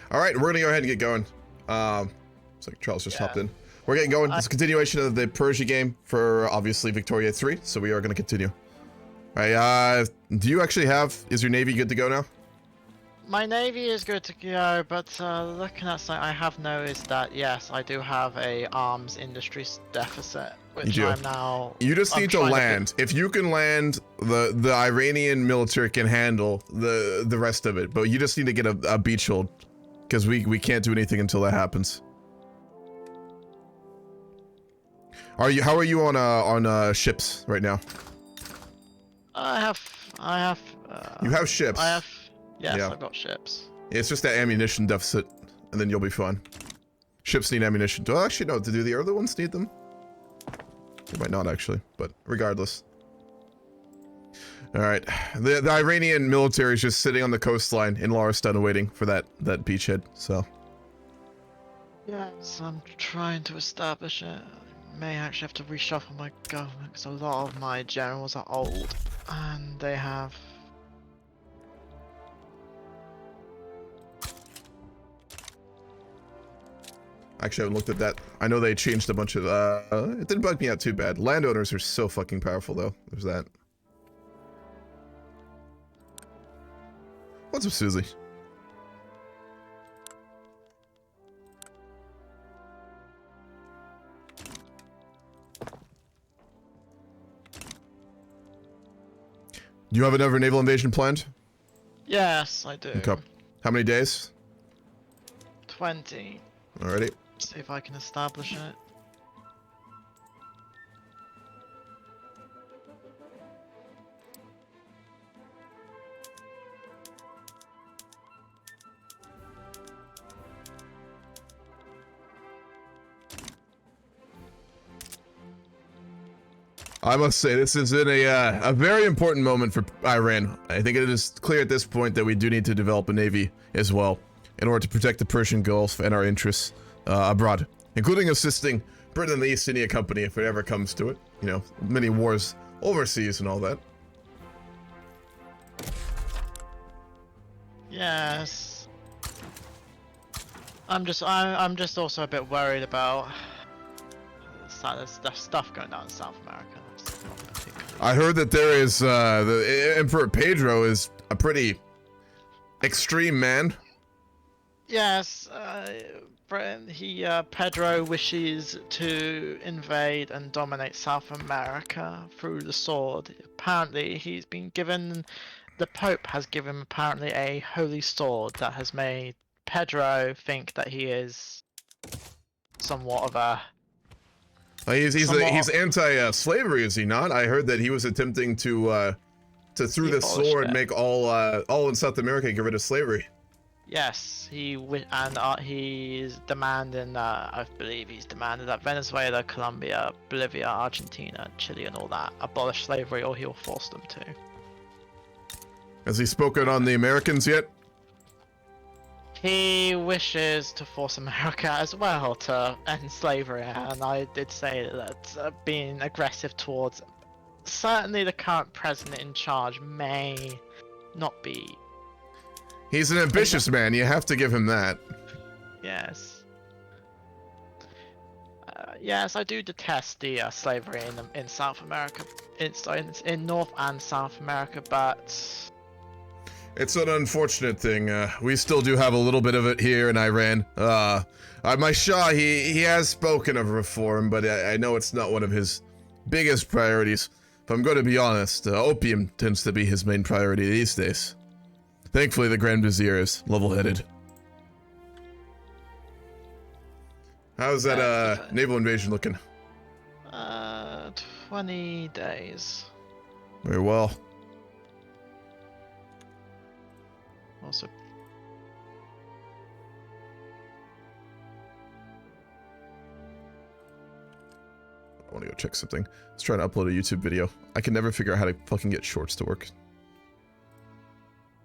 All right, we're gonna go ahead and get going. It's like Charles just hopped in. We're getting going. It's a continuation of the Persia game for obviously Victoria 3, so we are gonna continue. All right, do you actually have, is your navy good to go now? My navy is good to go, but looking at something, I have noticed that yes, I do have a arms industry deficit, which I'm now. You just need to land. If you can land, the Iranian military can handle the rest of it, but you just need to get a beach hold, because we can't do anything until that happens. How are you on ships right now? I have. You have ships. Yes, yeah. I've got ships. It's just that ammunition deficit, and then you'll be fine. Ships need ammunition. Do I actually know? Do the other ones need them? They might not actually, but regardless. All right, the Iranian military is just sitting on the coastline in Laristan waiting for that beachhead. So. Yes, I'm trying to establish it. I may actually have to reshuffle my government because a lot of my generals are old, and they have. Actually, I haven't looked at that. I know they changed a bunch of, it didn't bug me out too bad. Landowners are so fucking powerful, though. There's that. What's up, Susie? Do you have another naval invasion planned? Yes, I do. Okay. How many days? 20. Alrighty. See if I can establish it. I must say, this is in a very important moment for Iran. I think it is clear at this point that we do need to develop a navy as well in order to protect the Persian Gulf and our interests abroad, including assisting Britain and the East India Company if it ever comes to it. You know, many wars overseas and all that. Yes. I'm just also a bit worried about the stuff going on in South America. I heard that there is the Emperor Pedro is a pretty extreme man. Yes, Pedro wishes to invade and dominate South America through the sword. Apparently, he's been given, the Pope has given him apparently a holy sword that has made Pedro think that he is somewhat of a. He's anti-slavery, is he not? I heard that he was attempting to through the sword make all in South America get rid of slavery. Yes, he's demanding, I believe he's demanded that Venezuela, Colombia, Bolivia, Argentina, Chile and all that abolish slavery or he'll force them to. Has he spoken on the Americans yet? He wishes to force America as well to end slavery, and I did say that being aggressive towards certainly the current president in charge may not be. He's an ambitious man, you have to give him that. Yes. Yes, I do detest the slavery in South America, in North and South America, but... It's an unfortunate thing. We still do have a little bit of it here in Iran. My Shah, he has spoken of reform, but I know it's not one of his biggest priorities. If I'm going to be honest, opium tends to be his main priority these days. Thankfully, the Grand Vizier is level-headed. How's that naval invasion looking? 20 days. Very well. Also, I want to go check something. Let's try to upload a YouTube video. I can never figure out how to fucking get shorts to work.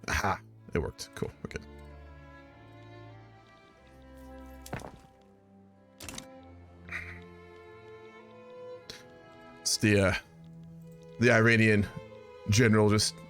Aha! It worked. Cool. Okay. It's the Iranian general just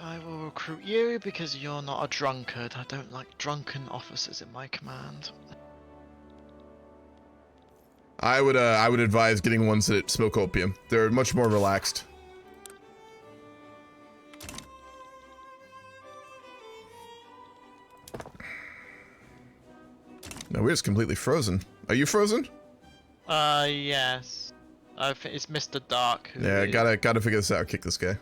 I will recruit you because you're not a drunkard. I don't like drunken officers in my command. I would advise getting ones that smoke opium. They're much more relaxed. No, we're just completely frozen. Are you frozen? Yes. I think it's Mr. Dark. Who Yeah, is... gotta figure this out. Kick this guy.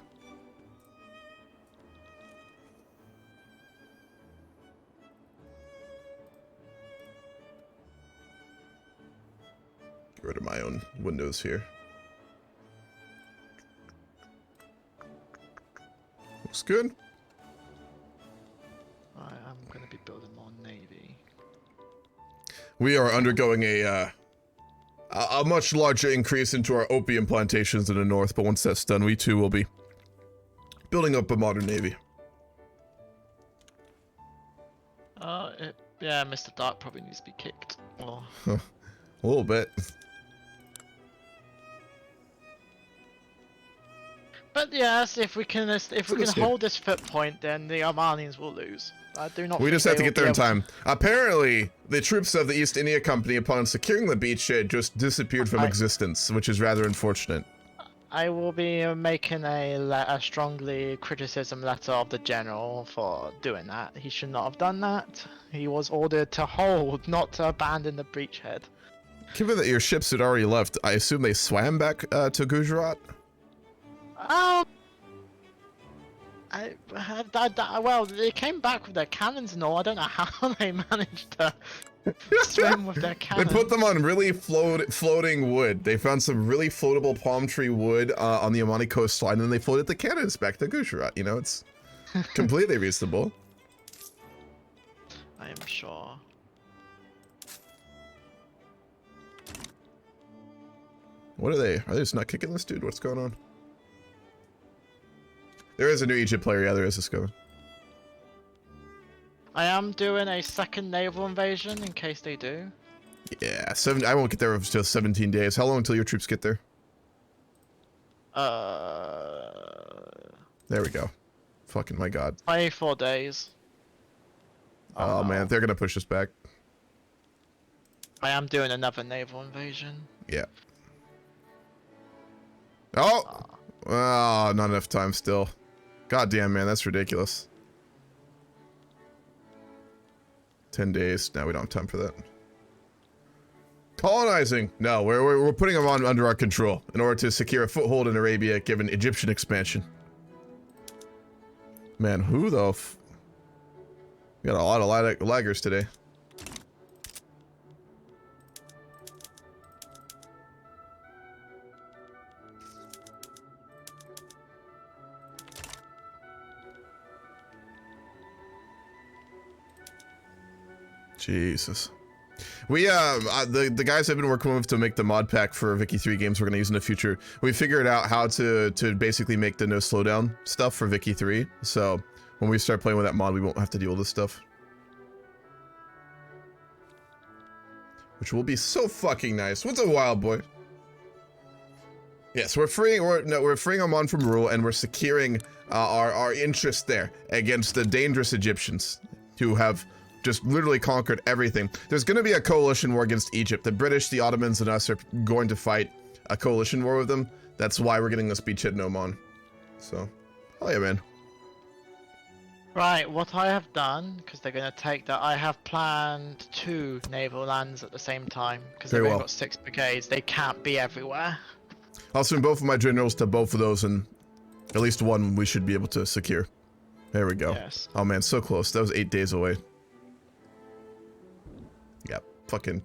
Get rid of my own windows here. Looks good. I am going to be building more navy. We are undergoing a much larger increase into our opium plantations in the north, but once that's done, we too will be building up a modern navy. Yeah, Mr. Dark probably needs to be kicked. Or... A little bit. But yes, if we can good. hold this foot point, then the Armenians will lose. I do not. We think just have they to will get there be in able time. Apparently, the troops of the East India Company, upon securing the beachhead, just disappeared from existence, which is rather unfortunate. I will be making a strongly criticism letter of the general for doing that. He should not have done that. He was ordered to hold, not to abandon the breachhead. Given that your ships had already left, I assume they swam back to Gujarat? Well, they came back with their cannons and all. I don't know how they managed to swim with their They cannons. put them on really floating wood. They found some really floatable palm tree wood on the Omani coastline, and they floated the cannons back to Gujarat. You know, it's completely reasonable. I am sure. What are they? Are they just not kicking this dude? What's going on? There is a new Egypt player. Yeah, there is. This going. I am doing a second naval invasion in case they do. Yeah, I won't get there until 17 days. How long until your troops get there? There we go. Fucking my god. 24 days. Oh man, they're gonna push us back. I am doing another naval invasion. Yeah. Oh! Oh, not enough time still. God damn, man, that's ridiculous. 10 days. Now we don't have time for that. Colonizing. No, we're putting them under our control in order to secure a foothold in Arabia given Egyptian expansion. Man, who the we got a lot of laggers today. Jesus. We the guys I've been working with to make the mod pack for Vicky 3 games we're gonna use in the future. We figured out how to basically make the no slowdown stuff for Vicky 3. So when we start playing with that mod, we won't have to deal with this stuff. Which will be so fucking nice. What's a wild boy? Yes, we're freeing Oman from rule, and we're securing our interest there against the dangerous Egyptians who have just literally conquered everything. There's going to be a coalition war against Egypt. The British, the Ottomans, and us are going to fight a coalition war with them. That's why we're getting this beachhead in Oman. So, oh yeah, man. Right, what I have done, because they're going to take that, I have planned 2 naval lands at the same time. Because they've Very only well. got 6 brigades, they can't be everywhere. I'll send both of my generals to both of those, and at least one we should be able to secure. There we go. Yes. Oh man, so close. That was 8 days away. Yep, fucking.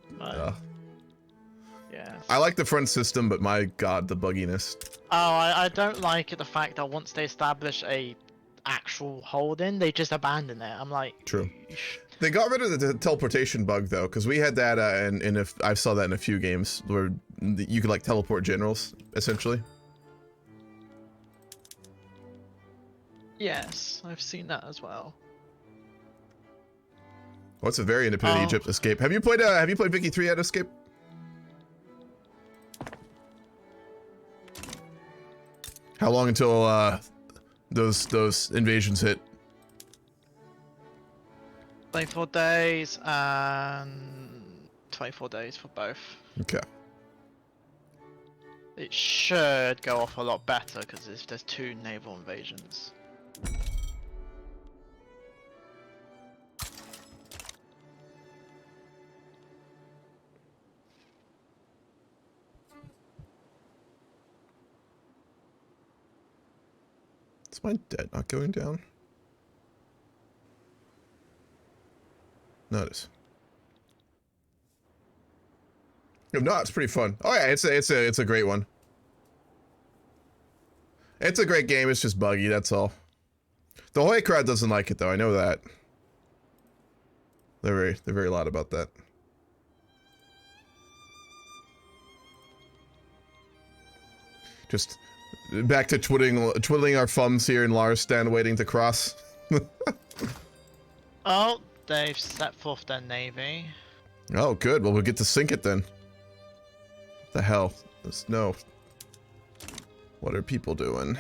Yes. I like the front system, but my god, the bugginess. Oh, I don't like the fact that once they establish a actual holding, they just abandon it. I'm like... True. They got rid of the teleportation bug though, because we had that, and if I saw that in a few games where you could like teleport generals, essentially. Yes, I've seen that as well. Oh, it's a very independent Egypt escape. Have you played Vicky 3 at Escape? How long until those invasions hit? 24 days and 24 days for both. Okay. It should go off a lot better because there's 2 naval invasions. Is my debt not going down? No, it is. No, it's pretty fun. Oh yeah, it's a great one. It's a great game. It's just buggy. That's all. The Hoy crowd doesn't like it though. I know that. They're very loud about that. Just back to twiddling our thumbs here in Larstan, waiting to cross. Oh, they've set forth their navy. Oh, good. Well, we'll get to sink it then. What the hell? There's no. What are people doing?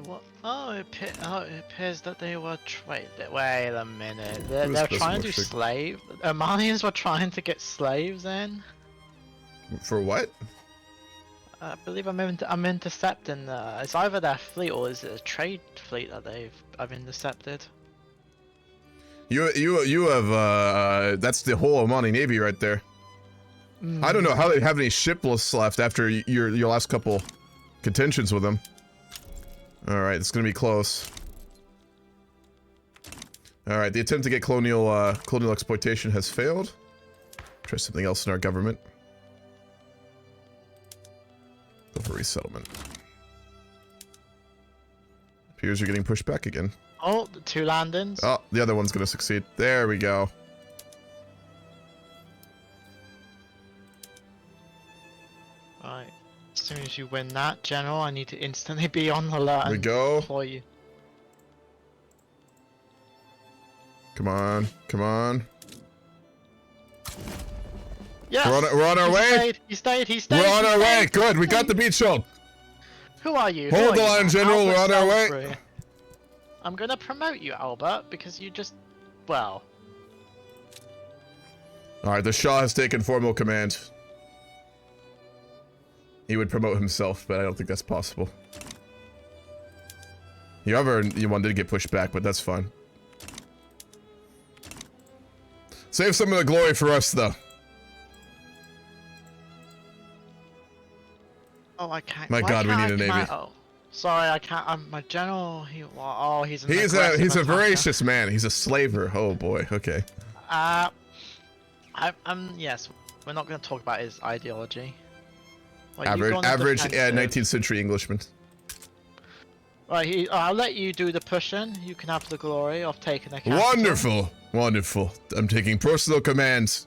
What? Oh, it appears that they were wait a minute. They're trying to do slave. Omanians were trying to get slaves in. For what? I believe I'm intercepting. It's either their fleet or is it a trade fleet that I've intercepted. You have that's the whole Omani Navy right there. I don't know how they have any shipless left after your last couple contentions with them. All right, it's gonna be close. All right, the attempt to get colonial exploitation has failed. Try something else in our government. Go for resettlement. Appears you're getting pushed back again. Oh, the 2 landings. Oh, the other one's gonna succeed. There we go. Right. As soon as you win that, General, I need to instantly be on alert There we and go. deploy you. Come on, come on. Yes! We're on our way. He stayed. We're on our way. Good. We got the beach hold. Who are you? Hold the line, General. We're on our way. Salisbury. I'm gonna promote you, Albert, because you just, well. All right, the Shah has taken formal command. He would promote himself, but I don't think that's possible. You one did get pushed back, but that's fine. Save some of the glory for us, though. Oh, I can't. My why God, we can't need a I navy. Oh, sorry, I can't. My general. He's an He's aggressive a attacker. voracious man. He's a slaver. Oh boy. Okay. Yes. We're not going to talk about his ideology. Like, Average 19th century Englishman. Right, I'll let you do the pushing. You can have the glory of taking the capital. Wonderful, wonderful. I'm taking personal commands.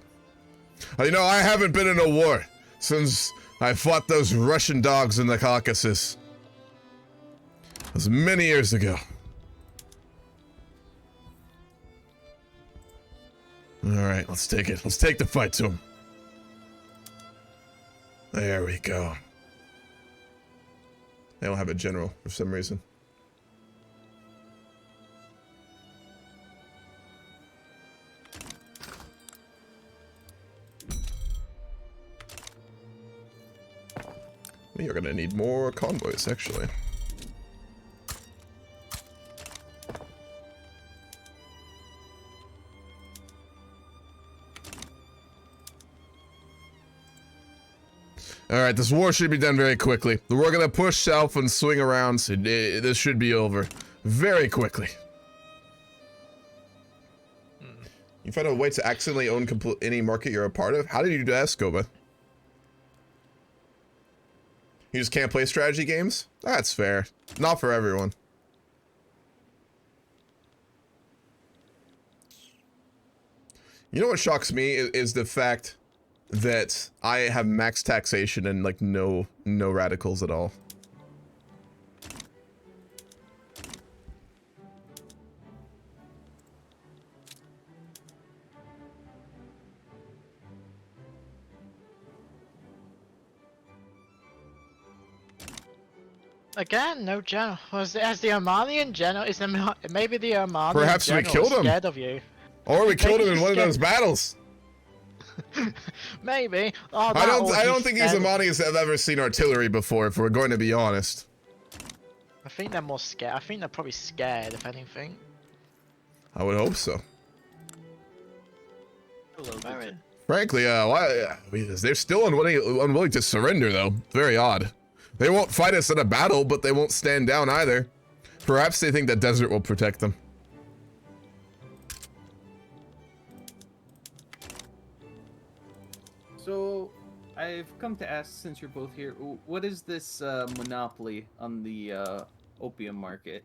You know, I haven't been in a war since I fought those Russian dogs in the Caucasus. It was many years ago. All right, let's take it. Let's take the fight to him. There we go. They don't have a general for some reason. We are gonna need more convoys, actually. Alright, this war should be done very quickly. We're gonna push south and swing around, so this should be over very quickly. You find a way to accidentally own any market you're a part of? How did you do that, Scoba? You just can't play strategy games? That's fair. Not for everyone. You know what shocks me is the fact that I have max taxation and like no radicals at all. Again, no general. Has the Omanian general? Maybe the Omanian Perhaps we general killed is him. scared of you? Or we killed Maybe him in he's one of scared- those battles. Maybe. Oh, I or don't think these scared of- Omanians have ever seen artillery before, if we're going to be honest. I think they're more scared. I think they're probably scared, if anything. I would hope so. Hello, Very- Frankly, they're still unwilling to surrender, though. Very odd. They won't fight us in a battle, but they won't stand down either. Perhaps they think the desert will protect them. So, I've come to ask, since you're both here, what is this monopoly on the opium market?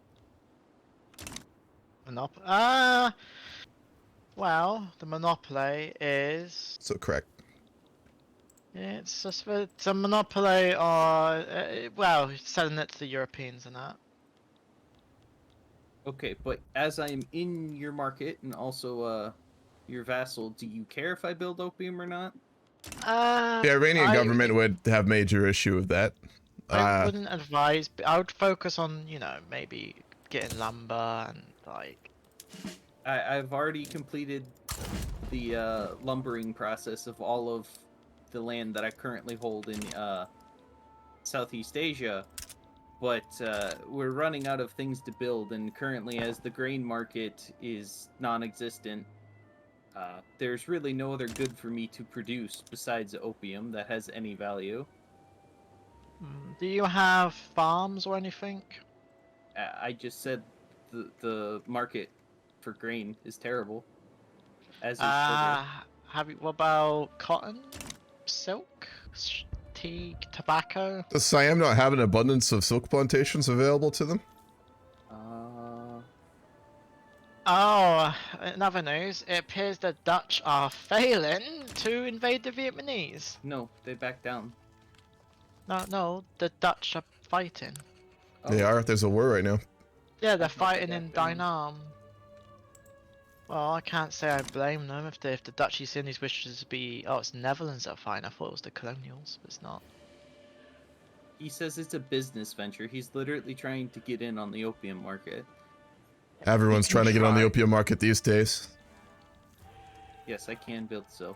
Well, the monopoly is. So correct. It's just it's a monopoly on. Well, selling it to the Europeans and that. Okay, but as I'm in your market and also your vassal, do you care if I build opium or not? The Iranian government would have major issue with that. I wouldn't advise. I would focus on, maybe getting lumber and like. I've already completed the lumbering process of all of the land that I currently hold in Southeast Asia, but we're running out of things to build, and currently, as the grain market is non-existent, there's really no other good for me to produce besides opium that has any value. Do you have farms or anything? I just said the market for grain is terrible. As is sugar. What about cotton, silk, tea, tobacco? Does Siam not have an abundance of silk plantations available to them? Oh, in other news, it appears the Dutch are failing to invade the Vietnamese. No, they backed down. No, the Dutch are fighting. They are. There's a war right now. Yeah, they're thought they fighting in backed Dynam. Well, I can't say I blame them if the Dutch East Indies wishes to be. Oh, it's Netherlands that are fighting. I thought it was the colonials, but it's not. He says it's a business venture. He's literally trying to get in on the opium market. Everyone's trying to get on the Try. opium market these days. Yes, I can build so.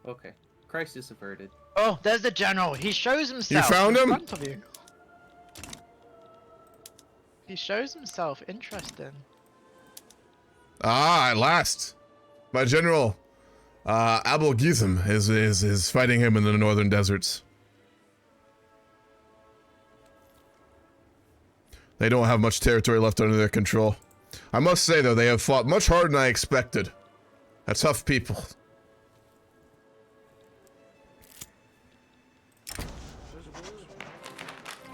Okay. Crisis averted. Oh, there's the general. He shows himself. found in him? Front of you. He shows himself. Interesting. Ah, at last. My general, Abul Gizem is fighting him in the northern deserts. They don't have much territory left under their control. I must say, though, they have fought much harder than I expected. They're tough people.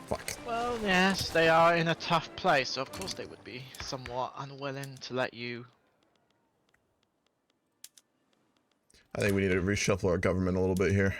Fuck. Well, yes, they are in a tough place, so of course they would be somewhat unwilling to let you. I think we need to reshuffle our government a little bit here.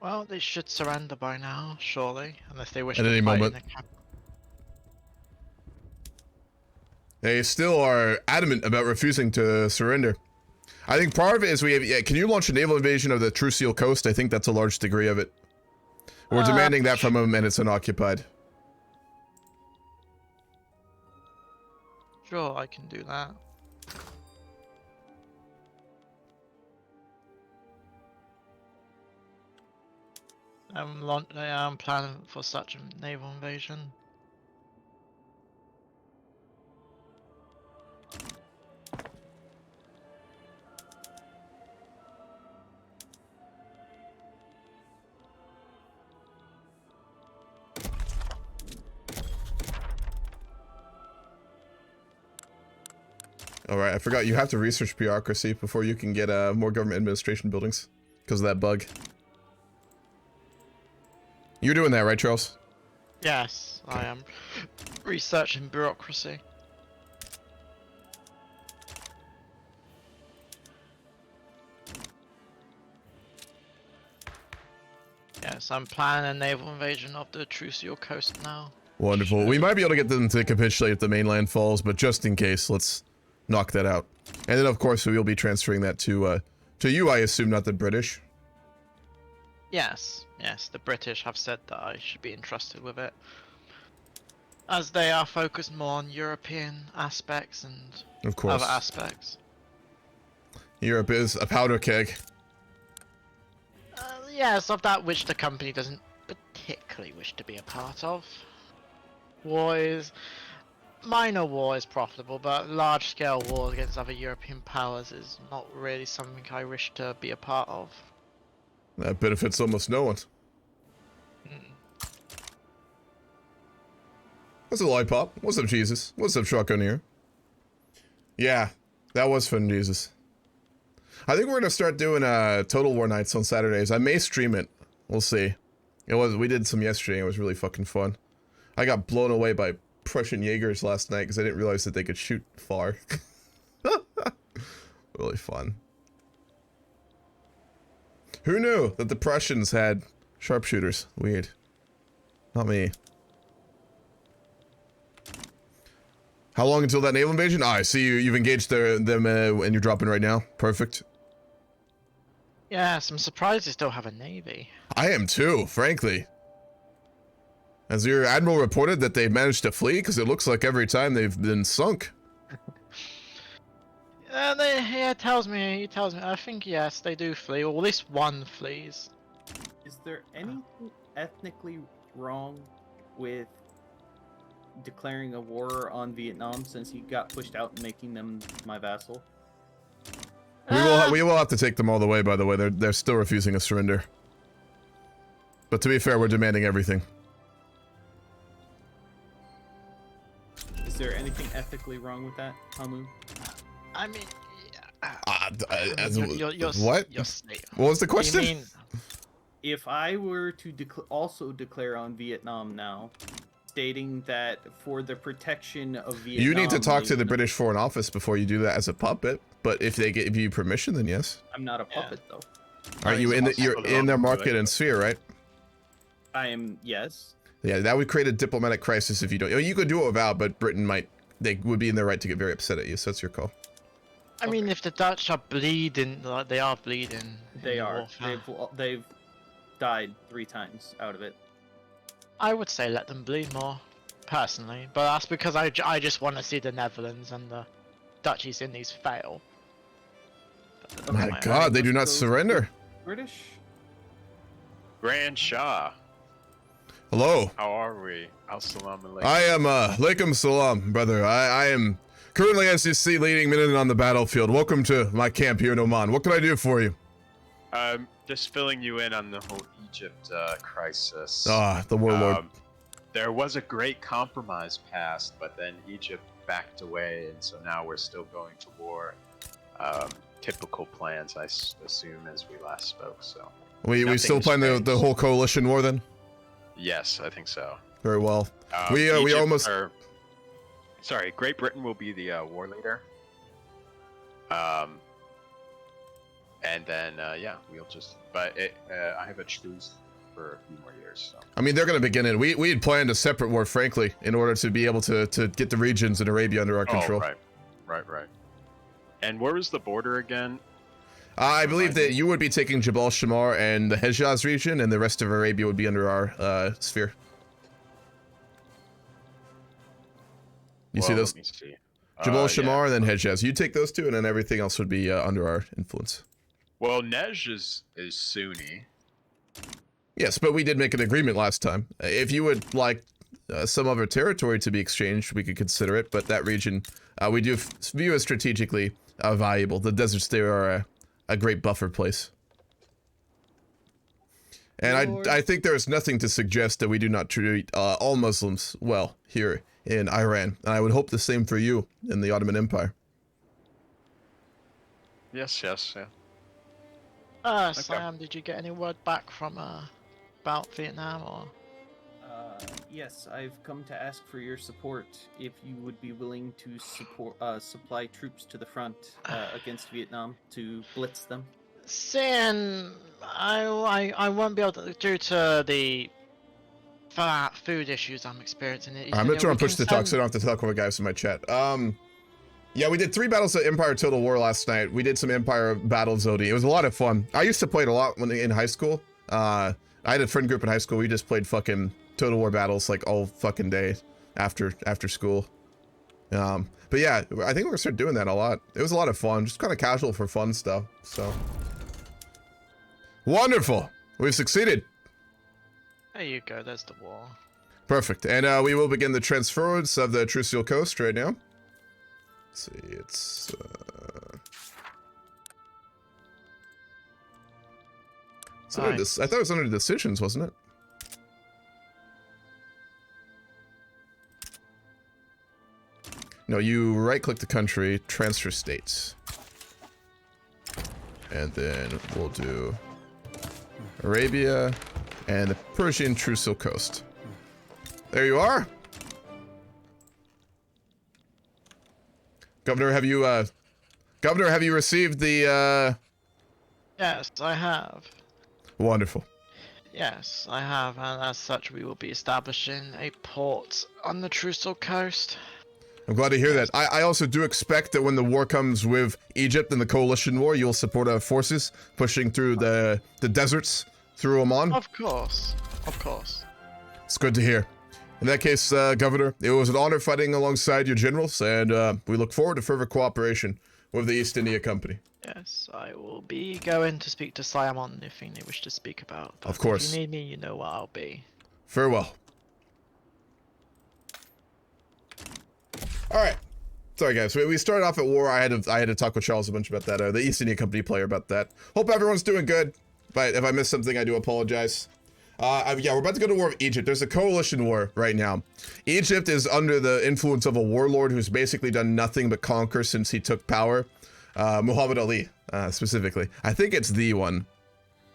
Well, they should surrender by now, surely, unless they wish At to any fight moment. in the cap. They still are adamant about refusing to surrender. I think part of it is we have. Yeah, can you launch a naval invasion of the Trucial coast? I think that's a large degree of it. We're demanding that from them, and it's unoccupied. Sure, I can do that. I'm planning for such a naval invasion. Alright, I forgot you have to research bureaucracy before you can get more government administration buildings. Because of that bug. You're doing that, right, Charles? Yes, I am researching bureaucracy. Yes, I'm planning a naval invasion of the Trucial coast now. Wonderful. We might be able to get them to capitulate if the mainland falls, but just in case, let's knock that out. And then, of course, we will be transferring that to you, I assume, not the British. Yes, the British have said that I should be entrusted with it, as they are focused more on European aspects and Of course. other aspects. Europe is a powder keg. Yes, of that which the company doesn't particularly wish to be a part of. Minor war is profitable, but large-scale war against other European powers is not really something I wish to be a part of. That benefits almost no one. What's up, Lollipop? What's up, Jesus? What's up, Truck on here? Yeah, that was fun, Jesus. I think we're gonna start doing Total War nights on Saturdays. I may stream it. We'll see. We did some yesterday. It was really fucking fun. I got blown away by Prussian Jaegers last night because I didn't realize that they could shoot far. Really fun. Who knew that the Prussians had sharpshooters? Weird. Not me. How long until that naval invasion? I see you've engaged them and you're dropping right now. Perfect. Yes, I'm surprised they still have a navy. I am too, frankly. Has your admiral reported that they've managed to flee? Because it looks like every time they've been sunk. He tells me. I think yes, they do flee, or at least one flees. Is there anything ethnically wrong with declaring a war on Vietnam since he got pushed out and making them my vassal? We will have to take them all the way. By the way, they're still refusing a surrender. But to be fair, we're demanding everything. Is there anything ethically wrong with that, Hamu? I mean, what? What was the question? You mean, If I were to also declare on Vietnam now, stating that for the protection of Vietnam... You need to talk to the British Foreign Office before you do that as a puppet, but if they give you permission, then yes. I'm not a puppet, though. Are you you're in their market and sphere, right? I am, yes. Yeah, that would create a diplomatic crisis if you don't. You could do it without, but Britain they would be in their right to get very upset at you, so that's your call. I mean, if the Dutch are bleeding, like they are bleeding. They are. They've died 3 times out of it. I would say let them bleed more, personally. But that's because I just want to see the Netherlands and the Dutch East Indies fail. My God, they do not surrender. British? Grand Shah, Hello. how are we? Assalamu alaikum. I am, alaikum salam, brother. I am currently, as you see, leading men on the battlefield. Welcome to my camp here in Oman. What can I do for you? Just filling you in on the whole Egypt crisis. Ah, the warlord. There was a great compromise passed, but then Egypt backed away, and so now we're still going to war. Typical plans, I assume, as we last spoke. So We still plan the whole coalition war then? yes, I think so. Very well. We Egypt almost. Sorry, Great Britain will be the war leader. And then yeah, we'll just. But I have a truce for a few more years. So. I mean, they're going to begin it. We had planned a separate war, frankly, in order to be able to get the regions in Arabia under our control. Oh, right. And where was the border again? I believe that you would be taking Jabal Shamar and the Hejaz region, and the rest of Arabia would be under our sphere. You see those? Let me see. Jabal Shamar Yeah. and then Hejaz. You take those two, and then everything else would be under our influence. Well, Nej is Sunni. Yes, but we did make an agreement last time. If you would like some other territory to be exchanged, we could consider it, but that region we do view as strategically valuable. The deserts there are a great buffer place. And I think there is nothing to suggest that we do not treat all Muslims well here in Iran. And I would hope the same for you in the Ottoman Empire. Yes, yeah. Sam, did you get any word back from about Vietnam or? Yes, I've come to ask for your support. If you would be willing to supply troops to the front against Vietnam to blitz them. Sin, I won't be able to due to the food issues I'm experiencing. I'm gonna try and We push can the talk so I send- don't have to talk with guys in my chat. Yeah, we did 3 battles of Empire Total War last night. We did some Empire Battles OD. It was a lot of fun. I used to play it a lot when in high school. I had a friend group in high school. We just played fucking Total War battles like all fucking day after school. But yeah, I think we're gonna start doing that a lot. It was a lot of fun, just kind of casual for fun stuff. So wonderful. We've succeeded. There you go. There's the wall. Perfect. And we will begin the transference of the Trucial Coast right now. Let's see, it's under this. I thought it was under decisions, wasn't it? No, you right-click the country, transfer states, and then we'll do Arabia and the Persian Trucial Coast. There you are. Governor, have you received the, Yes, I have. Wonderful. Yes, I have, and as such, we will be establishing a port on the Trucial Coast. I'm glad to hear that. I also do expect that when the war comes with Egypt and the coalition war, you'll support our forces pushing through the deserts through Oman. Of course, of course. It's good to hear. In that case, Governor, it was an honor fighting alongside your generals, and we look forward to further cooperation with the East India Company. Yes, I will be going to speak to Simon if they wish to speak about. But Of course. if you need me, you know where I'll be. Farewell. All right. Sorry, guys. We started off at war. I had to talk with Charles a bunch about that. The East India Company player about that. Hope everyone's doing good. But if I missed something, I do apologize. Yeah, we're about to go to war with Egypt. There's a coalition war right now. Egypt is under the influence of a warlord who's basically done nothing but conquer since he took power. Muhammad Ali, specifically. I think it's the one.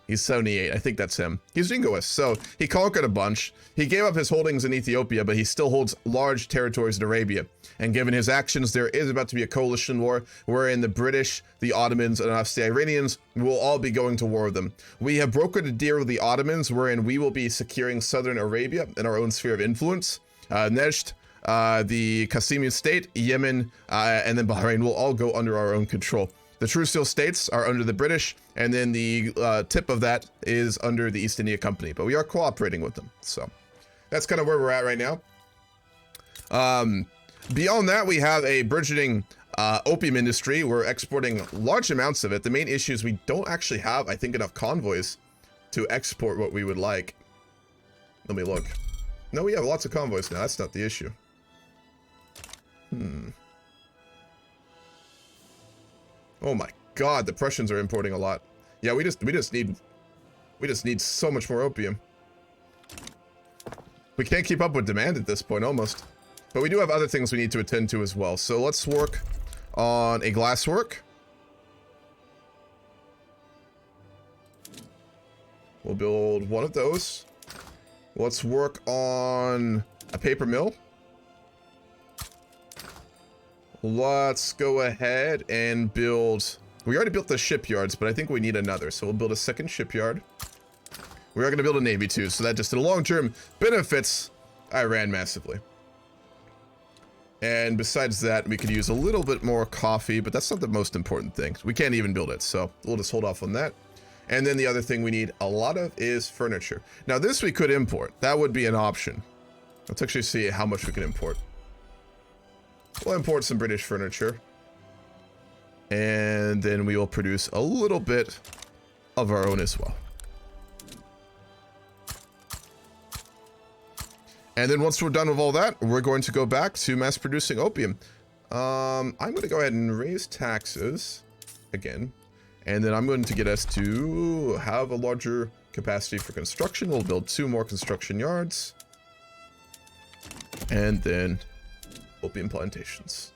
He's 78. I think that's him. He's jingoist. So he conquered a bunch. He gave up his holdings in Ethiopia, but he still holds large territories in Arabia. And given his actions, there is about to be a coalition war wherein the British, the Ottomans, and us, the Iranians, will all be going to war with them. We have brokered a deal with the Ottomans wherein we will be securing southern Arabia in our own sphere of influence. Nejd, the Qasimi state, Yemen, and then Bahrain will all go under our own control. The Trucial states are under the British, and then the tip of that is under the East India Company. But we are cooperating with them, so that's kind of where we're at right now. Beyond that, we have a burgeoning opium industry. We're exporting large amounts of it. The main issue is we don't actually have, I think, enough convoys to export what we would like. Let me look. No, we have lots of convoys now. That's not the issue. Oh my God, the Prussians are importing a lot. Yeah, we just need so much more opium. We can't keep up with demand at this point, almost. But we do have other things we need to attend to as well. So let's work on a glasswork. We'll build one of those. Let's work on a paper mill. Let's go ahead and build... We already built the shipyards, but I think we need another. So we'll build a second shipyard. We are going to build a navy too, so that just in the long term benefits Iran massively. And besides that, we could use a little bit more coffee, but that's not the most important thing. We can't even build it, so we'll just hold off on that. And then the other thing we need a lot of is furniture. Now this we could import. That would be an option. Let's actually see how much we can import. We'll import some British furniture. And then we will produce a little bit of our own as well. And then once we're done with all that, we're going to go back to mass producing opium. I'm going to go ahead and raise taxes again. And then I'm going to get us to have a larger capacity for construction. We'll build 2 more construction yards. And then opium plantations.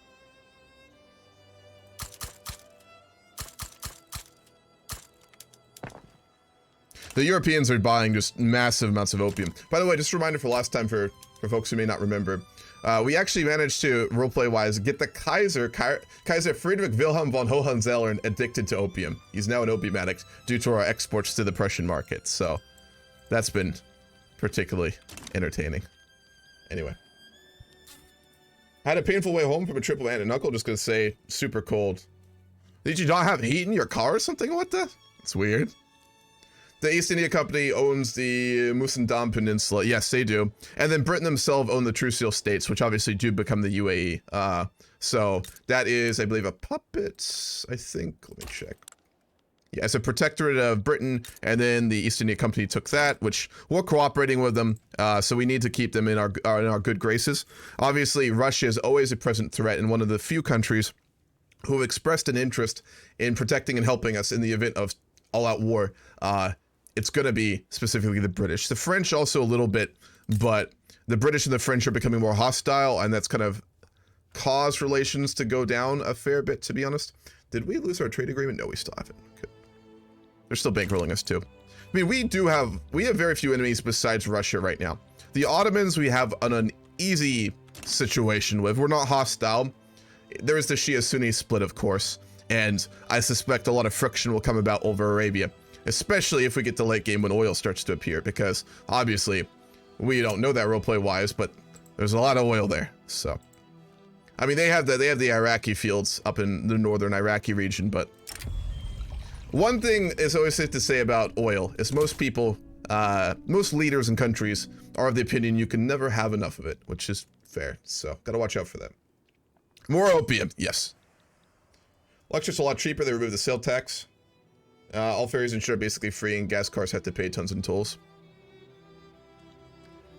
The Europeans are buying just massive amounts of opium. By the way, just a reminder for last time for folks who may not remember, we actually managed to, roleplay-wise, get the Kaiser Friedrich Wilhelm von Hohenzollern addicted to opium. He's now an opium addict due to our exports to the Prussian market, so that's been particularly entertaining. Anyway. I had a painful way home from a trip with aunt and uncle, just gonna say, super cold. Did you not have heat in your car or something? What the? It's weird. The East India Company owns the Musandam Peninsula. Yes, they do. And then Britain themselves own the True Seal States, which obviously do become the UAE. So that is, I believe, a puppet, I think. Let me check. Yeah, it's a protectorate of Britain, and then the East India Company took that, which we're cooperating with them, so we need to keep them in our good graces. Obviously, Russia is always a present threat, and one of the few countries who have expressed an interest in protecting and helping us in the event of all-out war. It's going to be specifically the British. The French also a little bit, but the British and the French are becoming more hostile, and that's kind of caused relations to go down a fair bit, to be honest. Did we lose our trade agreement? No, we still haven't. Good. They're still bankrolling us too. I mean, we have very few enemies besides Russia right now. The Ottomans we have an uneasy situation with. We're not hostile. There is the Shia-Sunni split, of course, and I suspect a lot of friction will come about over Arabia, especially if we get to late game when oil starts to appear, because obviously we don't know that roleplay-wise, but there's a lot of oil there. So, I mean, they have the Iraqi fields up in the northern Iraqi region, but one thing is always safe to say about oil is most people, most leaders and countries are of the opinion you can never have enough of it, which is fair. So, gotta watch out for that. More opium, yes. Electric's a lot cheaper. They removed the sale tax. All ferries and ship are basically free, and gas cars have to pay tons in tolls.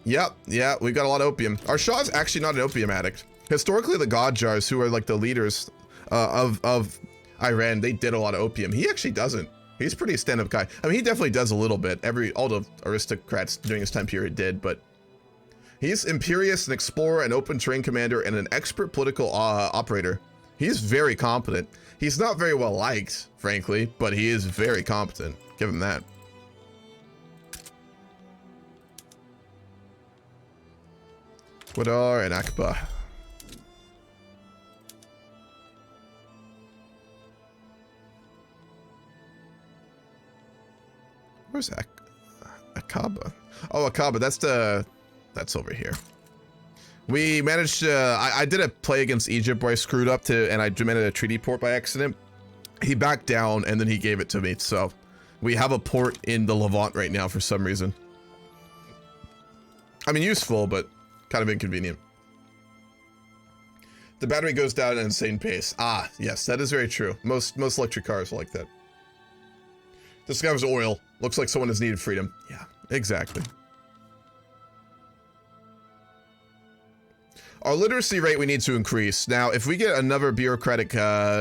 Yep, yeah, we've got a lot of opium. Our Shah's actually not an opium addict. Historically, the Qajars, who are like the leaders of Iran, they did a lot of opium. He actually doesn't. He's a pretty stand-up guy. I mean, he definitely does a little bit. All the aristocrats during his time period did, but he's imperious, an explorer, an open terrain commander, and an expert political operator. He's very competent. He's not very well liked, frankly, but he is very competent. Give him that. Wadar and Akba. Where's Akaba? Oh, Akaba, that's over here. We managed to, I did a play against Egypt where I screwed up and I demanded a treaty port by accident. He backed down and then he gave it to me. So we have a port in the Levant right now for some reason. I mean, useful, but kind of inconvenient. The battery goes down at an insane pace. Ah, yes, that is very true. Most electric cars are like that. Discovers oil. Looks like someone has needed freedom. Yeah, exactly. Our literacy rate we need to increase. Now, if we get another bureaucratic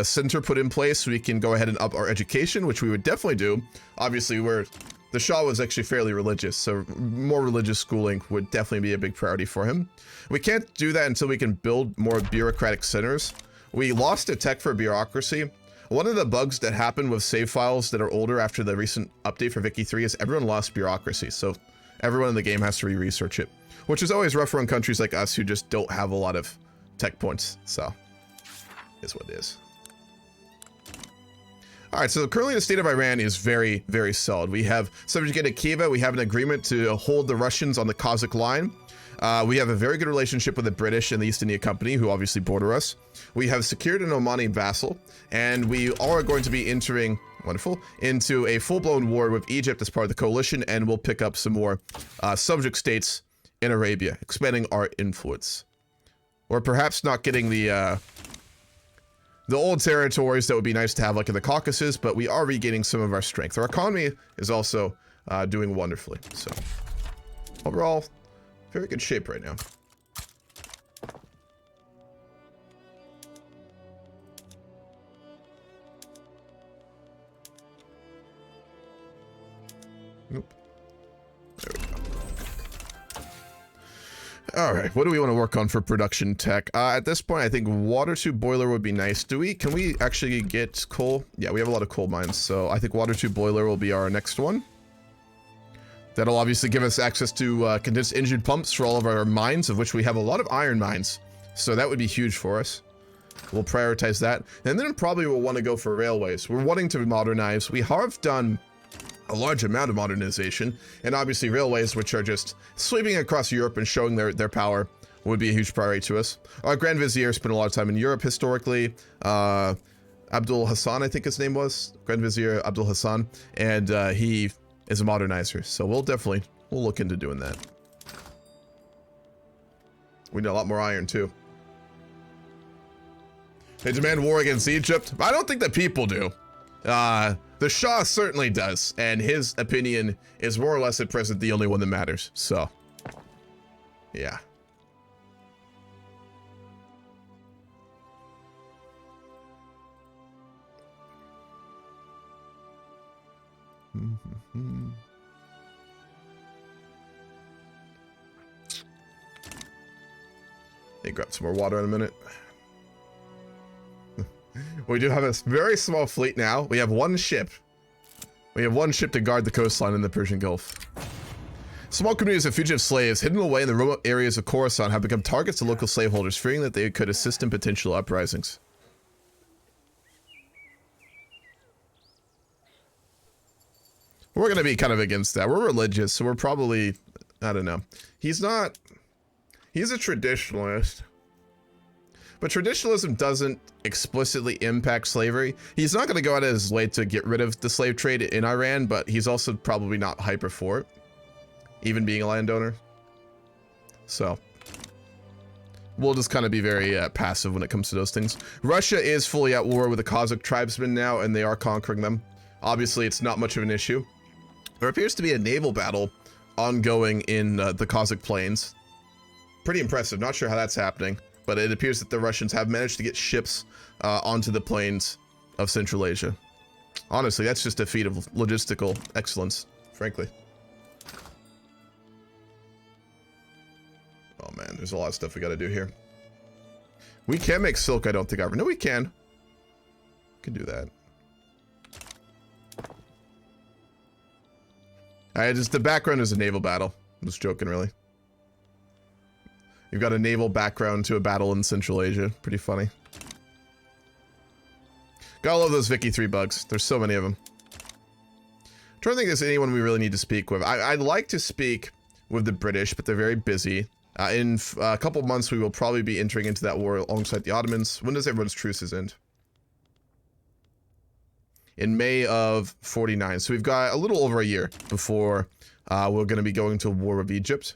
center put in place, we can go ahead and up our education, which we would definitely do. Obviously, the Shah was actually fairly religious, so more religious schooling would definitely be a big priority for him. We can't do that until we can build more bureaucratic centers. We lost a tech for bureaucracy. One of the bugs that happened with save files that are older after the recent update for Vicky 3 is everyone lost bureaucracy, so everyone in the game has to re-research it, which is always rough on countries like us who just don't have a lot of tech points, so is what it is. All right, so currently the state of Iran is very, very solid. We have subjugated Khiva. We have an agreement to hold the Russians on the Cossack line. We have a very good relationship with the British and the East India Company, who obviously border us. We have secured an Omani vassal, and we are going to be entering, wonderful, into a full-blown war with Egypt as part of the coalition, and we'll pick up some more subject states in Arabia, expanding our influence. Or perhaps not getting the old territories that would be nice to have, like in the Caucuses, but we are regaining some of our strength. Our economy is also doing wonderfully. So overall, very good shape right now. Nope. There we go. All right, what do we want to work on for production tech? At this point, I think water tube boiler would be nice. Can we actually get coal? Yeah, we have a lot of coal mines, so I think water tube boiler will be our next one. That'll obviously give us access to condensed engine pumps for all of our mines, of which we have a lot of iron mines. So that would be huge for us. We'll prioritize that. And then probably we'll want to go for railways. We're wanting to modernize. We have done a large amount of modernization, and obviously railways, which are just sweeping across Europe and showing their power, would be a huge priority to us. Our Grand Vizier spent a lot of time in Europe historically. Abdul Hassan, I think his name was. Grand Vizier Abdul Hassan. And he is a modernizer. So we'll look into doing that. We need a lot more iron too. They demand war against Egypt. I don't think the people do. The Shah certainly does. And his opinion is more or less at present the only one that matters. So, yeah. Hey, grab some more water in a minute. We do have a very small fleet now. We have one ship. We have one ship to guard the coastline in the Persian Gulf. Small communities of fugitive slaves hidden away in the remote areas of Khorasan have become targets of local slaveholders, fearing that they could assist in potential uprisings. We're going to be kind of against that. We're religious, so we're probably, I don't know. He's a traditionalist. But traditionalism doesn't explicitly impact slavery. He's not going to go out of his way to get rid of the slave trade in Iran, but he's also probably not hyper for it, even being a landowner. So we'll just kind of be very passive when it comes to those things. Russia is fully at war with the Kazakh tribesmen now, and they are conquering them. Obviously, it's not much of an issue. There appears to be a naval battle ongoing in the Kazakh plains. Pretty impressive. Not sure how that's happening. But it appears that the Russians have managed to get ships onto the plains of Central Asia. Honestly, that's just a feat of logistical excellence, frankly. Oh man, there's a lot of stuff we gotta do here. We can make silk, I don't think ever. No, we can. We can do that. The background is a naval battle. I'm just joking, really. You've got a naval background to a battle in Central Asia. Pretty funny. Gotta love those Vicky 3 bugs. There's so many of them. I'm trying to think if there's anyone we really need to speak with. I'd like to speak with the British, but they're very busy. In a couple months, we will probably be entering into that war alongside the Ottomans. When does everyone's truces end? In May of 49. So we've got a little over a year before we're going to be going to war with Egypt.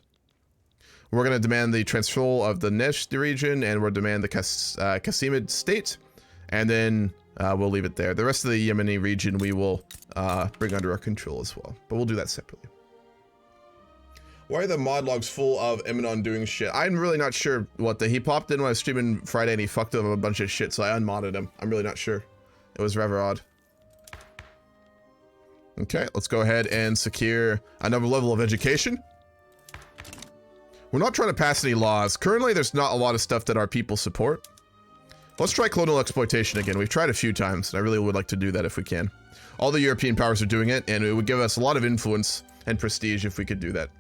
We're going to demand the transfer of the Nejd region, and we'll demand the Qasimid state, and then we'll leave it there. The rest of the Yemeni region we will bring under our control as well, but we'll do that separately. Why are the mod logs full of Eminon doing shit? I'm really not sure what he popped in when I was streaming Friday and he fucked up a bunch of shit, so I unmodded him. I'm really not sure. It was rather odd. Okay, let's go ahead and secure another level of education. We're not trying to pass any laws. Currently, there's not a lot of stuff that our people support. Let's try colonial exploitation again. We've tried a few times, and I really would like to do that if we can. All the European powers are doing it, and it would give us a lot of influence and prestige if we could do that.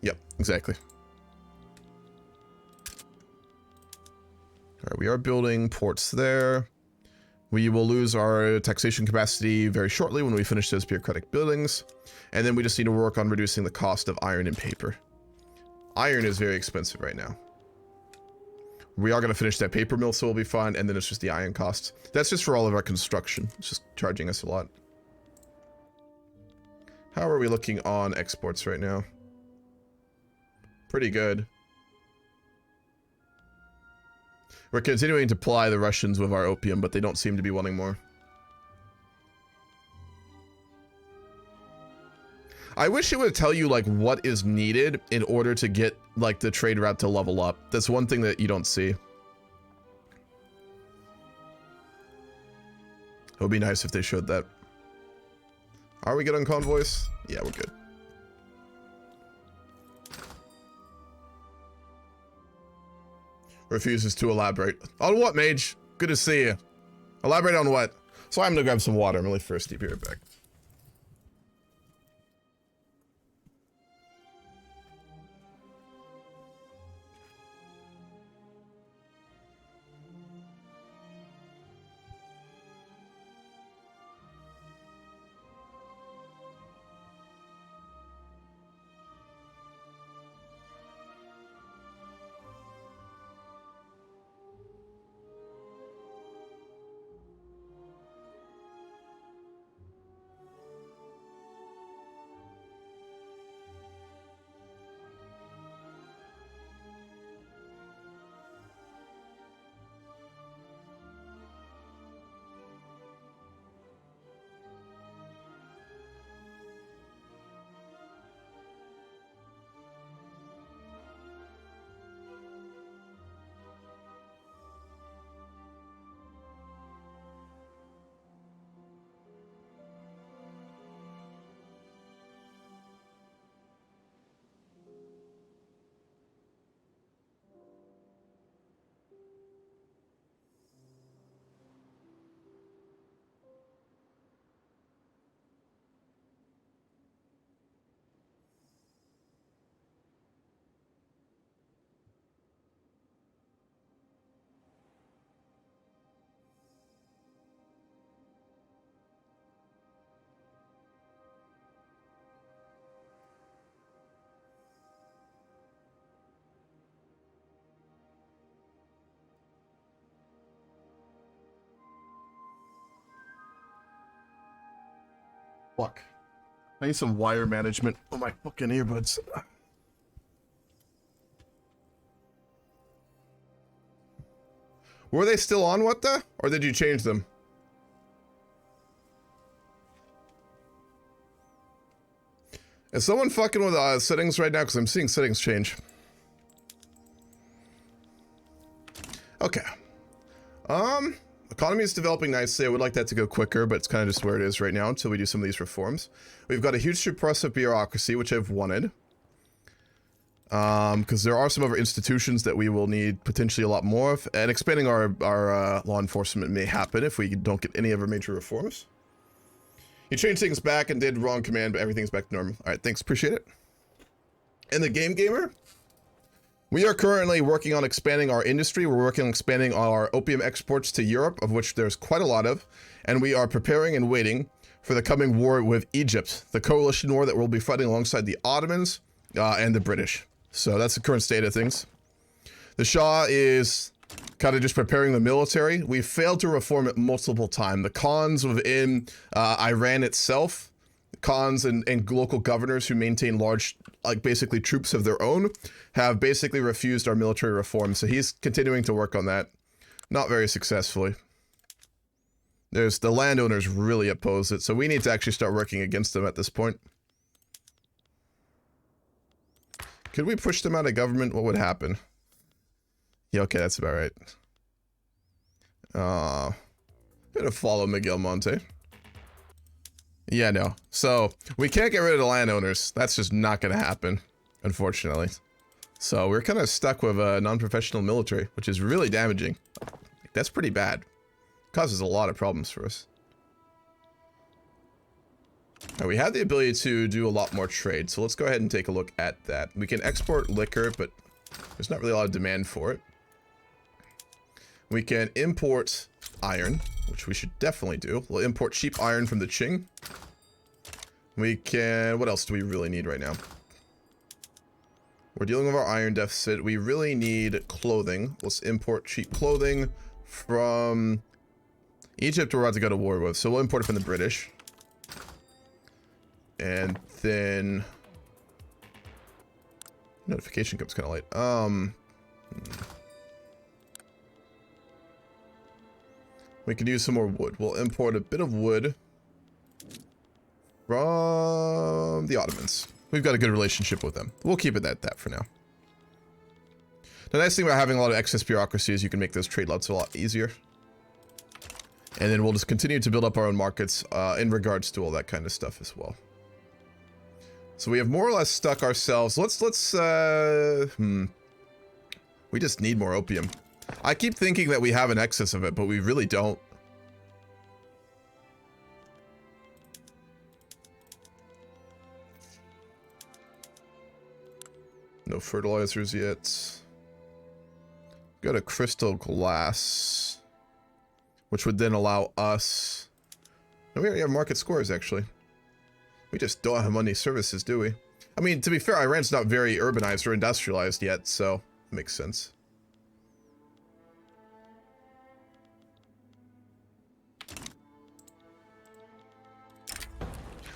Yep, exactly. All right, we are building ports there. We will lose our taxation capacity very shortly when we finish those bureaucratic buildings. And then we just need to work on reducing the cost of iron and paper. Iron is very expensive right now. We are going to finish that paper mill, so we'll be fine. And then it's just the iron costs. That's just for all of our construction. It's just charging us a lot. How are we looking on exports right now? Pretty good. We're continuing to ply the Russians with our opium, but they don't seem to be wanting more. I wish it would tell you, like, what is needed in order to get, like, the trade route to level up. That's one thing that you don't see. It would be nice if they showed that. Are we good on convoys? Yeah, we're good. Refuses to elaborate. On what, mage? Good to see you. Elaborate on what? So I'm gonna grab some water. I'm really thirsty. Be right back. Fuck. I need some wire management on my fucking earbuds. Were they still on what the? Or did you change them? Is someone fucking with settings right now? Because I'm seeing settings change. Okay. Economy is developing nicely. I would like that to go quicker, but it's kind of just where it is right now until we do some of these reforms. We've got a huge suppressive bureaucracy, which I've wanted. Because there are some other institutions that we will need potentially a lot more of, and expanding our law enforcement may happen if we don't get any other major reforms. You changed things back and did wrong command, but everything's back to normal. All right, thanks, appreciate it. And the Game Gamer, we are currently working on expanding our industry. We're working on expanding our opium exports to Europe, of which there's quite a lot of, and we are preparing and waiting for the coming war with Egypt, the coalition war that we'll be fighting alongside the Ottomans and the British. So that's the current state of things. The Shah is kind of just preparing the military. We've failed to reform it multiple times. The Khans within Iran itself, Khans and local governors who maintain large, like basically troops of their own, have basically refused our military reform. So he's continuing to work on that. Not very successfully. There's the landowners really oppose it. So we need to actually start working against them at this point. Could we push them out of government? What would happen? Yeah, okay, that's about right. I'm gonna follow Miguel Monte. Yeah, no. So, we can't get rid of the landowners. That's just not gonna happen, unfortunately. So, we're kind of stuck with a non-professional military, which is really damaging. That's pretty bad. Causes a lot of problems for us. Now, we have the ability to do a lot more trade, so let's go ahead and take a look at that. We can export liquor, but there's not really a lot of demand for it. We can import iron, which we should definitely do. We'll import cheap iron from the Qing. We can... What else do we really need right now? We're dealing with our iron deficit. We really need clothing. Let's import cheap clothing from Egypt. We're about to go to war with, so we'll import it from the British. And then... Notification comes kind of late. We could use some more wood. We'll import a bit of wood from the Ottomans. We've got a good relationship with them. We'll keep it at that for now. The nice thing about having a lot of excess bureaucracy is you can make those trade routes a lot easier. And then we'll just continue to build up our own markets in regards to all that kind of stuff as well. So we have more or less stuck ourselves. We just need more opium. I keep thinking that we have an excess of it, but we really don't. No fertilizers yet. Got a crystal glass, which would then allow us... No, we already have market scores, actually. We just don't have money services, do we? I mean, to be fair, Iran's not very urbanized or industrialized yet, so it makes sense.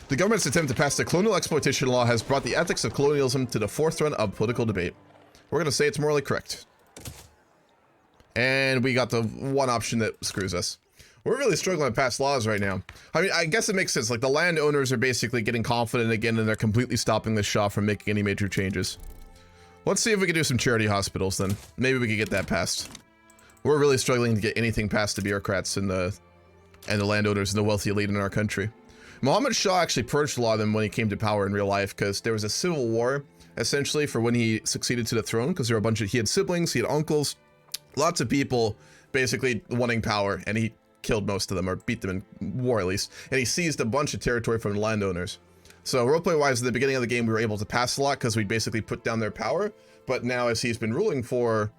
The government's attempt to pass the colonial exploitation law has brought the ethics of colonialism to the forefront of political debate. We're gonna say it's morally correct. And we got the one option that screws us. We're really struggling to pass laws right now. I mean, I guess it makes sense. Like, the landowners are basically getting confident again, and they're completely stopping the Shah from making any major changes. Let's see if we can do some charity hospitals, then. Maybe we can get that passed. We're really struggling to get anything past the bureaucrats and the landowners and the wealthy elite in our country. Mohammad Shah actually purged a lot of them when he came to power in real life, because there was a civil war, essentially, for when he succeeded to the throne, because there were a bunch of... He had siblings, he had uncles, lots of people basically wanting power, and he killed most of them, or beat them in war at least, and he seized a bunch of territory from the landowners. So roleplay wise, at the beginning of the game, we were able to pass a lot because we basically put down their power, but now as he's been ruling for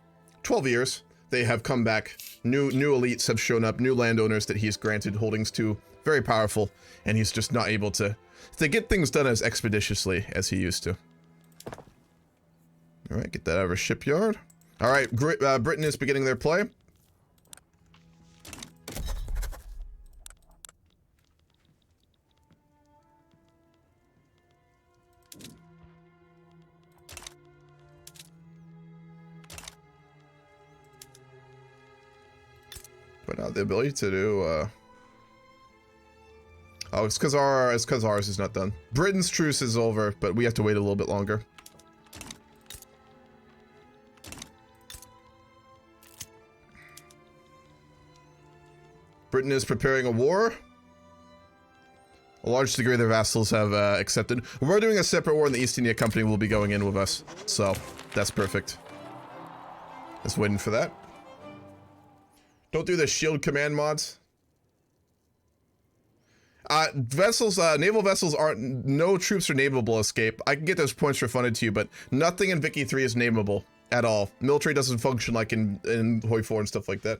12 years, they have come back, new elites have shown up, new landowners that he's granted holdings to, very powerful, and he's just not able to get things done as expeditiously as he used to. All right, get that out of our shipyard. All right, Britain is beginning their play. The ability to do, oh, it's because ours is not done. Britain's truce is over, but we have to wait a little bit longer. Britain is preparing a war. A large degree of their vassals have accepted. We're doing a separate war, and the East India Company will be going in with us. So, that's perfect. Just waiting for that. Don't do the shield command mods. Vessels, naval vessels aren't, no troops are nameable escape. I can get those points refunded to you, but nothing in Vicky 3 is nameable at all. Military doesn't function like in Hoi 4 and stuff like that.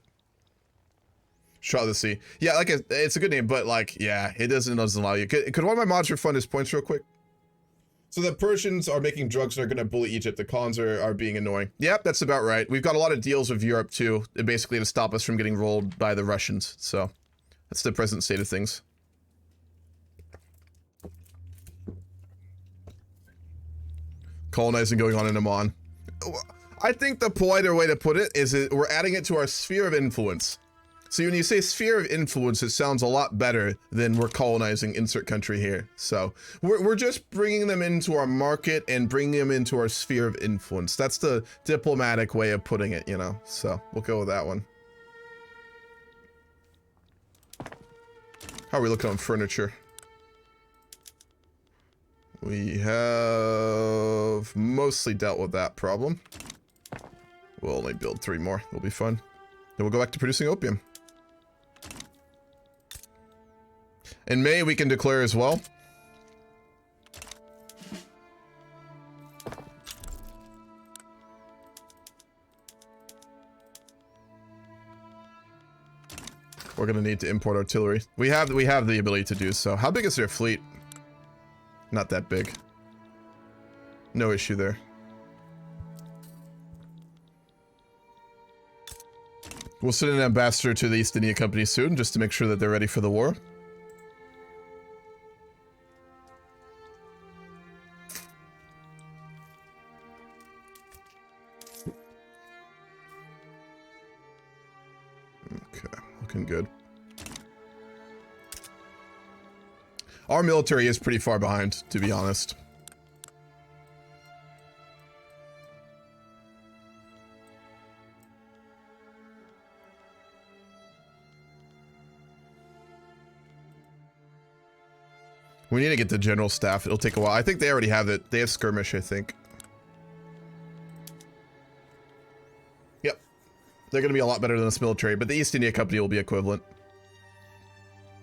Shot of the Sea. Yeah, like it's a good name, but like, yeah, it doesn't allow you. Could one of my mods refund his points real quick? So the Persians are making drugs and are going to bully Egypt. The Khans are being annoying. Yep, that's about right. We've got a lot of deals with Europe too, basically to stop us from getting rolled by the Russians. So that's the present state of things. Colonizing going on in Oman. I think the politer way to put it is we're adding it to our sphere of influence. So when you say sphere of influence, it sounds a lot better than we're colonizing insert country here. So we're just bringing them into our market and bringing them into our sphere of influence. That's the diplomatic way of putting it, you know. So we'll go with that one. How are we looking on furniture? We have mostly dealt with that problem. We'll only build 3 more. It'll be fun. Then we'll go back to producing opium. In May, we can declare as well. We're gonna need to import artillery. We have the ability to do so. How big is their fleet? Not that big. No issue there. We'll send an ambassador to the East India Company soon, just to make sure that they're ready for the war. Okay, looking good. Our military is pretty far behind, to be honest. We need to get the general staff. It'll take a while. I think they already have it. They have skirmish, I think. Yep. They're going to be a lot better than us military, but the East India Company will be equivalent.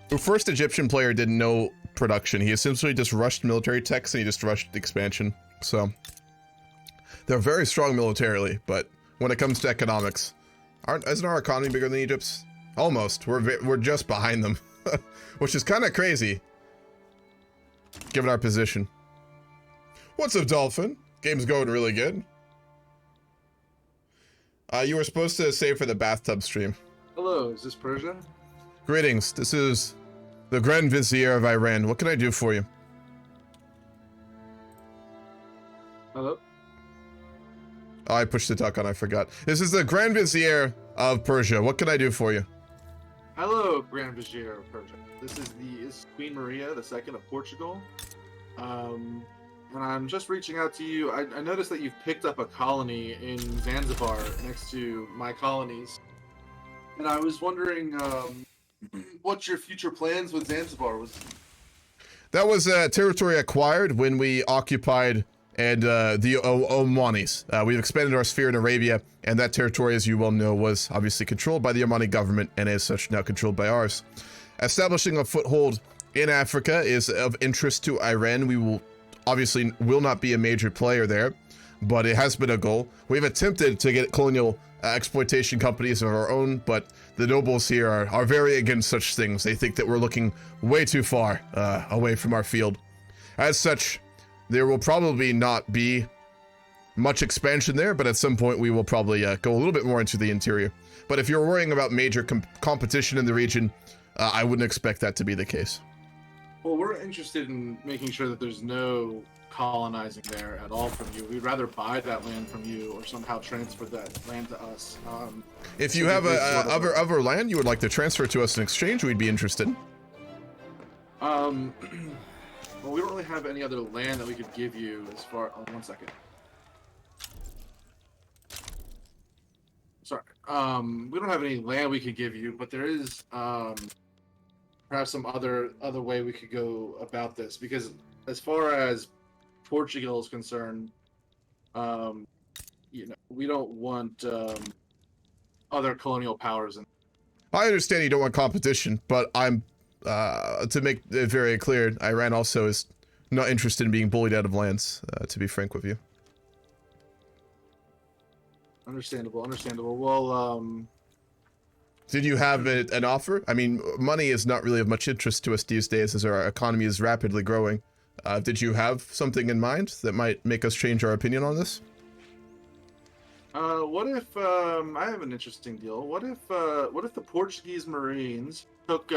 The first Egyptian player did no production. He essentially just rushed military techs and he just rushed expansion. So they're very strong militarily, but when it comes to economics, isn't our economy bigger than Egypt's? Almost. We're just behind them, which is kind of crazy, given our position. What's up, Dolphin? Game's going really good. You were supposed to save for the bathtub stream. Hello, is this Persia? Greetings. This is the Grand Vizier of Iran. What can I do for you? Hello? Oh, I pushed the talk on. I forgot. This is the Grand Vizier of Persia. What can I do for you? Hello, Grand Vizier of Persia. This is Queen Maria II of Portugal. And I'm just reaching out to you. I noticed that you've picked up a colony in Zanzibar next to my colonies. And I was wondering, what's your future plans with Zanzibar? That was territory acquired when we occupied the Omanis. We've expanded our sphere in Arabia, and that territory, as you well know, was obviously controlled by the Omani government, and as such now controlled by ours. Establishing a foothold in Africa is of interest to Iran. We will not be a major player there, but it has been a goal. We've attempted to get colonial exploitation companies of our own, but the nobles here are very against such things. They think that we're looking way too far away from our field. As such, there will probably not be much expansion there, but at some point we will probably go a little bit more into the interior. But if you're worrying about major competition in the region, I wouldn't expect that to be the case. Well, we're interested in making sure that there's no colonizing there at all from you. We'd rather buy that land from you or somehow transfer that land to us. If you so have that there's sort of other land you would like to transfer to us in exchange, we'd be interested. well, we don't really have any other land that we could give you as far. Oh, 1 second. Sorry. We don't have any land we could give you, but there is perhaps some other way we could go about this, because as far as Portugal is concerned, we don't want other colonial powers in. I understand you don't want competition, but I'm to make it very clear, Iran also is not interested in being bullied out of lands, to be frank with you. Understandable. Well, Did you have an offer? I mean, money is not really of much interest to us these days as our economy is rapidly growing. Did you have something in mind that might make us change our opinion on this? what if I have an interesting deal. What if the Portuguese Marines took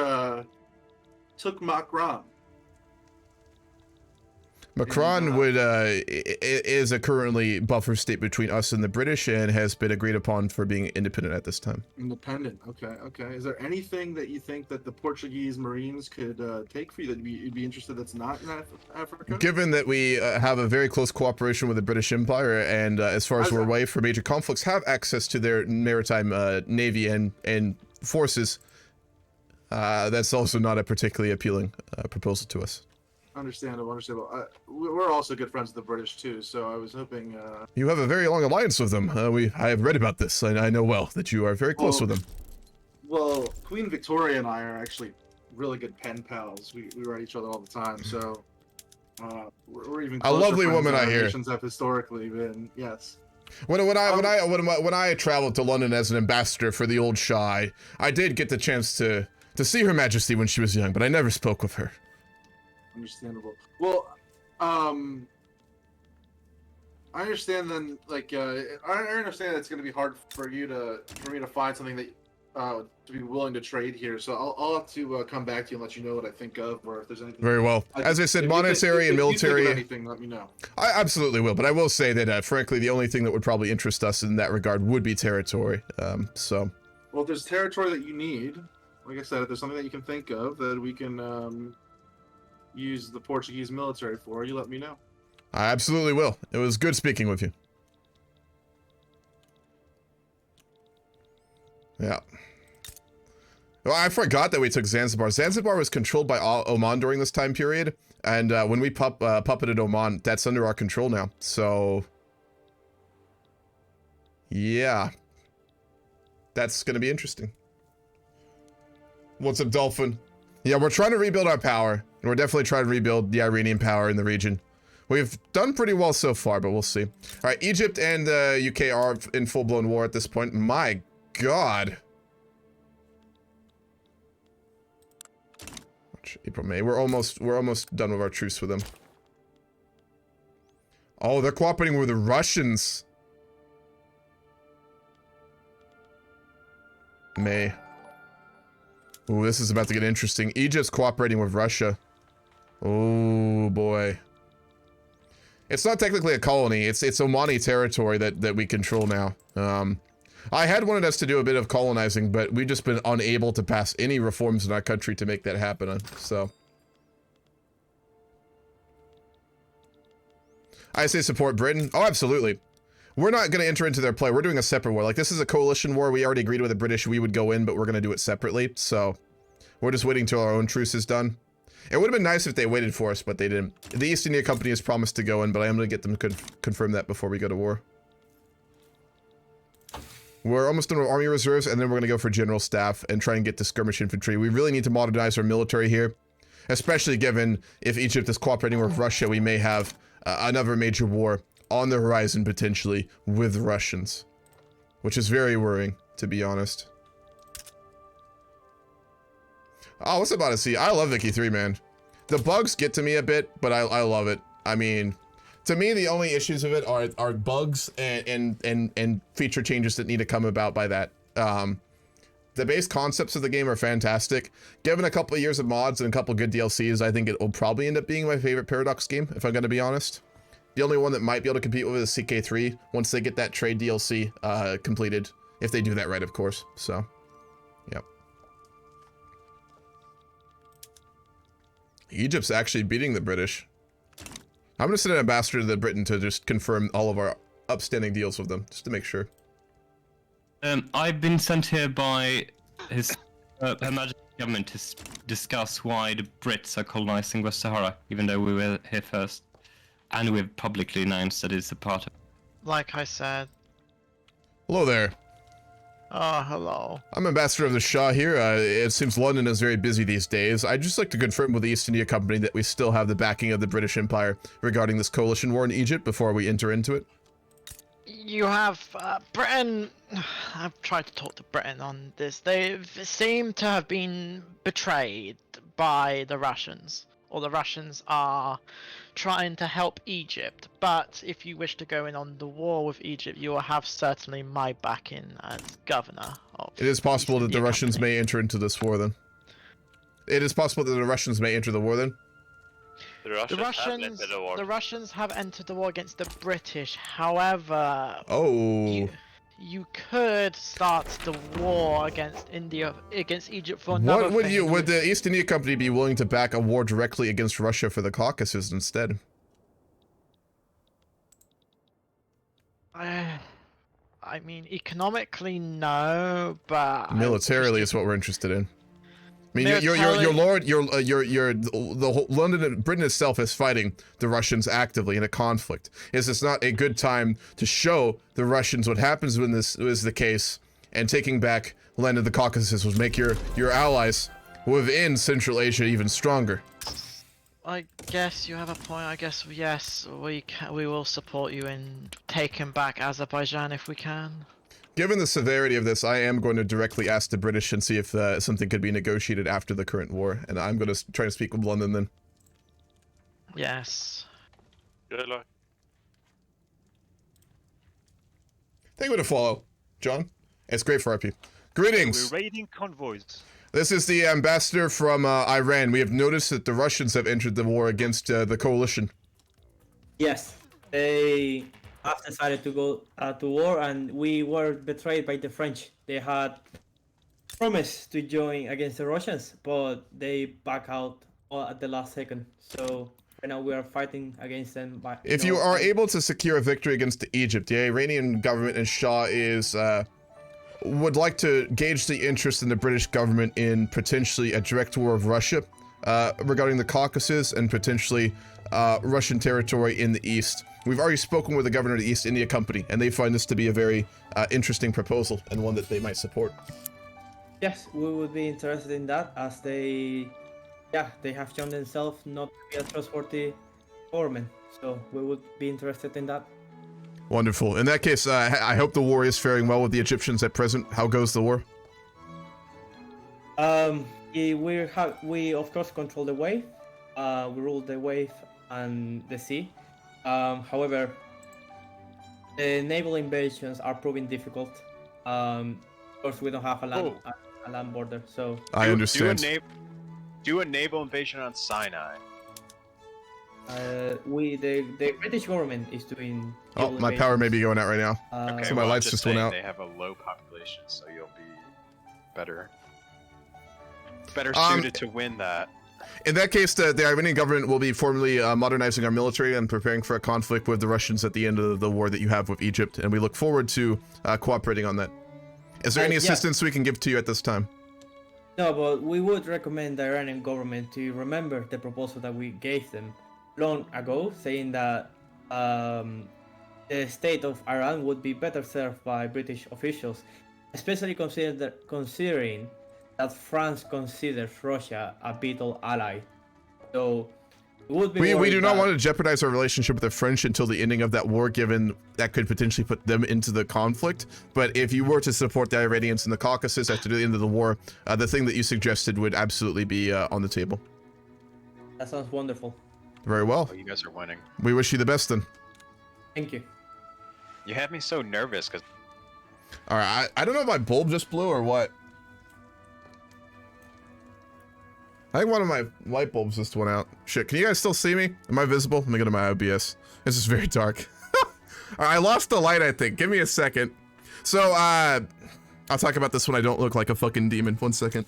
Macron? Macron is a currently buffer state between us and the British and has been agreed upon for being independent at this time. Independent. Okay. Is there anything that you think that the Portuguese Marines could take for you that you'd be interested that's not in Africa? Given that we have a very close cooperation with the British Empire, and as far as we're away from major conflicts, have access to their maritime navy and forces, that's also not a particularly appealing proposal to us. Understandable. We're also good friends with the British too, so I was hoping. You have a very long alliance with them. I have read about this, and I know well that you are very close with them. Well, Queen Victoria and I are actually really good pen pals. We write each other all the time, so we're even closer. A lovely friends woman, than I our hear. nations have historically been. Yes. When I traveled to London as an ambassador for the old Shah, I did get the chance to see Her Majesty when she was young, but I never spoke with her. Understandable. Well, I understand then. Like, I understand that it's going to be hard for me to find something that to be willing to trade here. So I'll have to come back to you and let you know what I think of, or if there's anything. Very well. As I said, monetary and military. If you think of anything, let me know. I absolutely will, but I will say that, frankly, the only thing that would probably interest us in that regard would be territory. So. Well, if there's territory that you need, like I said, if there's something that you can think of that we can use the Portuguese military for, you let me know. I absolutely will. It was good speaking with you. Yeah. Well, I forgot that we took Zanzibar. Zanzibar was controlled by Oman during this time period, and when we puppeted Oman, that's under our control now. So, yeah. That's going to be interesting. What's up, Dolphin? Yeah, we're trying to rebuild our power. And we're definitely trying to rebuild the Iranian power in the region. We've done pretty well so far, but we'll see. All right, Egypt and the UK are in full-blown war at this point. My God. March, April, May. We're almost done with our truce with them. Oh, they're cooperating with the Russians. May. Ooh, this is about to get interesting. Egypt's cooperating with Russia. Oh boy. It's not technically a colony. It's Omani territory that we control now. I had wanted us to do a bit of colonizing, but we've just been unable to pass any reforms in our country to make that happen. So I say support Britain. Oh, absolutely. We're not going to enter into their play. We're doing a separate war. Like, this is a coalition war. We already agreed with the British we would go in, but we're going to do it separately. So we're just waiting till our own truce is done. It would have been nice if they waited for us, but they didn't. The East India Company has promised to go in, but I am going to get them to confirm that before we go to war. We're almost done with Army Reserves, and then we're going to go for General Staff and try and get to Skirmish Infantry. We really need to modernize our military here, especially given if Egypt is cooperating with Russia, we may have another major war on the horizon, potentially, with the Russians. Which is very worrying, to be honest. Oh, what's up, Odyssey? I love Vicky 3, man. The bugs get to me a bit, but I love it. I mean, to me, the only issues of it are bugs and feature changes that need to come about by that. The base concepts of the game are fantastic. Given a couple of years of mods and a couple of good DLCs, I think it will probably end up being my favorite Paradox game, if I'm going to be honest. The only one that might be able to compete with it is CK3, once they get that trade DLC completed. If they do that right, of course. So, yep. Egypt's actually beating the British. I'm going to send an ambassador to Britain to just confirm all of our upstanding deals with them, just to make sure. I've been sent here by Her Majesty's government to discuss why the Brits are colonizing West Sahara, even though we were here first. And we've publicly announced that it's a part of... Like I said. Hello there. Oh, hello. I'm ambassador of the Shah here. It seems London is very busy these days. I'd just like to confirm with the East India Company that we still have the backing of the British Empire regarding this coalition war in Egypt before we enter into it. You have Britain. I've tried to talk to Britain on this. They seem to have been betrayed by the Russians, or the Russians are trying to help Egypt. But if you wish to go in on the war with Egypt, you will have certainly my backing as governor of. It is possible that the Russians Company. may enter into this war then. It is possible that the Russians may enter the war then. The Russians have entered the war against the British. However, Oh. you could start the war against Egypt for another What thing. would the East India Company be willing to back a war directly against Russia for the Caucasus instead? I mean, economically, no, but Militarily is what we're interested in. I mean, the whole London and Britain itself is fighting the Russians actively in a conflict. Is this not a good time to show the Russians what happens when this is the case, and taking back land of the Caucasus will make your allies within Central Asia even stronger? I guess you have a point. I guess yes, we will support you in taking back Azerbaijan if we can. Given the severity of this, I am going to directly ask the British and see if something could be negotiated after the current war, and I'm going to try to speak with London then. Yes. Good luck. Thank you to follow, John. It's great for RP. Greetings. We're raiding convoys. This is the ambassador from Iran. We have noticed that the Russians have entered the war against the coalition. Yes, they have decided to go to war, and we were betrayed by the French. They had promised to join against the Russians, but they back out at the last second. So right now we are fighting against them. If you are able to secure a victory against Egypt, the Iranian government and Shah would like to gauge the interest in the British government in potentially a direct war of Russia regarding the Caucasus and potentially Russian territory in the east. We've already spoken with the governor of the East India Company, and they find this to be a very interesting proposal and one that they might support. Yes, we would be interested in that, as they have shown themselves not to be a trustworthy government. So we would be interested in that. Wonderful. In that case, I hope the war is faring well with the Egyptians at present. How goes the war? We of course control the wave. We rule the wave and the sea. However, the naval invasions are proving difficult. Of course, we don't have a land border, so I understand. Do a naval invasion on Sinai. the British government is doing. Oh, my power may be going out right now. Okay, So my well, lights I'm just went out. They have a low population, so you'll be better suited to win that. In that case, the Iranian government will be formally modernizing our military and preparing for a conflict with the Russians at the end of the war that you have with Egypt, and we look forward to cooperating on that. Is there any assistance we can give to you at this time? No, but we would recommend the Iranian government to remember the proposal that we gave them long ago, saying that the state of Iran would be better served by British officials, especially considering that France considers Russia a vital ally. So we do not want to jeopardize our relationship with the French until the ending of that war, given that could potentially put them into the conflict. But if you were to support the Iranians in the Caucasus after the end of the war, the thing that you suggested would absolutely be on the table. That sounds wonderful. Very well. Oh, you guys are winning. We wish you the best then. Thank you. You had me so nervous because. All right, I don't know if my bulb just blew or what. I think one of my light bulbs just went out. Shit, can you guys still see me? Am I visible? Let me go to my OBS. This is very dark. I lost the light, I think. Give me a second. So, I'll talk about this when I don't look like a fucking demon. 1 second.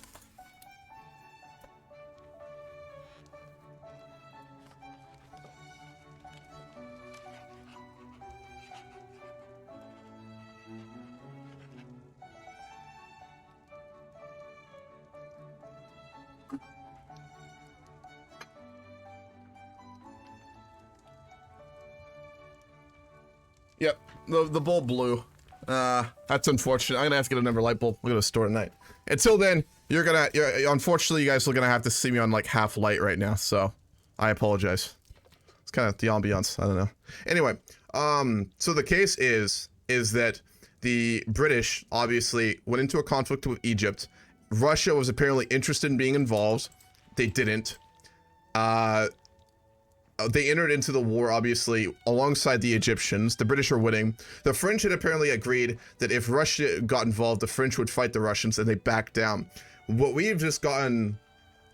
Yep, the bulb blew. That's unfortunate. I'm gonna have to get another light bulb. We're gonna store tonight. Until then, unfortunately, you guys are gonna have to see me on like half light right now. So, I apologize. It's kind of the ambiance. I don't know. Anyway, so the case is that the British obviously went into a conflict with Egypt. Russia was apparently interested in being involved. They didn't. They entered into the war, obviously, alongside the Egyptians. The British were winning. The French had apparently agreed that if Russia got involved, the French would fight the Russians, and they backed down. What we've just gotten,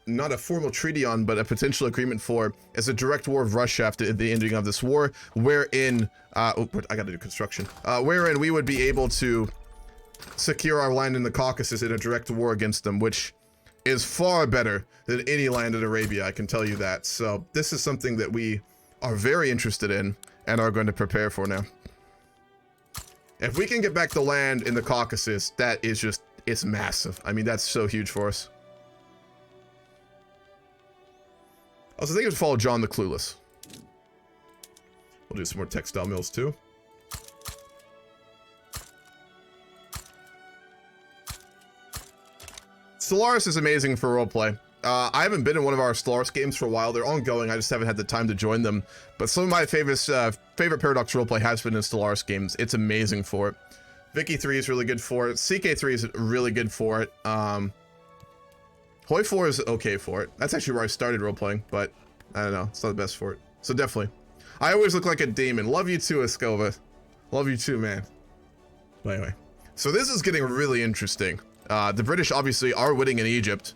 not a formal treaty on, but a potential agreement for, is a direct war of Russia after the ending of this war, wherein, I gotta do construction, wherein we would be able to secure our land in the Caucasus in a direct war against them, which is far better than any land in Arabia, I can tell you that. So this is something that we are very interested in and are going to prepare for now. If we can get back the land in the Caucasus, that is just, it's massive. I mean, that's so huge for us. Also, I think we should follow John the Clueless. We'll do some more textile mills too. Stellaris is amazing for roleplay. I haven't been in one of our Stellaris games for a while. They're ongoing. I just haven't had the time to join them. But some of my favorite Paradox roleplay has been in Stellaris games. It's amazing for it. Vicky 3 is really good for it. CK3 is really good for it. Hoi 4 is okay for it. That's actually where I started roleplaying, but I don't know. It's not the best for it. So definitely. I always look like a demon. Love you too, Escova. Love you too, man. But anyway. So this is getting really interesting. The British obviously are winning in Egypt.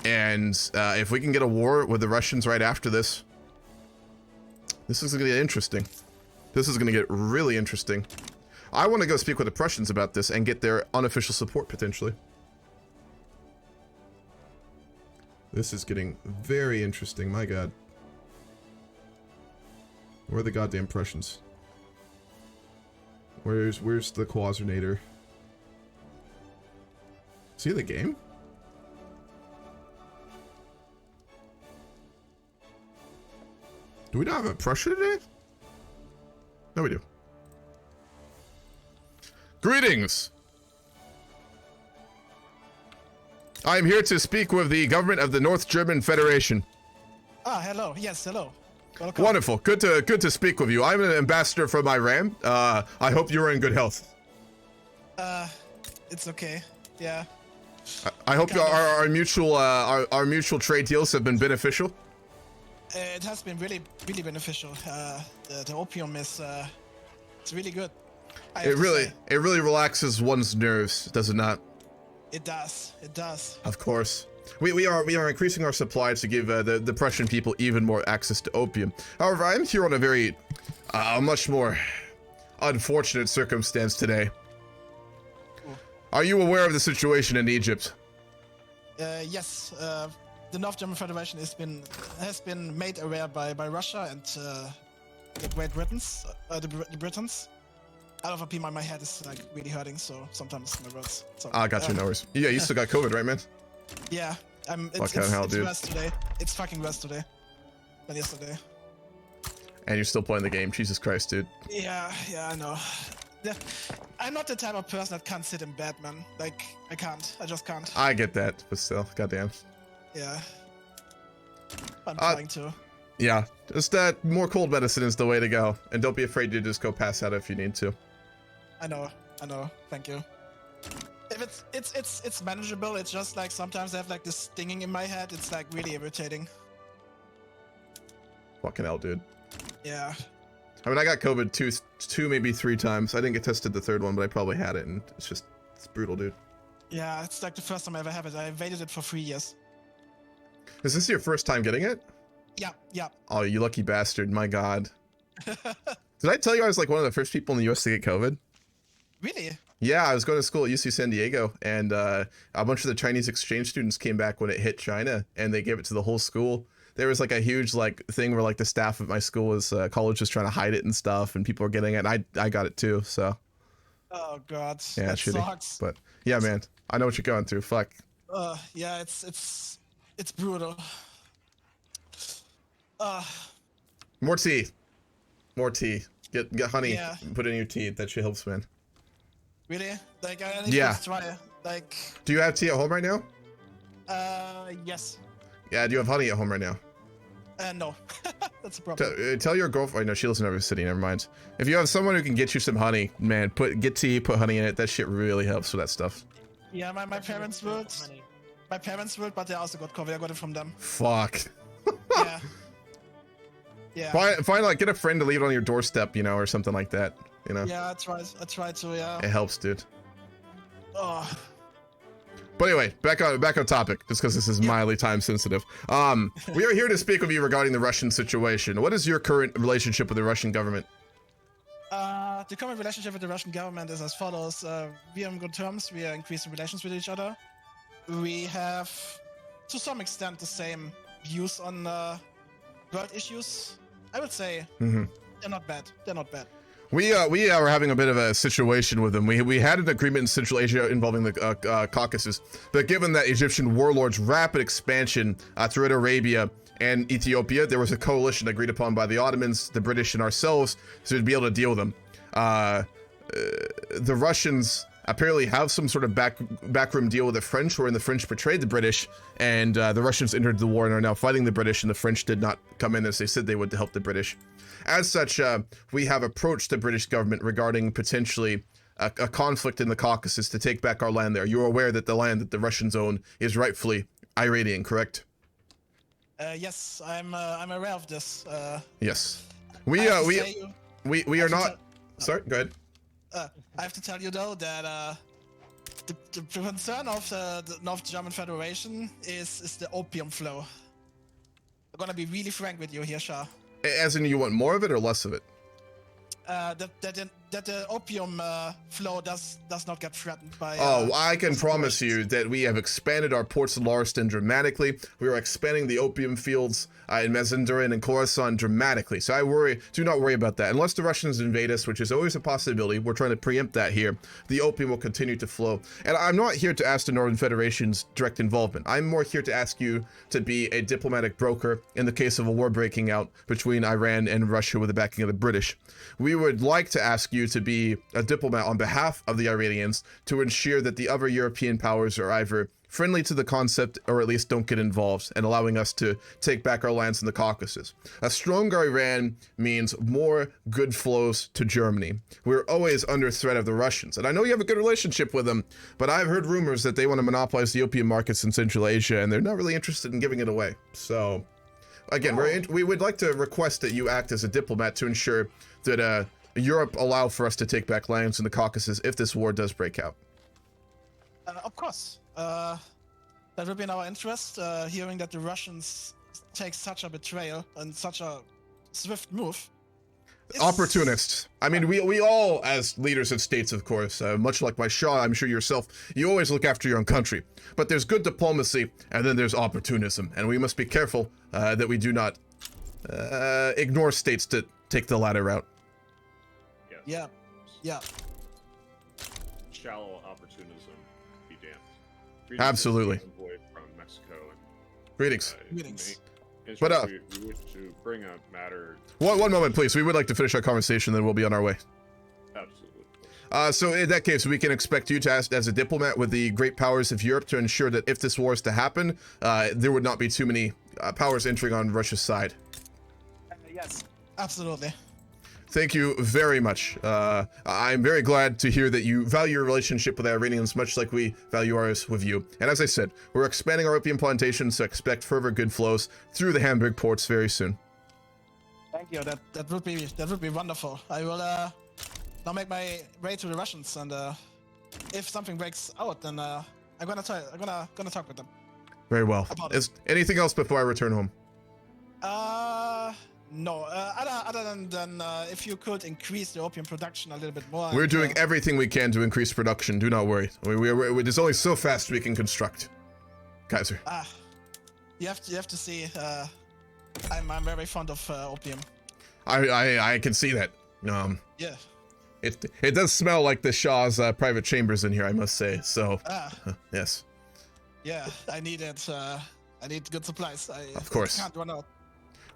And if we can get a war with the Russians right after this, this is going to get interesting. This is going to get really interesting. I want to go speak with the Prussians about this and get their unofficial support, potentially. This is getting very interesting, my god. Where are the goddamn Prussians? Where's the Quasinator? See the game? Do we not have a Prussia today? No, we do. Greetings! I am here to speak with the government of the North German Federation. Ah, hello. Yes, hello. Welcome. Wonderful. Good to speak with you. I'm an ambassador from Iran. I hope you're in good health. It's okay. Yeah. I hope our mutual trade deals have been beneficial. It has been really beneficial. The opium is it's really good. It really relaxes one's nerves, does it not? It does. It does. Of course. We are increasing our supply to give the Prussian people even more access to opium. However, I'm here on a very much more unfortunate circumstance today. Are you aware of the situation in Egypt? Yes. The North German Federation has been made aware by Russia and the Great Britons, the Britons. Out of OPium, my head is like really hurting, so sometimes my words. So, I got you, no worries. Yeah, you still got COVID, right, man? Yeah, it's worse today. It's fucking worse today than yesterday. And you're still playing the game, Jesus Christ, dude. Yeah, I know. Yeah, I'm not the type of person that can't sit in bed, man. Like, I just can't. I get that, but still, goddamn. Yeah. I'm trying to. Yeah, just more cold medicine is the way to go. And don't be afraid to just go pass out if you need to. I know. Thank you. If it's manageable, it's just like sometimes I have like this stinging in my head. It's like really irritating. Fucking hell, dude. Yeah. I mean, I got COVID two, maybe 3 times. I didn't get tested the 3rd one, but I probably had it, and it's brutal, dude. Yeah, it's like the first time I ever have it. I waited it for 3 years. Is this your first time getting it? Yeah. Oh, you lucky bastard! My God. Did I tell you I was like one of the first people in the U.S. to get COVID? Really? Yeah, I was going to school at UC San Diego, and a bunch of the Chinese exchange students came back when it hit China, and they gave it to the whole school. There was like a huge like thing where like the staff at my school was college was trying to hide it and stuff, and people were getting it. And I got it too, so. Oh God. Yeah, that shitty. sucks. But yeah, man, I know what you're going through. Fuck. Yeah, it's brutal. More tea. More tea. Get honey. Yeah. Put it in your tea. That shit helps, man. Really? Like I need Yeah. to try. Like. Do you have tea at home right now? Yes. Yeah. Do you have honey at home right now? No. That's a problem. Tell your girlfriend. No, she lives in River City. Never mind. If you have someone who can get you some honey, man, get tea, put honey in it. That shit really helps with that stuff. Yeah, my parents would. My parents would, but they also got COVID. I got it from them. Fuck. Yeah. Yeah. Find like get a friend to leave it on your doorstep, you know, or something like that. You know. Yeah, I tried to. Yeah. It helps, dude. Oh. But anyway, back on topic, just because this is mildly time sensitive. We are here to speak with you regarding the Russian situation. What is your current relationship with the Russian government? The current relationship with the Russian government is as follows. We are in good terms. We are increasing relations with each other. We have, to some extent, the same views on world issues. I would say they're not bad. They're not bad. We are having a bit of a situation with them. We had an agreement in Central Asia involving the Caucuses, but given that Egyptian warlords' rapid expansion throughout Arabia and Ethiopia, there was a coalition agreed upon by the Ottomans, the British, and ourselves to be able to deal with them. The Russians apparently have some sort of backroom deal with the French, wherein the French betrayed the British, and the Russians entered the war and are now fighting the British, and the French did not come in as they said they would to help the British. As such, we have approached the British government regarding potentially a conflict in the Caucasus to take back our land there. You're aware that the land that the Russians own is rightfully Iranian, correct? Yes, I'm aware of this. Yes. We are not. Sorry, go ahead. I have to tell you though that the concern of the North German Federation is the opium flow. I'm gonna be really frank with you here, Shah. As in, you want more of it or less of it? That the opium flow does not get threatened by. I can promise you that we have expanded our ports of Lariston dramatically. We are expanding the opium fields in Mazandaran and Khorasan dramatically. So do not worry about that. Unless the Russians invade us, which is always a possibility, we're trying to preempt that here. The opium will continue to flow. And I'm not here to ask the Northern Federation's direct involvement. I'm more here to ask you to be a diplomatic broker in the case of a war breaking out between Iran and Russia with the backing of the British. We would like to ask you to be a diplomat on behalf of the Iranians to ensure that the other European powers are either friendly to the concept or at least don't get involved, and allowing us to take back our lands in the Caucasus. A stronger Iran means more good flows to Germany. We're always under threat of the Russians, and I know you have a good relationship with them, but I've heard rumors that they want to monopolize the opium markets in Central Asia, and they're not really interested in giving it away. So, again, we would like to request that you act as a diplomat to ensure that Europe allow for us to take back lands in the Caucasus if this war does break out. Of course. That would be in our interest, hearing that the Russians take such a betrayal and such a swift move. Opportunists. I mean, we all, as leaders of states, of course, much like my Shah, I'm sure yourself, you always look after your own country. But there's good diplomacy, and then there's opportunism, and we must be careful that we do not ignore states to take the latter route. Yeah. Shallow opportunism be damned. Greetings, Absolutely. Envoy from Mexico and, Greetings. But we wish to bring a matter. One moment, please. We would like to finish our conversation, then we'll be on our way. Absolutely. So in that case, we can expect you to act as a diplomat with the great powers of Europe to ensure that if this war is to happen, there would not be too many powers entering on Russia's side. Yes, absolutely. Thank you very much. I'm very glad to hear that you value your relationship with the Iranians much like we value ours with you. And as I said, we're expanding our opium plantations, so expect further good flows through the Hamburg ports very soon. Thank you. That would be wonderful. I will now make my way to the Russians, and if something breaks out, then I'm gonna talk with them. Very well. About Is anything else before I return home? No. Other than if you could increase the opium production a little bit more. We're and, doing everything we can to increase production. Do not worry. There's only so fast we can construct. Kaiser. You have to see. I'm very fond of opium. I can see that. Yeah. It does smell like the Shah's private chambers in here, I must say. So, yes. Yeah, I need it. I need good supplies. Of course. Can't run out.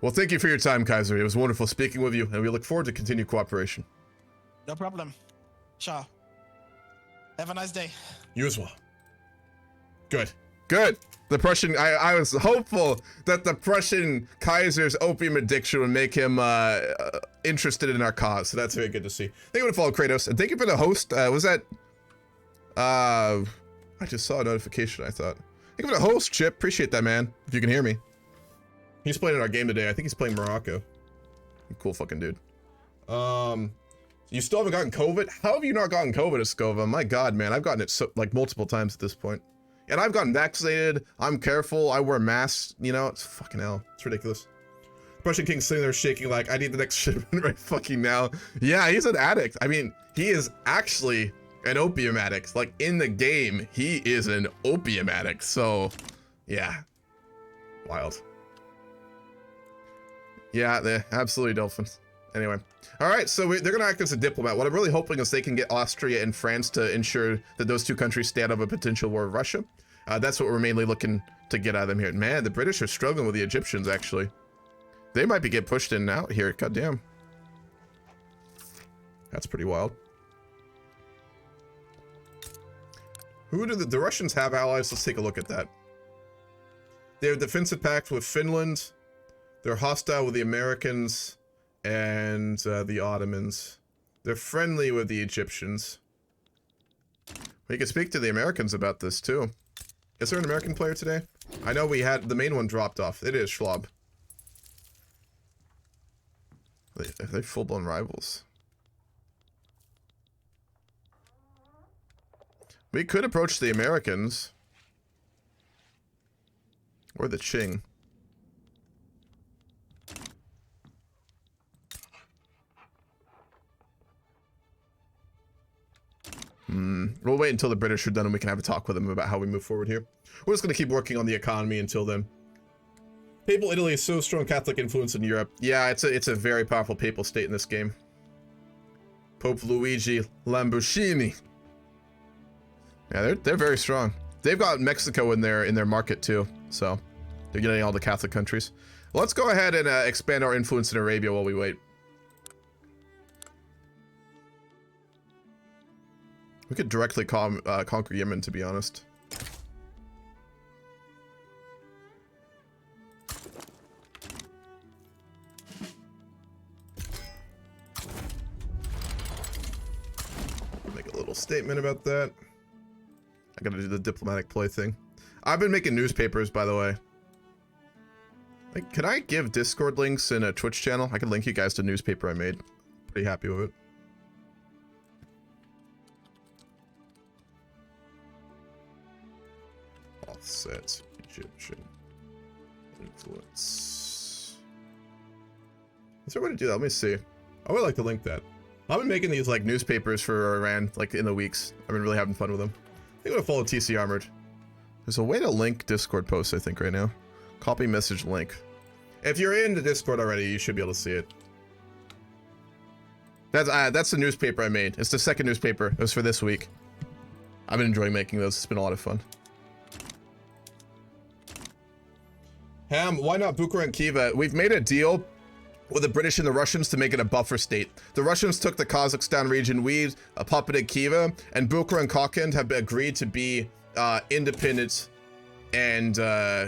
Well, thank you for your time, Kaiser. It was wonderful speaking with you, and we look forward to continued cooperation. No problem. Shah. Have a nice day. You as well. Good. Good. The Prussian, I was hopeful that the Prussian Kaiser's opium addiction would make him interested in our cause. So that's very good to see. Thank you for the follow, Kratos. And thank you for the host. Was that, I just saw a notification, I thought. Thank you for the host, Chip. Appreciate that, man. If you can hear me. He's playing in our game today. I think he's playing Morocco. Cool fucking dude. You still haven't gotten COVID? How have you not gotten COVID, Escova? My God, man. I've gotten it like multiple times at this point. And I've gotten vaccinated. I'm careful. I wear masks. You know, it's fucking hell. It's ridiculous. Prussian King sitting there shaking like, I need the next shipment right fucking now. Yeah, he's an addict. I mean, he is actually an opium addict. Like, in the game, he is an opium addict. So, yeah. Wild. Yeah, they're absolutely dolphins. Anyway. All right, so they're going to act as a diplomat. What I'm really hoping is they can get Austria and France to ensure that those two countries stay out of a potential war with Russia. That's what we're mainly looking to get out of them here. Man, the British are struggling with the Egyptians, actually. They might be getting pushed in and out here. Goddamn. That's pretty wild. Who do the Russians have allies? Let's take a look at that. They have a defensive pact with Finland. They're hostile with the Americans and the Ottomans. They're friendly with the Egyptians. We can speak to the Americans about this too. Is there an American player today? I know we had the main one dropped off. It is Schwab. Are they full-blown rivals? We could approach the Americans. Or the Qing. We'll wait until the British are done and we can have a talk with them about how we move forward here. We're just going to keep working on the economy until then. Papal Italy is so strong Catholic influence in Europe. Yeah, it's a very powerful papal state in this game. Pope Luigi Lamborghini. Yeah, they're very strong. They've got Mexico in their market too, so they're getting all the Catholic countries. Well, let's go ahead and expand our influence in Arabia while we wait. We could directly conquer Yemen, to be honest. Make a little statement about that. I gotta do the diplomatic play thing. I've been making newspapers, by the way. Like, can I give Discord links in a Twitch channel? I can link you guys to a newspaper I made. Pretty happy with it. Offset Egyptian influence. Is there a way to do that? Let me see. I would like to link that. I've been making these like newspapers for Iran like in the weeks. I've been really having fun with them. I think I'm gonna follow TC Armored. There's a way to link Discord posts, I think, right now. Copy message link. If you're in the Discord already, you should be able to see it. That's the newspaper I made. It's the second newspaper. It was for this week. I've been enjoying making those. It's been a lot of fun. Ham, why not Bukhara and Khiva? We've made a deal with the British and the Russians to make it a buffer state. The Russians took the Kazakhstan region, we puppeted Khiva, and Bukhara and Kokand have agreed to be independent and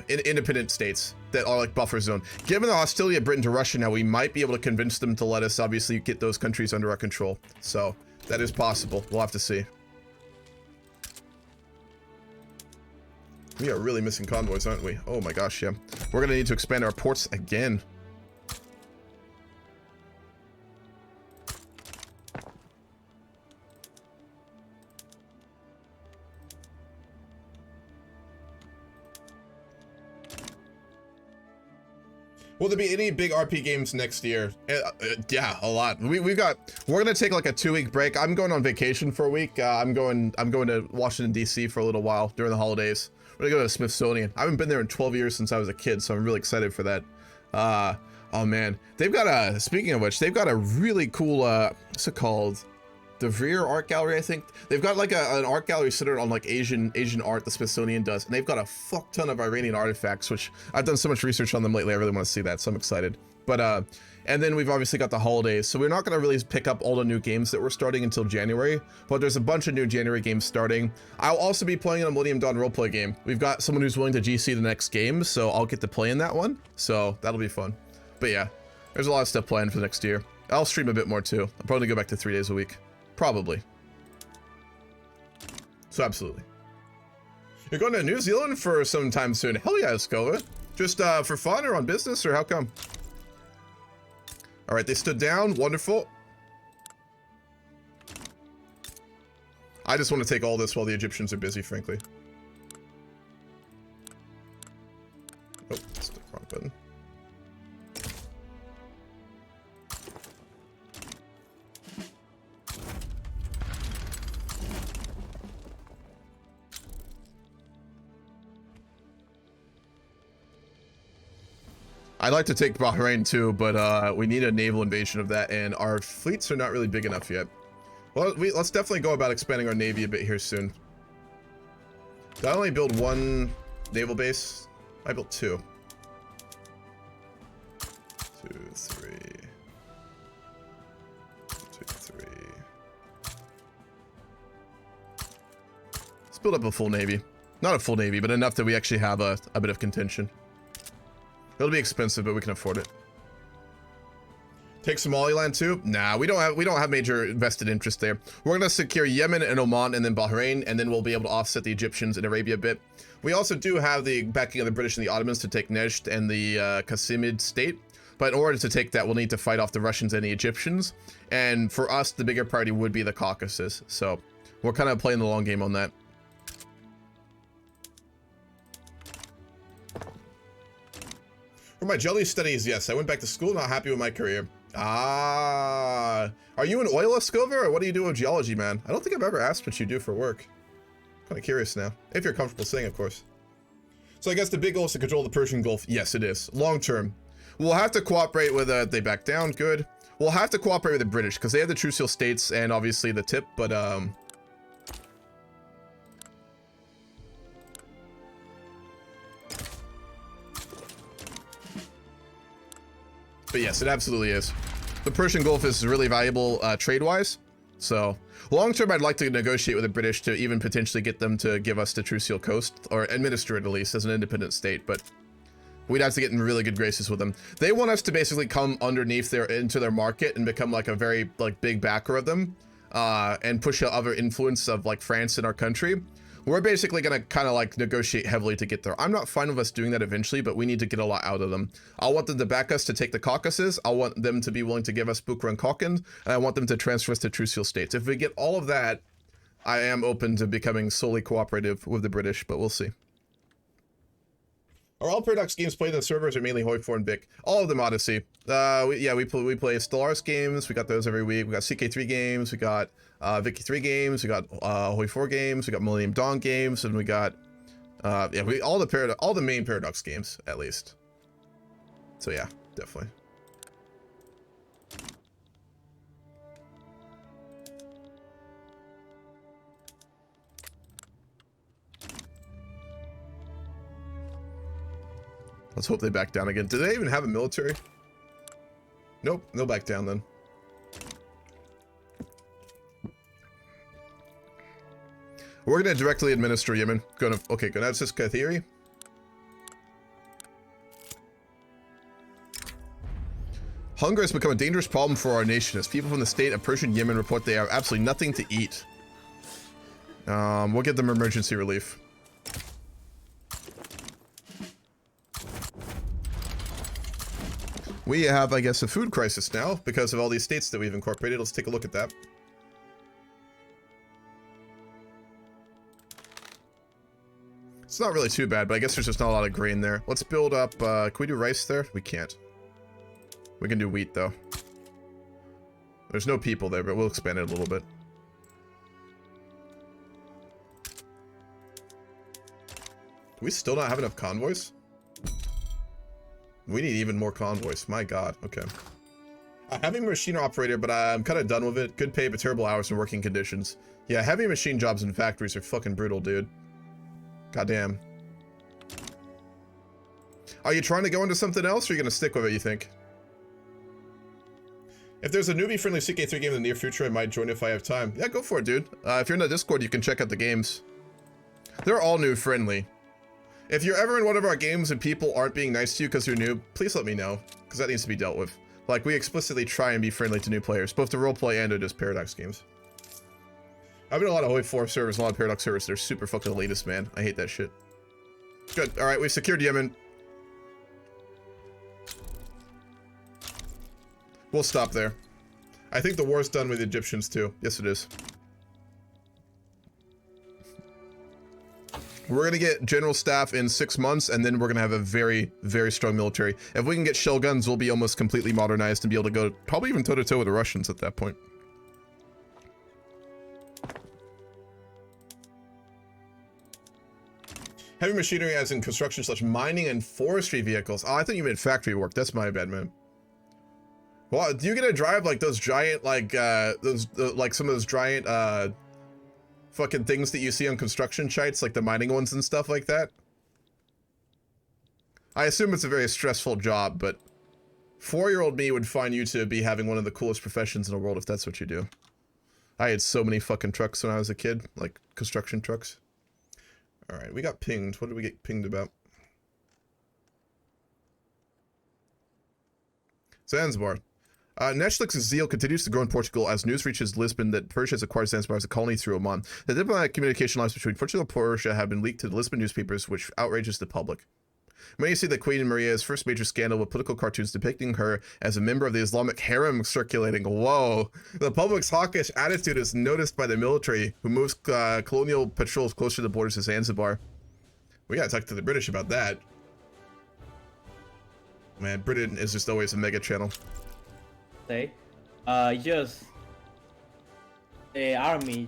independent states that are like buffer zone. Given the hostility of Britain to Russia now, we might be able to convince them to let us obviously get those countries under our control. So that is possible. We'll have to see. We are really missing convoys, aren't we? Oh my gosh, yeah. We're gonna need to expand our ports again. Will there be any big RP games next year? Yeah, a lot. We're gonna take like a 2-week break. I'm going on vacation for a week. I'm going to Washington D.C. for a little while during the holidays. We're gonna go to Smithsonian. I haven't been there in 12 years since I was a kid, so I'm really excited for that. Oh man, they've got a. Speaking of which, they've got a really cool. What's it called? The Rear Art Gallery, I think. They've got like an art gallery centered on like Asian art, the Smithsonian does, and they've got a fuck ton of Iranian artifacts, which I've done so much research on them lately. I really want to see that, so I'm excited. But and then we've obviously got the holidays, so we're not gonna really pick up all the new games that we're starting until January. But there's a bunch of new January games starting. I'll also be playing a Millennium Dawn roleplay game. We've got someone who's willing to GC the next game, so I'll get to play in that one. So that'll be fun. But yeah, there's a lot of stuff planned for next year. I'll stream a bit more too. I'll probably go back to 3 days a week. Probably. So absolutely. You're going to New Zealand for some time soon. Hell yeah, Escova. Just for fun or on business or how come? All right, they stood down. Wonderful. I just want to take all this while the Egyptians are busy, frankly. Oh, that's the wrong button. I'd like to take Bahrain too, but we need a naval invasion of that, and our fleets are not really big enough yet. Well, let's definitely go about expanding our navy a bit here soon. Did I only build 1 naval base? I built 2. 2, 3. 2, 3. Let's build up a full navy. Not a full navy, but enough that we actually have a bit of contention. It'll be expensive, but we can afford it. Take Somaliland too? Nah, we don't have major vested interest there. We're gonna secure Yemen and Oman and then Bahrain, and then we'll be able to offset the Egyptians in Arabia a bit. We also do have the backing of the British and the Ottomans to take Nejd and the Qasimid state. But in order to take that, we'll need to fight off the Russians and the Egyptians. And for us, the bigger priority would be the Caucasus. So we're kind of playing the long game on that. For my jelly studies, yes, I went back to school, not happy with my career. Ah, are you an oil Escova, or what do you do with geology, man? I don't think I've ever asked what you do for work. Kind of curious now, if you're comfortable saying, of course. So I guess the big goal is to control the Persian Gulf. Yes, it is. Long term. We'll have to cooperate with, they back down, good. We'll have to cooperate with the British, because they have the True Seal States and obviously the tip, but, But yes, it absolutely is. The Persian Gulf is really valuable trade-wise. So long term, I'd like to negotiate with the British to even potentially get them to give us the True Seal Coast, or administer it at least as an independent state. But we'd have to get in really good graces with them. They want us to basically come underneath into their market and become like a very big backer of them, and push out other influence of like France in our country. We're basically gonna kind of like negotiate heavily to get there. I'm not fine with us doing that eventually, but we need to get a lot out of them. I want them to back us to take the Caucasus. I want them to be willing to give us Bukra and Kokand, and I want them to transfer us to True Seal States. If we get all of that, I am open to becoming solely cooperative with the British, but we'll see. Are all Paradox games played on the servers or mainly Hoi 4 and Bic? All of them, Odyssey. We play Stellaris games. We got those every week. We got CK3 games. We got Vicky 3 games. We got Hoi 4 games. We got Millennium Dawn games, and we got all the main Paradox games at least. So yeah, definitely. Let's hope they back down again. Do they even have a military? Nope, they'll back down then. We're gonna directly administer Yemen. Okay, gonna have Siska theory. Hunger has become a dangerous problem for our nation as people from the state of Persian Yemen report they have absolutely nothing to eat. We'll get them emergency relief. We have, I guess, a food crisis now because of all these states that we've incorporated. Let's take a look at that. It's not really too bad, but I guess there's just not a lot of grain there. Let's build up, can we do rice there? We can't. We can do wheat, though. There's no people there, but we'll expand it a little bit. Do we still not have enough convoys? We need even more convoys. My god. Okay. Heavy machine operator, but I'm kind of done with it. Good pay, but terrible hours and working conditions. Yeah, heavy machine jobs in factories are fucking brutal, dude. Goddamn. Are you trying to go into something else, or are you going to stick with it, you think? If there's a newbie-friendly CK3 game in the near future, I might join if I have time. Yeah, go for it, dude. If you're in the Discord, you can check out the games. They're all new-friendly. If you're ever in one of our games and people aren't being nice to you because you're new, please let me know, because that needs to be dealt with. Like, we explicitly try and be friendly to new players, both the roleplay and just Paradox games. I've been in a lot of Hoi 4 servers, a lot of Paradox servers. They're super fucking elitist, man. I hate that shit. Good. Alright, we've secured Yemen. We'll stop there. I think the war's done with the Egyptians, too. Yes, it is. We're gonna get general staff in 6 months, and then we're gonna have a very, very strong military. If we can get shell guns, we'll be almost completely modernized and be able to go probably even toe-to-toe with the Russians at that point. Heavy machinery as in construction / mining and forestry vehicles. Oh, I thought you meant factory work. That's my bad, man. Well, do you get to drive like those giant, like, like some of those giant, fucking things that you see on construction sites, like the mining ones and stuff like that? I assume it's a very stressful job, but 4-year-old me would find you to be having one of the coolest professions in the world if that's what you do. I had so many fucking trucks when I was a kid, like construction trucks. Alright, we got pinged. What did we get pinged about? Zanzibar. Netflix's zeal continues to grow in Portugal as news reaches Lisbon that Persia has acquired Zanzibar as a colony through Oman. The diplomatic communication lines between Portugal and Persia have been leaked to the Lisbon newspapers, which outrages the public. Many see that Queen Maria's first major scandal with political cartoons depicting her as a member of the Islamic harem circulating. Whoa. The public's hawkish attitude is noticed by the military, who moves colonial patrols closer to the borders of Zanzibar. We gotta talk to the British about that. Man, Britain is just always a mega channel. Say, just the army,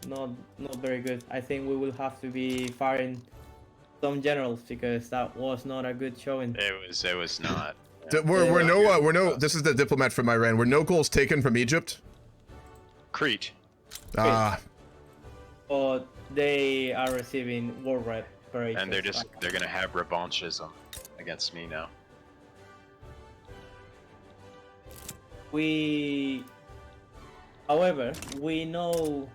not very good. I think we will have to be firing some generals because that was not a good showing. It was not. We're no. This is the diplomat from Iran. Were no goals taken from Egypt? Crete. Ah. But they are receiving war reparations. And they're gonna have revanchism against me now. However, we know,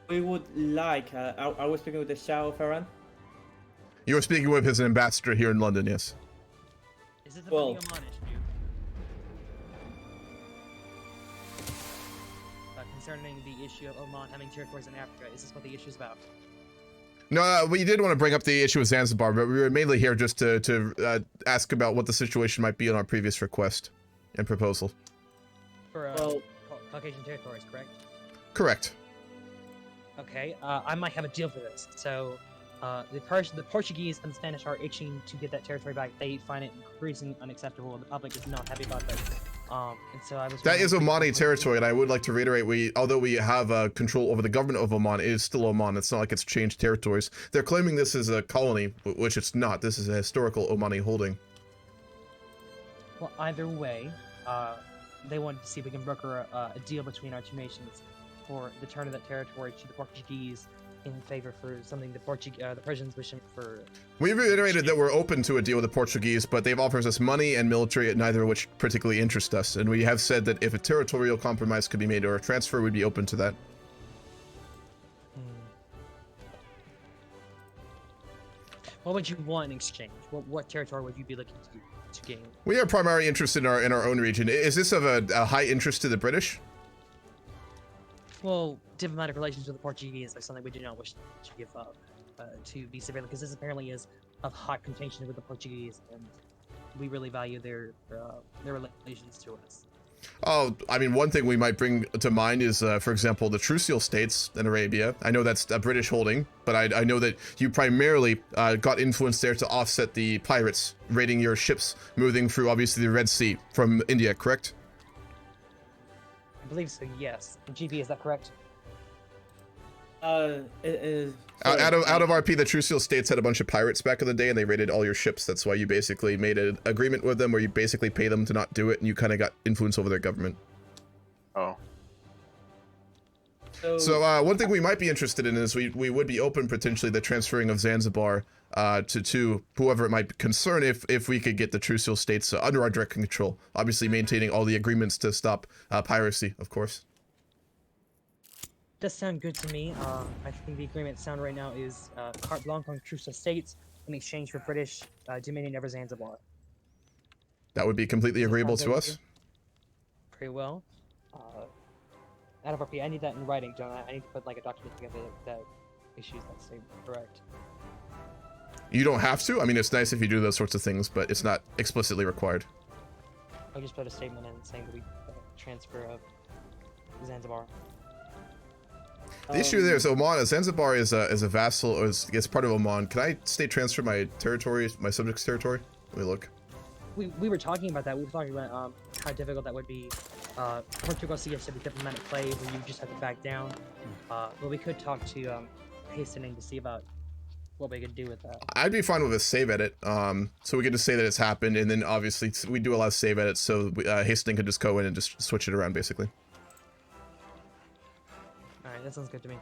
we would like, are we speaking with the Shah of Iran? You were speaking with his ambassador here in London, yes. Is this Well, Oman issue? Concerning the issue of Oman having territories in Africa, is this what the issue is about? No, we did want to bring up the issue with Zanzibar, but we were mainly here just to ask about what the situation might be on our previous request and proposal. For Caucasian territories, correct? Correct. Okay, I might have a deal for this. So, the Portuguese and the Spanish are itching to get that territory back. They find it increasingly unacceptable. The public is not happy about that. And so I was. That is Omani territory, and I would like to reiterate: although we have control over the government of Oman, it is still Oman. It's not like it's changed territories. They're claiming this is a colony, which it's not. This is a historical Omani holding. Well, either way, they wanted to see if we can broker a deal between our two nations for the turn of that territory to the Portuguese in favor for something the Persians wishing for. We reiterated that we're open to a deal with the Portuguese, but they've offered us money and military, neither of which particularly interest us. And we have said that if a territorial compromise could be made or a transfer, we'd be open to that. What would you want in exchange? What territory would you be looking to gain? We are primarily interested in our own region. Is this of a high interest to the British? Well, diplomatic relations with the Portuguese are something we do not wish to give up, to be severely, because this apparently is of hot contention with the Portuguese, and we really value their relations to us. Oh, I mean, one thing we might bring to mind is, for example, the Trucial states in Arabia. I know that's a British holding, but I know that you primarily got influence there to offset the pirates raiding your ships moving through, obviously, the Red Sea from India, correct? I believe so, yes. GB, is that correct? Out of RP, the Trucial states had a bunch of pirates back in the day, and they raided all your ships. That's why you basically made an agreement with them where you basically pay them to not do it, and you kind of got influence over their government. Oh. So one thing we might be interested in is we would be open potentially the transferring of Zanzibar to whoever it might concern if we could get the Trucial states under our direct control. Obviously maintaining all the agreements to stop piracy, of course. Does sound good to me. I think the agreement sound right now is carte blanche on Trucial states in exchange for British dominion over Zanzibar. That would be completely agreeable to us. Very well. Out of RP, I need that in writing, don't I? I need to put like a document together that issues that statement, correct? You don't have to. I mean, it's nice if you do those sorts of things, but it's not explicitly required. I'll just put a statement in saying that we transfer of Zanzibar. The issue there is Oman. Zanzibar is a vassal, or is part of Oman. Can I state transfer my territory, my subject's territory? Let me look. We were talking about that. We were talking about how difficult that would be. Portugal suggested a diplomatic play where you just have to back down. But we could talk to Hastening to see about what we could do with that. I'd be fine with a save edit. So we could just say that it's happened, and then obviously we do allow save edits, so Hastening could just go in and just switch it around, basically. Alright, that sounds good to me.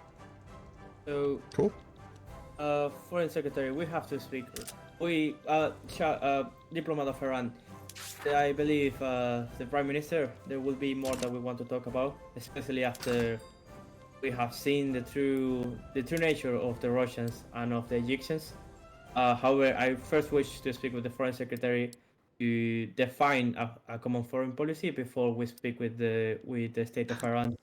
So cool. Foreign Secretary, we have to speak. Diplomat of Iran. I believe the Prime Minister, there will be more that we want to talk about, especially after we have seen the true nature of the Russians and of the Egyptians. However, I first wish to speak with the Foreign Secretary to define a common foreign policy before we speak with the state of Iran.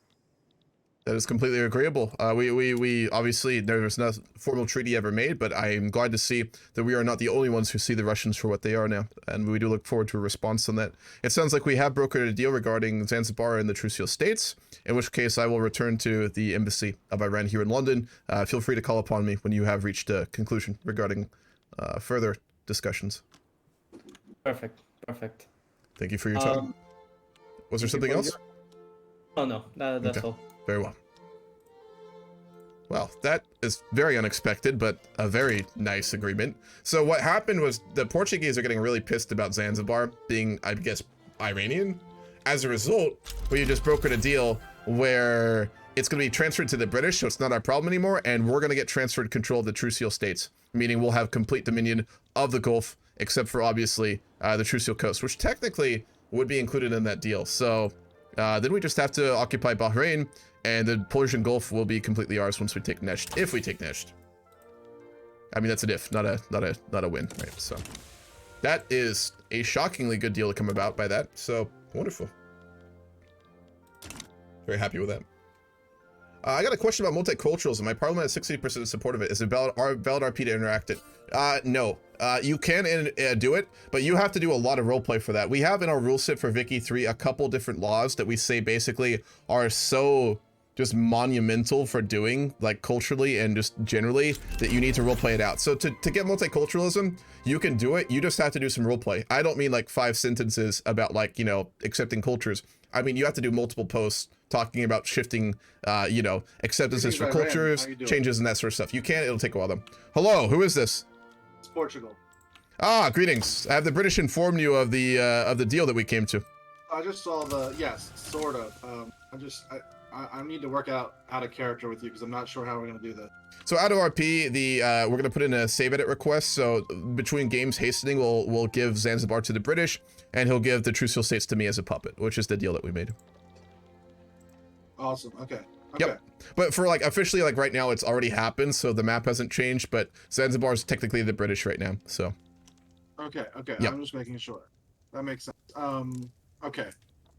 That is completely agreeable. We obviously, there was no formal treaty ever made, but I am glad to see that we are not the only ones who see the Russians for what they are now, and we do look forward to a response on that. It sounds like we have brokered a deal regarding Zanzibar and the Trucial states, in which case I will return to the embassy of Iran here in London. Feel free to call upon me when you have reached a conclusion regarding further discussions. Perfect. Thank you for your time. Was there something else? Oh no, that's okay. all. Very well. Well, that is very unexpected, but a very nice agreement. So what happened was the Portuguese are getting really pissed about Zanzibar being, I guess, Iranian. As a result, we just brokered a deal where it's going to be transferred to the British, so it's not our problem anymore, and we're going to get transferred control of the Trucial states, meaning we'll have complete dominion of the Gulf, except for, obviously, the Trucial coast, which technically would be included in that deal. So then we just have to occupy Bahrain, and the Persian Gulf will be completely ours once we take Nesht, if we take Nesht. I mean, that's an if, not a win, right? So that is a shockingly good deal to come about by that. So wonderful. Very happy with that. I got a question about multiculturalism. My parliament has 60% support of it. Is it valid RP to interact it? No. You can do it, but you have to do a lot of roleplay for that. We have in our rule set for Vicky 3 a couple different laws that we say basically are so just monumental for doing, like culturally and just generally, that you need to roleplay it out. So to get multiculturalism, you can do it. You just have to do some roleplay. I don't mean like 5 sentences about like, you know, accepting cultures. I mean, you have to do multiple posts talking about shifting, you know, acceptances for cultures, changes and that sort of stuff. You can, it'll take a while though. Hello, who is this? It's Portugal. Ah, greetings. Have the British informed you of the deal that we came to? I just saw the, yes, sort of. I need to work out of character with you because I'm not sure how we're going to do this. So out of RP, we're going to put in a save edit request. So between games, Hastening will give Zanzibar to the British, and he'll give the Trucial states to me as a puppet, which is the deal that we made. Awesome. Okay. Yep. But for like officially, like right now, it's already happened, so the map hasn't changed. But Zanzibar is technically the British right now. So. Okay. Yep. I'm just making sure. That makes sense. Okay.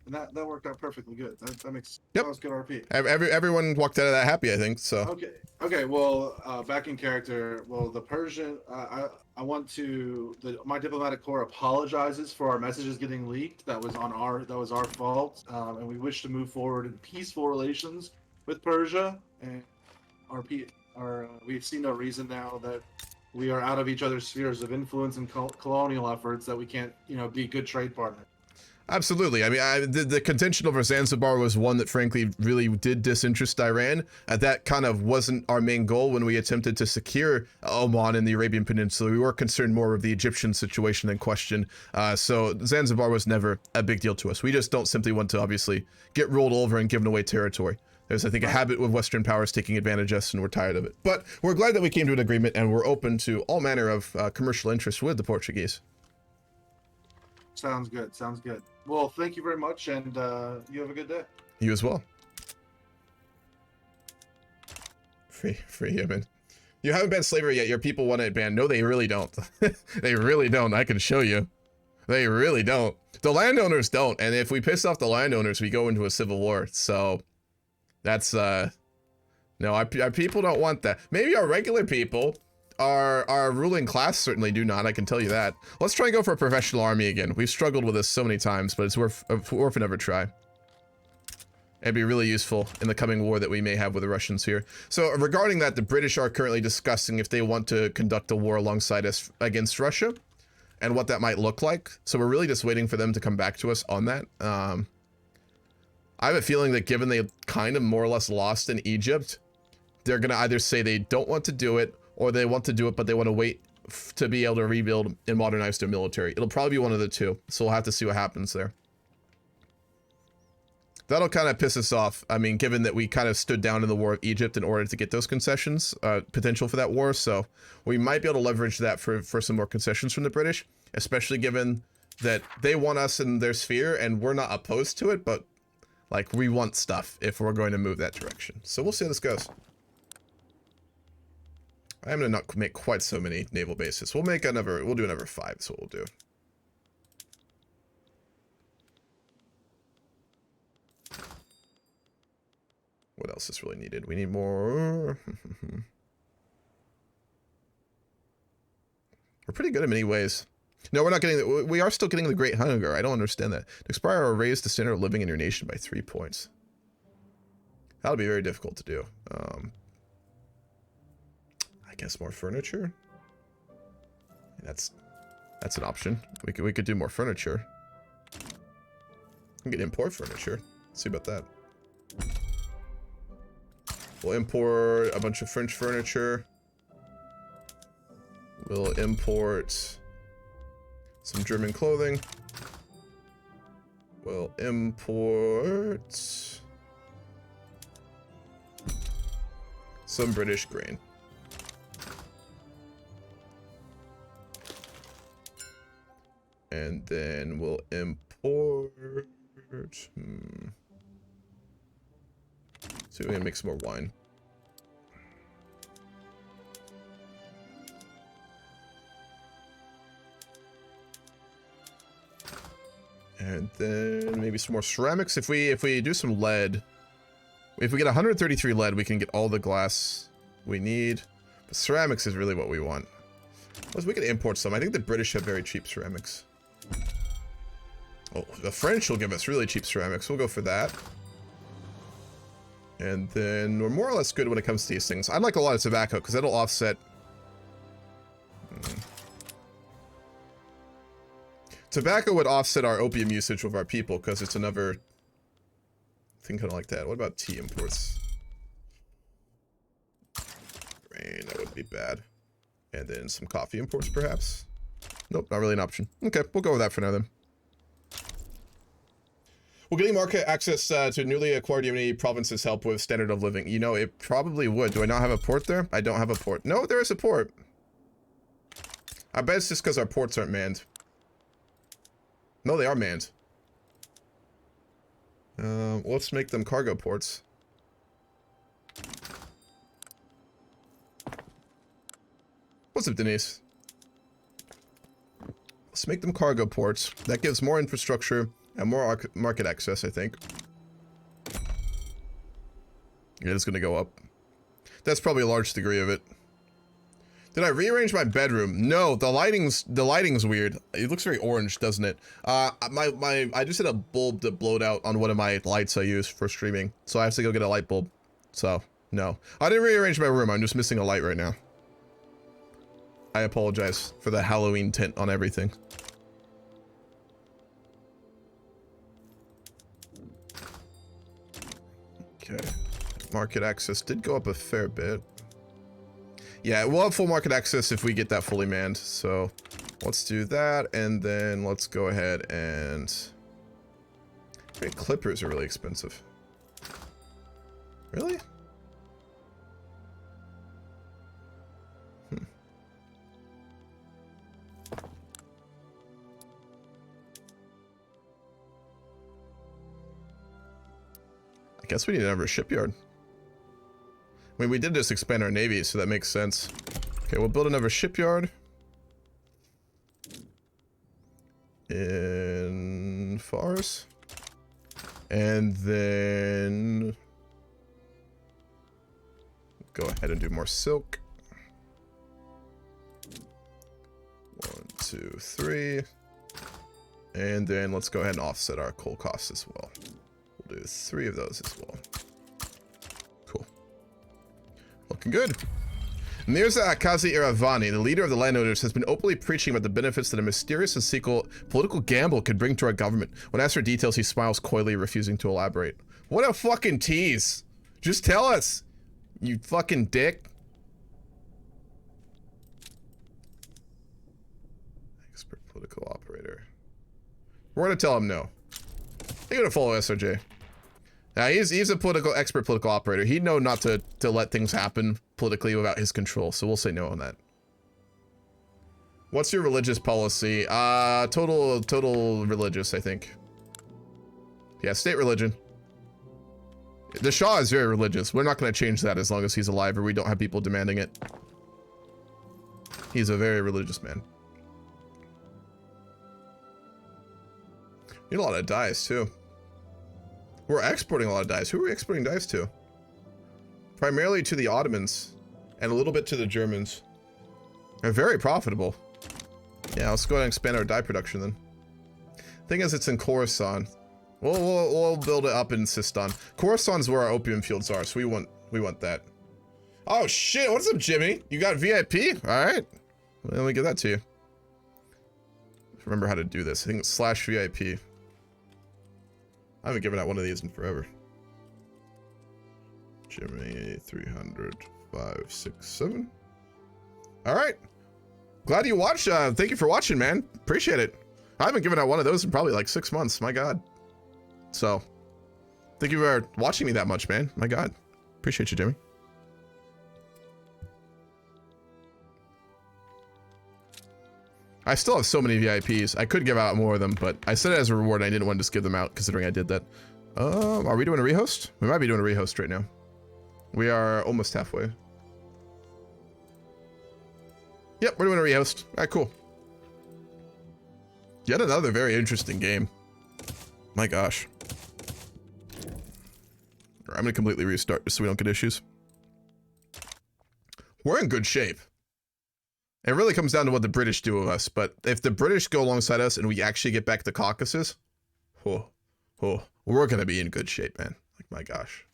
And that worked out perfectly good. That makes Yep. that was good RP. Everyone walked out of that happy, I think. So Okay. Well, back in character. Well, the Persian. I want to. My diplomatic corps apologizes for our messages getting leaked. That was our fault. And we wish to move forward in peaceful relations with Persia. And we see no reason now that we are out of each other's spheres of influence and colonial efforts that we can't, be good trade partners. absolutely. I mean, the contention over Zanzibar was one that frankly really did disinterest Iran. That kind of wasn't our main goal when we attempted to secure Oman and the Arabian Peninsula. We were concerned more with the Egyptian situation in question. So Zanzibar was never a big deal to us. We just don't simply want to obviously get rolled over and given away territory. There's, I think, a habit with Western powers taking advantage of us, and we're tired of it. But we're glad that we came to an agreement, and we're open to all manner of commercial interest with the Portuguese. Sounds good. Well, thank you very much, and you have a good day. You as well. Free Yemen. You haven't banned slavery yet. Your people want it banned. No, they really don't. They really don't. I can show you. They really don't. The landowners don't, and if we piss off the landowners, we go into a civil war. So that's no, our people don't want that. Maybe our regular people, our ruling class certainly do not. I can tell you that. Let's try and go for a professional army again. We've struggled with this so many times, but it's worth another try. It'd be really useful in the coming war that we may have with the Russians here. So regarding that, the British are currently discussing if they want to conduct a war alongside us against Russia and what that might look like. So we're really just waiting for them to come back to us on that. I have a feeling that given they kind of more or less lost in Egypt, they're going to either say they don't want to do it or they want to do it, but they want to wait to be able to rebuild and modernize their military. It'll probably be one of the two. So we'll have to see what happens there. That'll kind of piss us off. I mean, given that we kind of stood down in the war of Egypt in order to get those concessions, potential for that war. So we might be able to leverage that for some more concessions from the British, especially given that they want us in their sphere and we're not opposed to it, but like we want stuff if we're going to move that direction. So we'll see how this goes. I'm going to not make quite so many naval bases. We'll do another 5. That's what we'll do. What else is really needed? We need more. We're pretty good in many ways. No, we're not getting. We are still getting the Great Hunger. I don't understand that. Expire or raise the standard of living in your nation by 3 points. That'll be very difficult to do. I guess more furniture. That's an option. We could do more furniture. We can import furniture. Let's see about that. We'll import a bunch of French furniture. We'll import some German clothing. We'll import some British grain. And then we'll import... So we're gonna make some more wine. And then maybe some more ceramics. If we do some lead, if we get 133 lead, we can get all the glass we need. But ceramics is really what we want. Plus, we could import some. I think the British have very cheap ceramics. Oh, the French will give us really cheap ceramics. We'll go for that. And then we're more or less good when it comes to these things. I'd like a lot of tobacco because that'll offset. Tobacco would offset our opium usage of our people because it's another thing kind of like that. What about tea imports? Grain, that wouldn't be bad. And then some coffee imports perhaps. Nope, not really an option. Okay, we'll go with that for now then. Will getting market access to newly acquired Yemeni provinces help with standard of living? You know, it probably would. Do I not have a port there? I don't have a port. No, there is a port. I bet it's just because our ports aren't manned. No, they are manned. Let's make them cargo ports. What's up, Denise? Let's make them cargo ports. That gives more infrastructure And more market access, I think. It is going to go up. That's probably a large degree of it. Did I rearrange my bedroom? No, the lighting's weird. It looks very orange, doesn't it? I just had a bulb that blowed out on one of my lights I use for streaming, so I have to go get a light bulb. So, no. I didn't rearrange my room, I'm just missing a light right now. I apologize for the Halloween tint on everything. Okay. Market access did go up a fair bit. Yeah, we'll have full market access if we get that fully manned, so let's do that, and then let's go ahead and... Hey, clippers are really expensive. Really? I guess we need another shipyard. I mean, we did just expand our navy, so that makes sense. Okay, we'll build another shipyard. In Fars. And then... go ahead and do more silk. 1, 2, 3. And then let's go ahead and offset our coal costs as well. We'll do 3 of those as well. Cool. Looking good. Mirza Akazi Iravani, the leader of the landowners, has been openly preaching about the benefits that a mysterious and secret political gamble could bring to our government. When asked for details, he smiles coyly, refusing to elaborate. What a fucking tease! Just tell us, you fucking dick. Expert political operator. We're gonna tell him no. You're gonna follow SRJ. Now, he's a expert political operator. He'd know not to let things happen politically without his control, so we'll say no on that. What's your religious policy? Total religious, I think. Yeah, state religion. The Shah is very religious. We're not going to change that as long as he's alive or we don't have people demanding it. He's a very religious man. You need a lot of dyes, too. We're exporting a lot of dyes. Who are we exporting dyes to? Primarily to the Ottomans and a little bit to the Germans. They're very profitable. Yeah, let's go ahead and expand our dye production then. Thing is, it's in Khorasan. We'll build it up in Sistan. Khorasan's where our opium fields are, so we want that. Oh shit! What's up, Jimmy? You got VIP? All right. Let me give that to you. Remember how to do this. I think it's /VIP. I haven't given out one of these in forever. Jimmy, 300, 5, 6, 7. All right. Glad you watched. Thank you for watching, man. Appreciate it. I haven't given out one of those in probably like 6 months. My God. So, thank you for watching me that much, man. My God. Appreciate you, Jimmy. I still have so many VIPs. I could give out more of them, but I said it as a reward. I didn't want to just give them out considering I did that. Are we doing a rehost? We might be doing a rehost right now. We are almost halfway. Yep, we're doing a rehost. All right, cool. Yet another very interesting game. My gosh. I'm gonna completely restart just so we don't get issues. We're in good shape. It really comes down to what the British do with us, but if the British go alongside us and we actually get back to Caucuses, we're gonna be in good shape, man. Like, my gosh.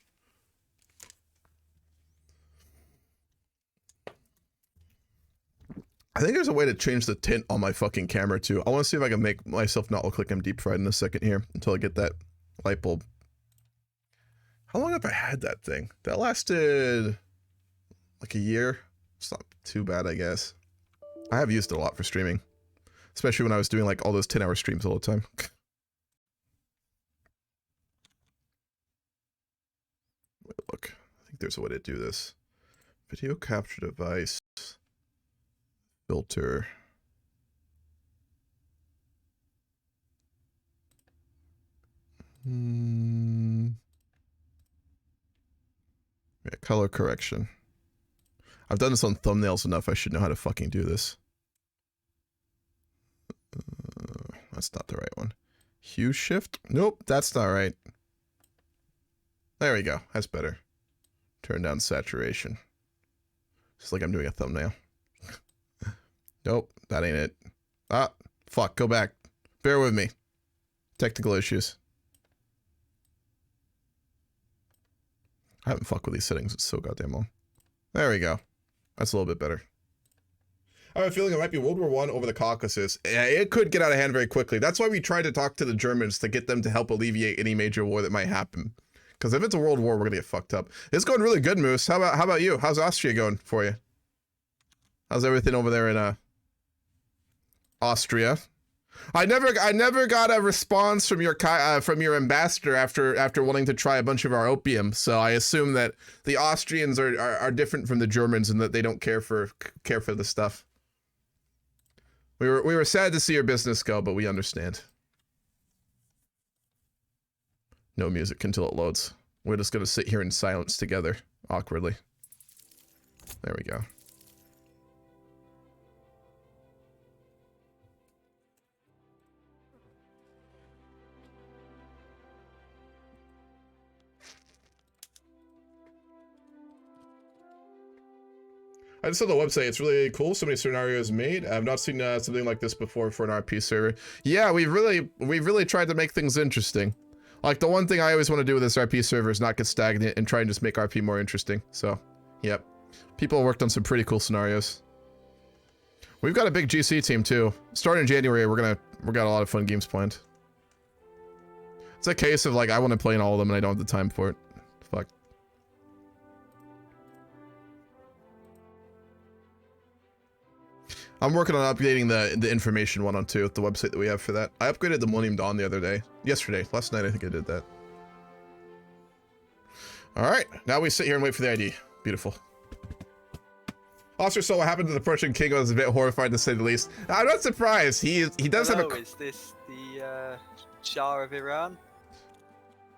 I think there's a way to change the tint on my fucking camera too. I want to see if I can make myself not look like I'm deep fried in a second here until I get that light bulb. How long have I had that thing? That lasted like a year. It's not too bad, I guess. I have used it a lot for streaming, especially when I was doing like all those 10-hour streams all the time. Wait, look, I think there's a way to do this. Video capture device. Filter. Yeah, color correction. I've done this on thumbnails enough. I should know how to fucking do this. That's not the right one. Hue shift? Nope, that's not right. There we go. That's better. Turn down saturation. Just like I'm doing a thumbnail. Nope, that ain't it. Ah, fuck, go back. Bear with me. Technical issues. I haven't fucked with these settings. It's so goddamn long. There we go. That's a little bit better. I have a feeling it might be World War I over the Caucasus. It could get out of hand very quickly. That's why we tried to talk to the Germans to get them to help alleviate any major war that might happen. Because if it's a world war, we're gonna get fucked up. It's going really good, Moose. How about you? How's Austria going for you? How's everything over there in Austria? I never got a response from your ambassador after wanting to try a bunch of our opium. So I assume that the Austrians are different from the Germans and that they don't care for the stuff. We were sad to see your business go, but we understand. No music until it loads. We're just gonna sit here in silence together, awkwardly. There we go. I just saw the website. It's really cool. So many scenarios made. I've not seen something like this before for an RP server. Yeah, we've really tried to make things interesting. Like, the one thing I always want to do with this RP server is not get stagnant and try and just make RP more interesting. So, yep. People worked on some pretty cool scenarios. We've got a big GC team too. Starting in January, we got a lot of fun games planned. It's a case of like, I want to play in all of them and I don't have the time for it. Fuck. I'm working on updating the information one on two, the website that we have for that. I upgraded the Millennium Dawn the other day. Yesterday. Last night I think I did that. Alright, now we sit here and wait for the ID. Beautiful. Officer, so what happened to the Persian king was a bit horrifying to say the least. I'm not surprised. He does have a... Is this the Shah of Iran?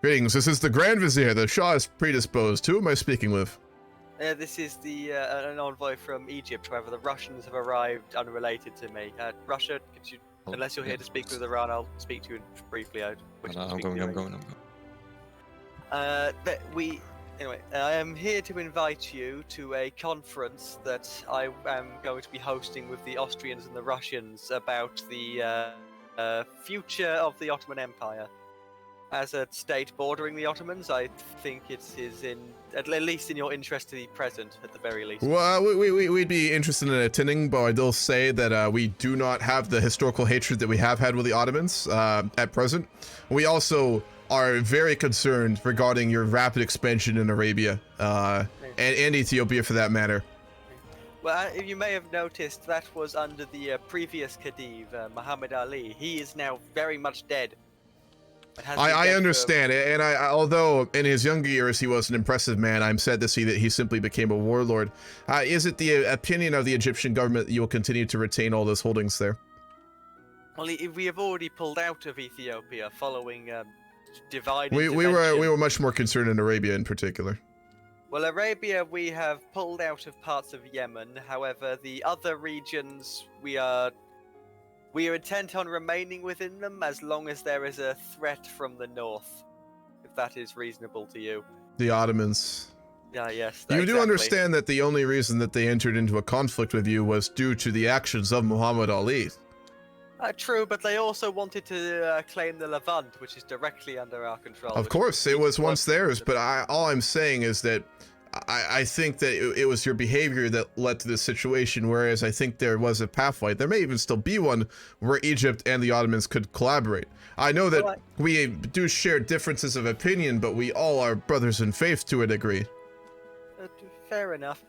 Greetings, this is the Grand Vizier. The Shah is predisposed. Who am I speaking with? This is an envoy from Egypt. However, the Russians have arrived unrelated to me. Russia, could you, unless you're here to speak with Iran, I'll speak to you briefly. I'm going. Anyway, I am here to invite you to a conference that I am going to be hosting with the Austrians and the Russians about the future of the Ottoman Empire. As a state bordering the Ottomans, I think it is at least in your interest to be present, at the very least. Well, we'd be interested in attending, but I will say that we do not have the historical hatred that we have had with the Ottomans at present. We also are very concerned regarding your rapid expansion in Arabia and Ethiopia for that matter. Well, you may have noticed that was under the previous Khedive, Muhammad Ali. He is now very much dead. I understand, and although in his younger years he was an impressive man, I'm sad to see that he simply became a warlord. Is it the opinion of the Egyptian government that you will continue to retain all those holdings there? Well, we have already pulled out of Ethiopia following divide. We were much more concerned in Arabia in particular. Well, Arabia, we have pulled out of parts of Yemen. However, the other regions we are intent on remaining within them as long as there is a threat from the north, if that is reasonable to you. The Ottomans. Yes. You do understand that the only reason that they entered into a conflict with you was due to the actions of Muhammad Ali. True, but they also wanted to claim the Levant, which is directly under our control. Of course, it was once theirs, but all I'm saying is that I think that it was your behavior that led to this situation, whereas I think there was a pathway. There may even still be one where Egypt and the Ottomans could collaborate. I know that we do share differences of opinion, but we all are brothers in faith to a degree. Fair enough.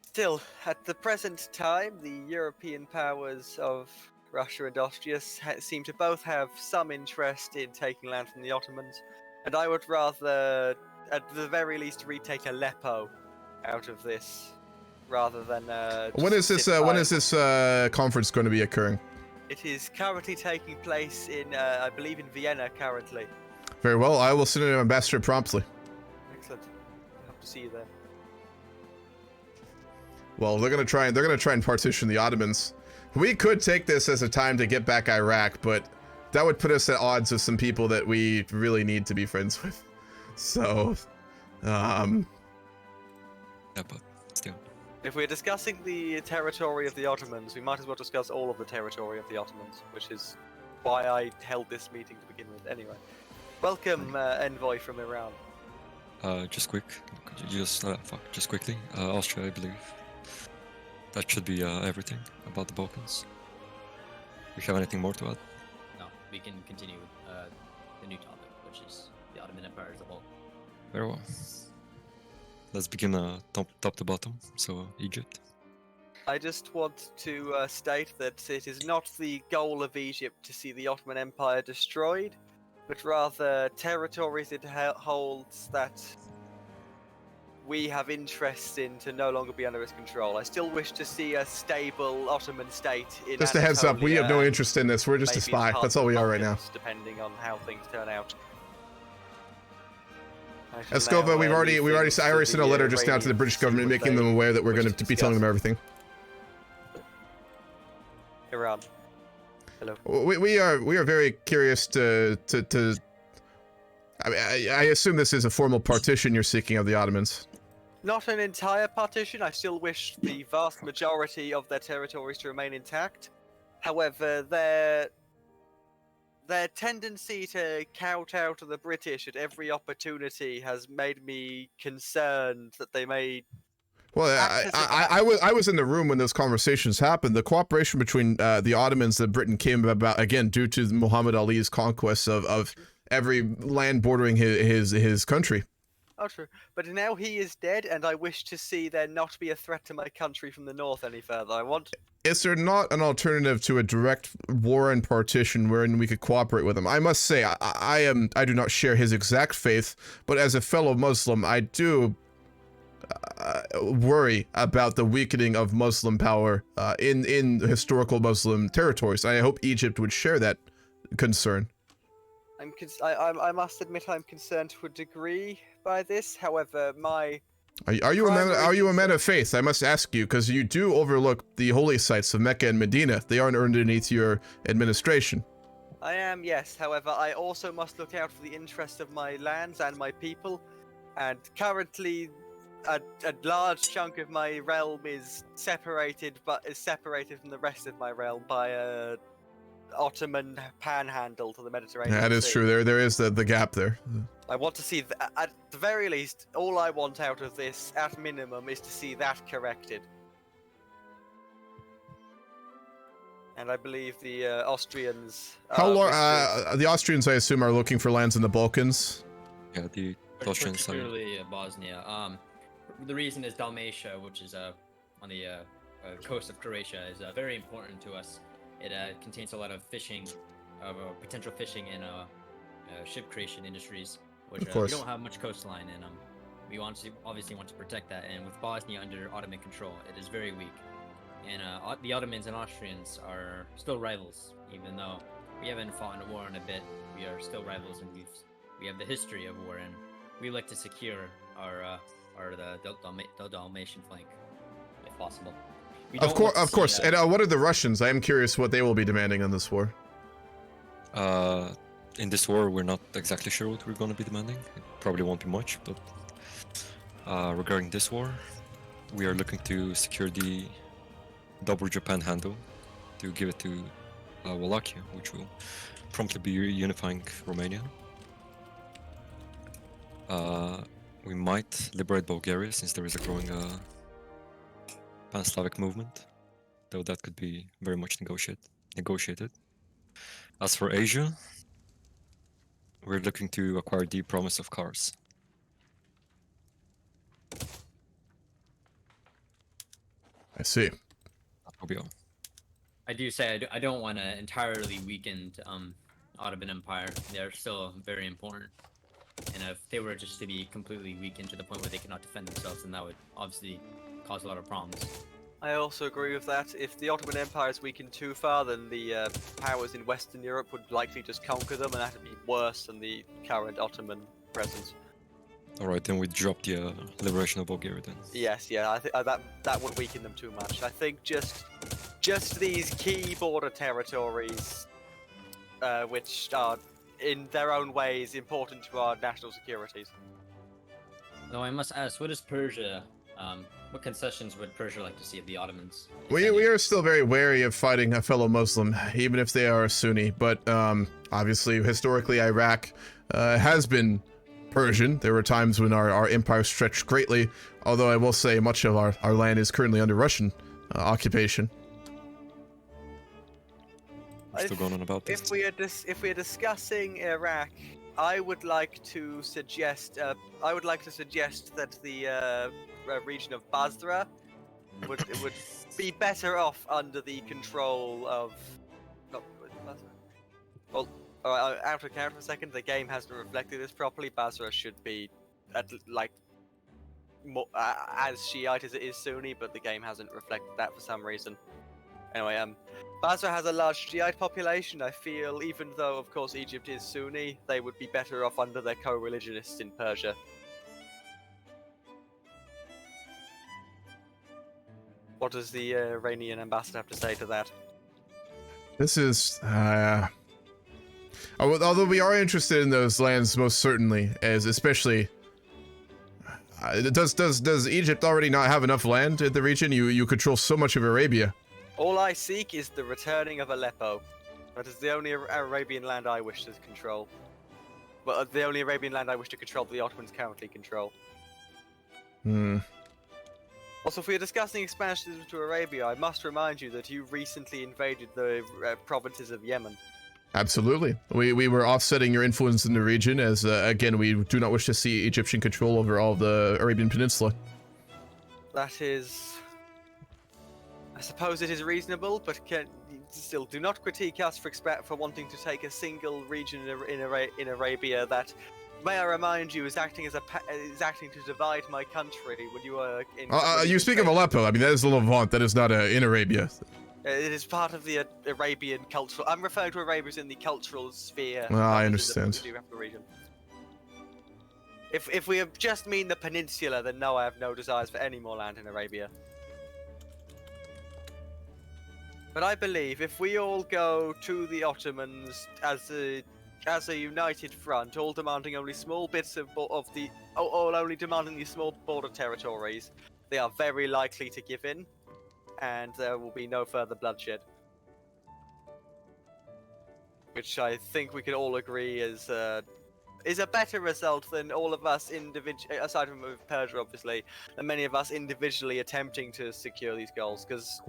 Still, at the present time, the European powers of Russia and Austria seem to both have some interest in taking land from the Ottomans, and I would rather, at the very least, retake Aleppo out of this, rather than. When is this conference going to be occurring? It is currently taking place in, I believe, in Vienna currently. Very well. I will send an ambassador promptly. Excellent. Hope to see you there. Well, they're gonna try and partition the Ottomans. We could take this as a time to get back Iraq, but that would put us at odds with some people that we really need to be friends with. So, Yeah, but still. If we're discussing the territory of the Ottomans, we might as well discuss all of the territory of the Ottomans, which is why I held this meeting to begin with. Anyway, welcome, envoy from Iran. Just just quickly. Austria, I believe. That should be everything about the Balkans. Do you have anything more to add? No, we can continue with the new topic, which is the Ottoman Empire as a whole. Very well. Let's begin top to bottom. So, Egypt. I just want to state that it is not the goal of Egypt to see the Ottoman Empire destroyed, but rather territories it holds that we have interests in to no longer be under its control. I still wish to see a stable Ottoman state in Just a heads up, we have no Anatolia, interest in this. We're just a maybe spy. parts That's all of we the are right now. Balkans, depending on how things turn out. Escova, I already sent a letter just now to the British government, making them aware that we're going to be telling them everything. Iran. Hello. We are very curious to. I assume this is a formal partition you're seeking of the Ottomans. Not an entire partition. I still wish the vast majority of their territories to remain intact. However, their tendency to kowtow to the British at every opportunity has made me concerned that they may. Well, I was in the room when those conversations happened. The cooperation between the Ottomans and Britain came about again due to Muhammad Ali's conquests of every land bordering his country. Oh, true. But now he is dead, and I wish to see there not be a threat to my country from the north any further. I want. Is there not an alternative to a direct war and partition wherein we could cooperate with him? I must say, I do not share his exact faith, but as a fellow Muslim, I do worry about the weakening of Muslim power in historical Muslim territories. I hope Egypt would share that concern. I must admit I'm concerned to a degree by this. However, my are you a man of faith? I must ask you, because you do overlook the holy sites of Mecca and Medina. They aren't underneath your administration. I am, yes. However, I also must look out for the interests of my lands and my people. And currently, a large chunk of my realm is separated from the rest of my realm by a Ottoman panhandle to the Mediterranean. That is true. There is the gap there. I want to see, at the very least, all I want out of this, at minimum, is to see that corrected. And I believe the Austrians. How long? The Austrians, I assume, are looking for lands in the Balkans. Yeah, the Austrians. Particularly Bosnia. The reason is Dalmatia, which is on the coast of Croatia, is very important to us. It contains a lot of fishing, potential fishing and ship creation industries, which we don't have much coastline in. We obviously want to protect that, and with Bosnia under Ottoman control, it is very weak. And the Ottomans and Austrians are still rivals, even though we haven't fought in a war in a bit. We are still rivals, and we have the history of war, and we like to secure the Dalmatian flank, if possible. Of course. And what are the Russians? I am curious what they will be demanding on this war. In this war, we're not exactly sure what we're going to be demanding. It probably won't be much, but regarding this war, we are looking to secure the double Japan handle to give it to Wallachia, which will promptly be unifying Romania. We might liberate Bulgaria since there is a growing Pan-Slavic movement, though that could be very much negotiated. As for Asia, we're looking to acquire the promise of Kars. I see. That will be all. I do say I don't want to entirely weaken Ottoman Empire. They're still very important. And if they were just to be completely weakened to the point where they cannot defend themselves, then that would obviously cause a lot of problems. I also agree with that. If the Ottoman Empire is weakened too far, then the powers in Western Europe would likely just conquer them, and that would be worse than the current Ottoman presence. Alright, then we drop the liberation of Bulgaria then. Yes, yeah, I think that would weaken them too much. I think just these key border territories which are in their own ways important to our national securities. Though I must ask, what is Persia? What concessions would Persia like to see of the Ottomans? We are still very wary of fighting a fellow Muslim, even if they are a Sunni. But obviously, historically, Iraq has been Persian. There were times when our empire stretched greatly, although I will say much of our land is currently under Russian occupation. We're still going on about this. If we are discussing Iraq, I would like to suggest that the region of Basra would be better off under the control of. Not Basra. Well, out of account for a second, the game hasn't reflected this properly. Basra should be more, as Shiite as it is Sunni, but the game hasn't reflected that for some reason. Anyway, Basra has a large Shiite population. I feel, even though of course Egypt is Sunni, they would be better off under their co-religionists in Persia. What does the Iranian ambassador have to say to that? This is, although we are interested in those lands most certainly, as especially, does Egypt already not have enough land in the region? You control so much of Arabia. All I seek is the returning of Aleppo. That is the only Arabian land I wish to control. Well, the only Arabian land I wish to control that the Ottomans currently control. Also, if we are discussing expansion to Arabia, I must remind you that you recently invaded the provinces of Yemen. Absolutely. We were offsetting your influence in the region as, again, we do not wish to see Egyptian control over all of the Arabian Peninsula. That is... I suppose it is reasonable, but still, do not critique us for wanting to take a single region in Arabia that, may I remind you, is acting to divide my country when you are in... you speak of Aleppo. I mean, that is the Levant. That is not in Arabia. It is part of the Arabian cultural... I'm referring to Arabia as in the cultural sphere. I understand. Region. If we just mean the peninsula, then no, I have no desires for any more land in Arabia. But I believe if we all go to the Ottomans as a united front, all demanding only small bits only demanding these small border territories, they are very likely to give in, and there will be no further bloodshed. Which I think we can all agree is a better result than all of us aside from Persia, obviously, than many of us individually attempting to secure these goals. Because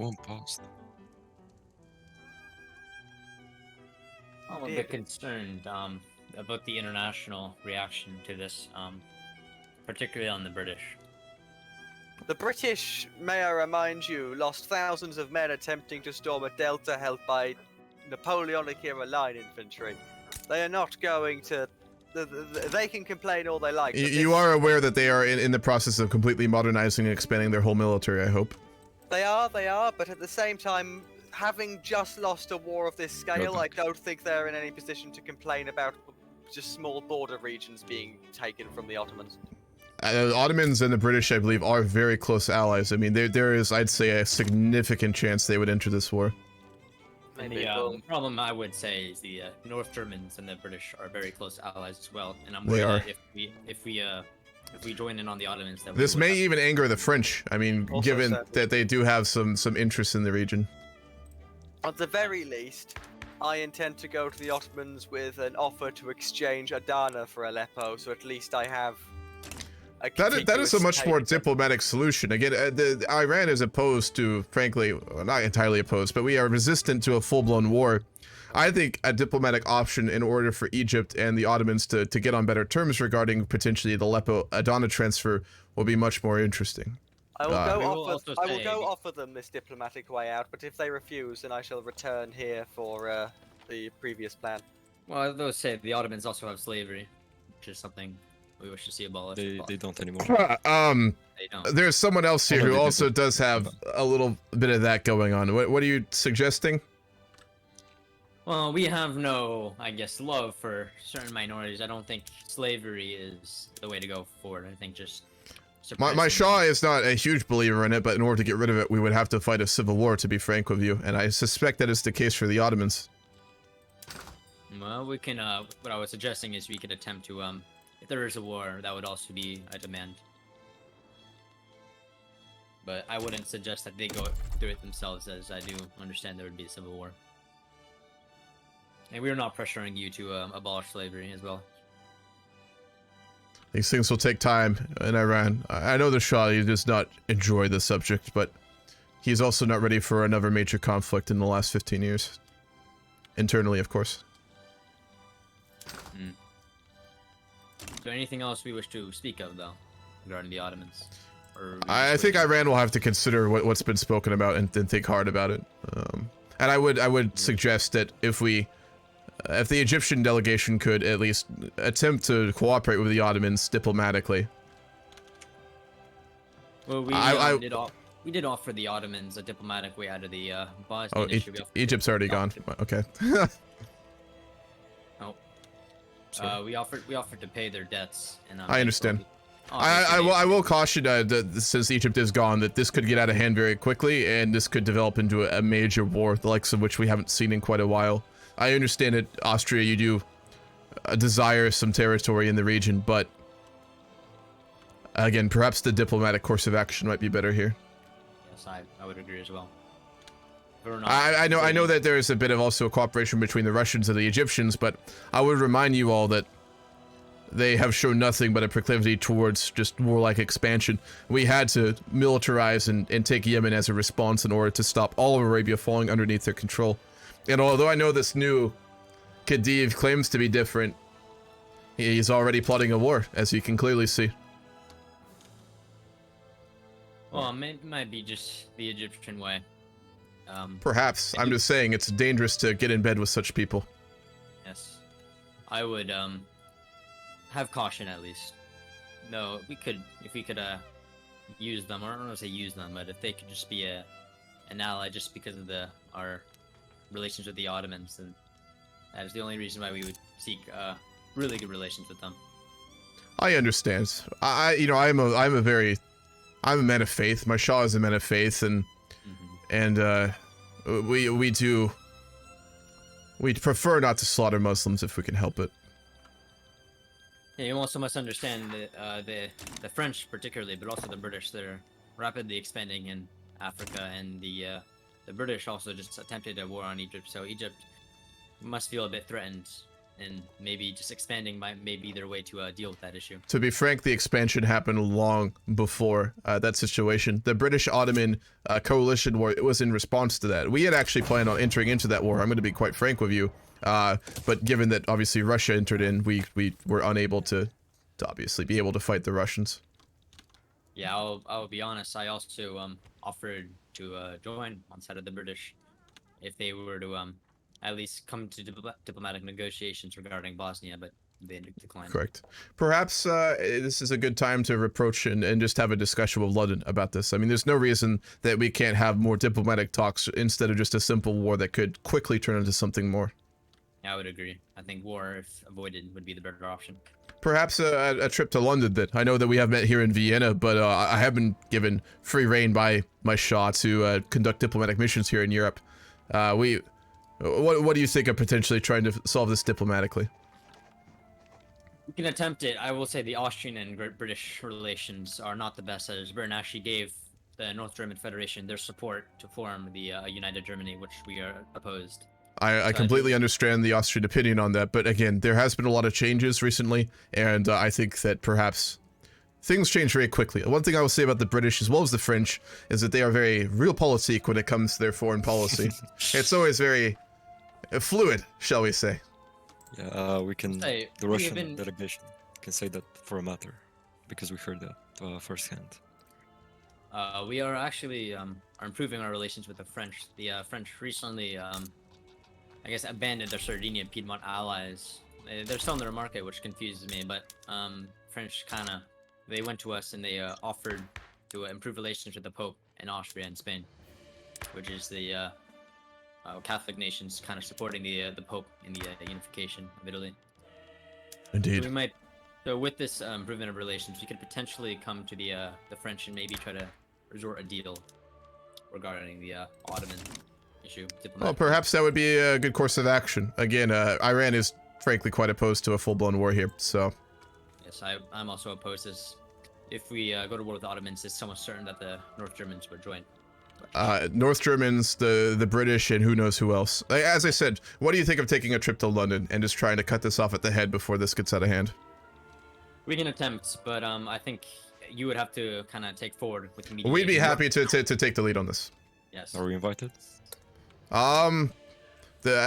I'm a bit concerned about the international reaction to this, particularly on the British. The British, may I remind you, lost thousands of men attempting to storm a delta held by Napoleonic-era line infantry. They are not going to... They can complain all they like. You are aware that they are in the process of completely modernizing and expanding their whole military, I hope. They are, but at the same time, having just lost a war of this scale, I don't think they're in any position to complain about just small border regions being taken from the Ottomans. The Ottomans and the British, I believe, are very close allies. I mean, there is, I'd say, a significant chance they would enter this war. And the problem I would say is the North Germans and the British are very close allies as well. And I'm worried that if we join in on the Ottomans, that this may even anger the French. I mean, also given that they do have some interest in the region. At the very least, I intend to go to the Ottomans with an offer to exchange Adana for Aleppo, so at least I have that is a much more diplomatic solution. Again, Iran is opposed to, frankly, well, not entirely opposed, but we are resistant to a full-blown war. I think a diplomatic option in order for Egypt and the Ottomans to get on better terms regarding potentially the Aleppo-Adana transfer will be much more interesting. I will go offer them this diplomatic way out, but if they refuse, then I shall return here for the previous plan. Well, I will say the Ottomans also have slavery, which is something we wish to see abolished. They don't anymore. They don't. There's someone else here who also does have a little bit of that going on. What are you suggesting? Well, we have no, I guess, love for certain minorities. I don't think slavery is the way to go forward. I think just... My Shah is not a huge believer in it, but in order to get rid of it, we would have to fight a civil war, to be frank with you. And I suspect that is the case for the Ottomans. Well, we can. What I was suggesting is we could attempt to. If there is a war, that would also be a demand. But I wouldn't suggest that they go through it themselves, as I do understand there would be a civil war. And we're not pressuring you to abolish slavery as well. These things will take time in Iran. I know the Shah does not enjoy the subject, but he's also not ready for another major conflict in the last 15 years. Internally, of course. Is there anything else we wish to speak of, though, regarding the Ottomans? I think Iran will have to consider what's been spoken about and think hard about it. And I would suggest that if the Egyptian delegation could at least attempt to cooperate with the Ottomans diplomatically. Well, we did offer the Ottomans a diplomatic way out of the Bosnian issue. Egypt's already gone. Okay. We offered to pay their debts. And I understand. I will caution that since Egypt is gone, that this could get out of hand very quickly, and this could develop into a major war, the likes of which we haven't seen in quite a while. I understand that Austria, you do desire some territory in the region, but again, perhaps the diplomatic course of action might be better here. Yes, I would agree as well. I know that there is a bit of also a cooperation between the Russians and the Egyptians, but I would remind you all that they have shown nothing but a proclivity towards just warlike expansion. We had to militarize and take Yemen as a response in order to stop all of Arabia falling underneath their control. And although I know this new Khedive claims to be different, he's already plotting a war, as you can clearly see. Well, it might be just the Egyptian way. Perhaps. I'm just saying it's dangerous to get in bed with such people. Yes. I would, have caution at least. No, if we could use them, or I don't want to say use them, but if they could just be an ally just because of our relations with the Ottomans, then that is the only reason why we would seek really good relations with them. I understand. I'm a man of faith. My Shah is a man of faith, and we'd prefer not to slaughter Muslims if we can help it. Yeah, you also must understand that the French particularly, but also the British, they're rapidly expanding in Africa, and the British also just attempted a war on Egypt, so Egypt must feel a bit threatened, and maybe just expanding may be their way to deal with that issue. To be frank, the expansion happened long before that situation. The British-Ottoman coalition war, it was in response to that. We had actually planned on entering into that war, I'm going to be quite frank with you. But given that obviously Russia entered in, we were unable to obviously be able to fight the Russians. Yeah, I'll be honest. I also offered to join on side of the British if they were to at least come to diplomatic negotiations regarding Bosnia, but they declined. Correct. Perhaps this is a good time to approach and just have a discussion with London about this. I mean, there's no reason that we can't have more diplomatic talks instead of just a simple war that could quickly turn into something more. Yeah, I would agree. I think war, if avoided, would be the better option. Perhaps a trip to London then. I know that we have met here in Vienna, but I have been given free reign by my Shah to conduct diplomatic missions here in Europe. What do you think of potentially trying to solve this diplomatically? We can attempt it. I will say the Austrian and British relations are not the best, as Britain actually gave the North German Federation their support to form the United Germany, which we are opposed. I completely understand the Austrian opinion on that, but again, there has been a lot of changes recently, and I think that perhaps things change very quickly. One thing I will say about the British as well as the French is that they are very realpolitik when it comes to their foreign policy. It's always very fluid, shall we say. Yeah, the Russian delegation can say that for a matter, because we heard that firsthand. We are actually are improving our relations with the French. The French recently I guess abandoned their Sardinia Piedmont allies. They're still in their market, which confuses me, but French they went to us and they offered to improve relations with the Pope in Austria and Spain, which is the Catholic nations kind of supporting the Pope in the unification of Italy. Indeed. So so with this improvement of relations, we could potentially come to the French and maybe try to resort a deal regarding the Ottoman issue. Well, Diplomatic. perhaps that would be a good course of action. Again, Iran is frankly quite opposed to a full-blown war here, so... Yes, I'm also opposed as if we go to war with the Ottomans, it's almost certain that the North Germans would join. North Germans, the British, and who knows who else. As I said, what do you think of taking a trip to London and just trying to cut this off at the head before this gets out of hand? We can attempt, but I think you would have to kind of take forward with mediation. We'd be happy to take the lead on this. Yes. Are we invited? I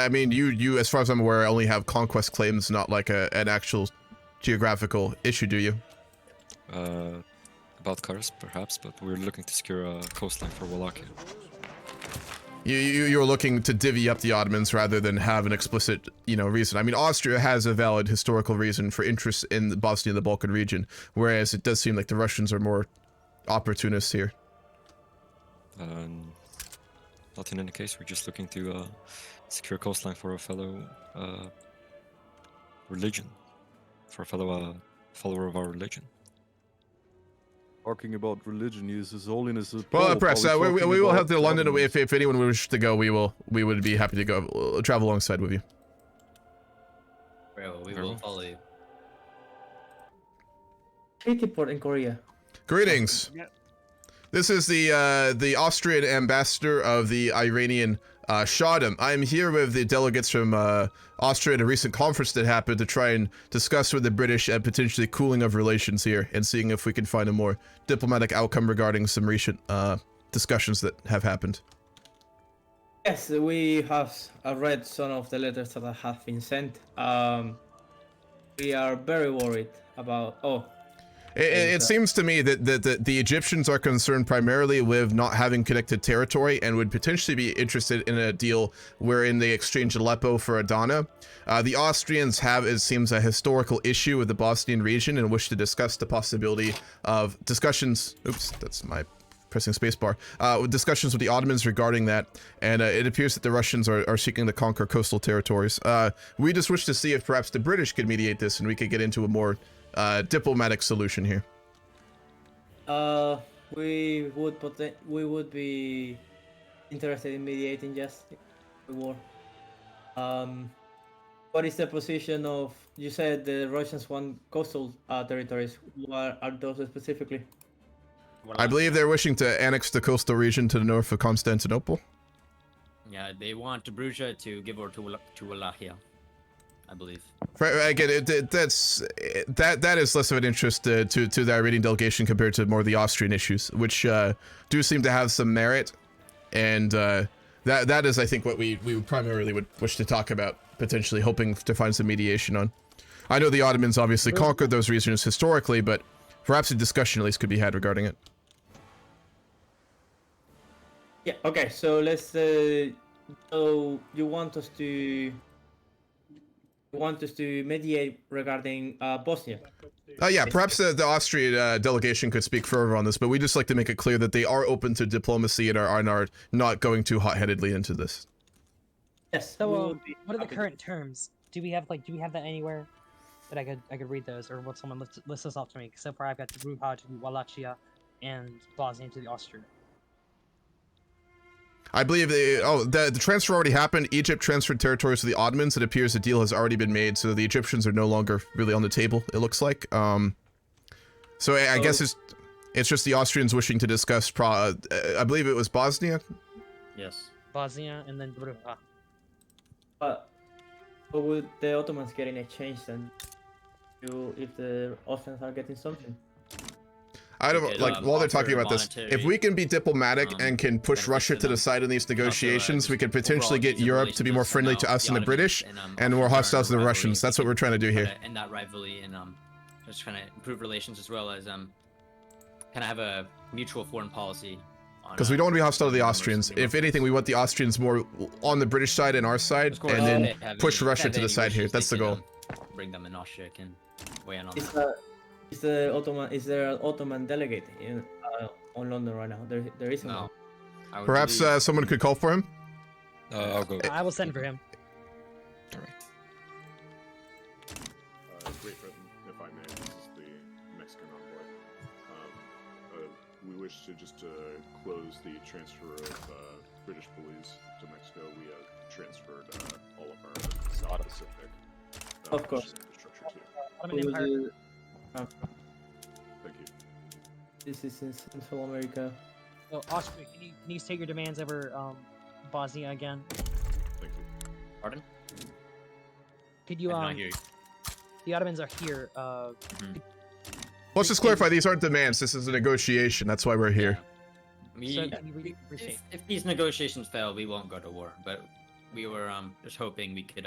mean, you, as far as I'm aware, only have conquest claims, not like an actual geographical issue, do you? About Kars, perhaps, but we're looking to secure a coastline for Wallachia. You're looking to divvy up the Ottomans rather than have an explicit, reason. I mean, Austria has a valid historical reason for interest in the Bosnia and the Balkan region, whereas it does seem like the Russians are more opportunists here. Not in any case, we're just looking to secure coastline for a fellow religion, for a fellow follower of our religion. Talking about religion, His Holiness. Well, press. We will head to London. If anyone wishes to go, we would be happy to go travel alongside with you. Well, we will follow you. Treaty port in Korea. Greetings. This is the Austrian ambassador of the Iranian Shahdom. I am here with the delegates from Austria at a recent conference that happened to try and discuss with the British and potentially cooling of relations here and seeing if we can find a more diplomatic outcome regarding some recent discussions that have happened. Yes, we have read some of the letters that have been sent. We are very worried about... It seems to me that the Egyptians are concerned primarily with not having connected territory and would potentially be interested in a deal wherein they exchange Aleppo for Adana. The Austrians have, it seems, a historical issue with the Bosnian region and wish to discuss the possibility of discussions... Oops, that's my pressing spacebar. Discussions with the Ottomans regarding that, and it appears that the Russians are seeking to conquer coastal territories. We just wish to see if perhaps the British could mediate this and we could get into a more diplomatic solution here. We would be interested in mediating just the war. What is the position of? You said the Russians want coastal territories. What are those specifically? I believe they're wishing to annex the coastal region to the north of Constantinople. Yeah, they want Bruges to give over to Wallachia, I believe. Again, that is less of an interest to the Iranian delegation compared to more of the Austrian issues, which do seem to have some merit, and that is, I think, what we primarily would wish to talk about, potentially hoping to find some mediation on. I know the Ottomans obviously conquered those regions historically, but perhaps a discussion at least could be had regarding it. Yeah. Okay. So let's. So you want us to mediate regarding Bosnia? Yeah, perhaps the Austrian delegation could speak further on this, but we just like to make it clear that they are open to diplomacy and are not going too hot-headedly into this. Yes. So, what are the current terms? Do we have that anywhere that I could read those, or will someone list this off to me? So far, I've got the Gruha to Wallachia and Bosnia to the Austria. I believe the transfer already happened. Egypt transferred territories to the Ottomans. It appears the deal has already been made, so the Egyptians are no longer really on the table, it looks like. So I guess it's just the Austrians wishing to discuss, I believe it was Bosnia? Yes. Bosnia and then Gruha. But would the Ottomans get in exchange then? If the Austrians are getting something? I don't while they're talking about this, if we can be diplomatic and can push Russia to the side in these negotiations, we can potentially get Europe to be more friendly to us and the British, and more hostile to the Russians. That's what we're trying to do here. End that rivalry and just trying to improve relations as well as kind of have a mutual foreign policy. Because we don't want to be hostile to the Austrians. If anything, we want the Austrians more on the British side and our side, and then push Russia to the side here. That's the goal. Bring them in Austria can weigh in on Is there an Ottoman delegate on London right now? There isn't. No. Perhaps someone could call for him? I'll go. I will send for him. Alright. Great Britain, if I may, this is the Mexican envoy. We wish to just close the transfer of British police to Mexico, we transferred all of our Pacific Of course. infrastructure too. Ottoman We will Empire. do- Thank you. This is in Central America. So, Austria, can you state your demands over Bosnia again? Thank you. Pardon? Could you I did not hear you. The Ottomans are here. Let's just clarify, these aren't demands, this is a negotiation, that's why we're here. We, can you restate? if these negotiations fail, we won't go to war. But we were just hoping we could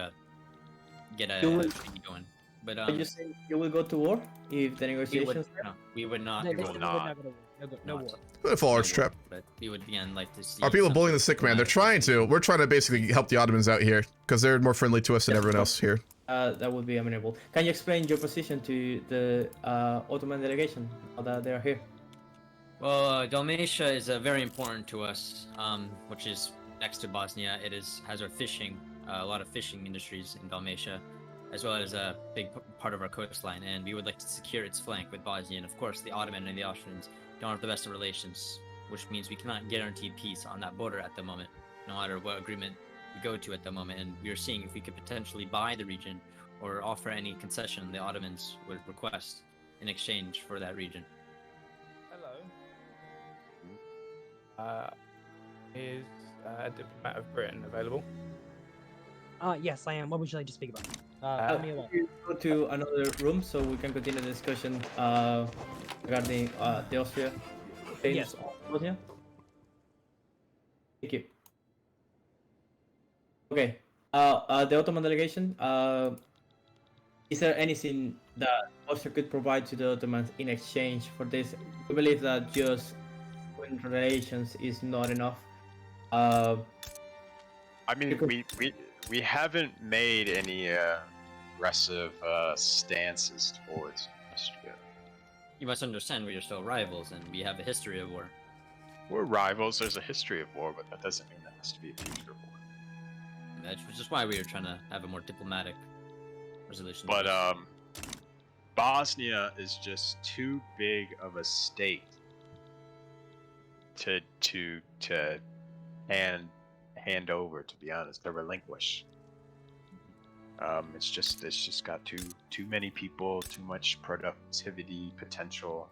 get a You will- treaty going. But Are you saying you will go to war if the we negotiations? would, no, we would not. No, we they will would not. not go to war. No war. What a large trap. But we would again like to see. Are people some bullying the sick man? They're trying to. We're trying to basically help the Ottomans out here, because they're more friendly to us than everyone else here. That would be amenable. Can you explain your position to the Ottoman delegation now that they are here? Well, Dalmatia is very important to us, which is next to Bosnia. It has our fishing, a lot of fishing industries in Dalmatia, as well as a big part of our coastline, and we would like to secure its flank with Bosnia. And of course, the Ottoman and the Austrians don't have the best of relations, which means we cannot guarantee peace on that border at the moment, no matter what agreement we go to at the moment. And we are seeing if we could potentially buy the region or offer any concession the Ottomans would request in exchange for that region. Hello. Is a diplomat of Britain available? Yes, I am. What would you like to speak about? Let me alone. You go to another room so we can continue the discussion regarding the Austria. Yes. Bosnia. Thank you. Okay. The Ottoman delegation. Is there anything that Austria could provide to the Ottomans in exchange for this? We believe that just win relations is not enough. I mean, we haven't made any aggressive stances towards Austria. You must understand we are still rivals, and we have a history of war. We're rivals. There's a history of war, but that doesn't mean there has to be a future of war. And that's just why we are trying to have a more diplomatic resolution. But Bosnia is just too big of a state to hand over, to be honest, to relinquish. It's just got too many people, too much productivity potential,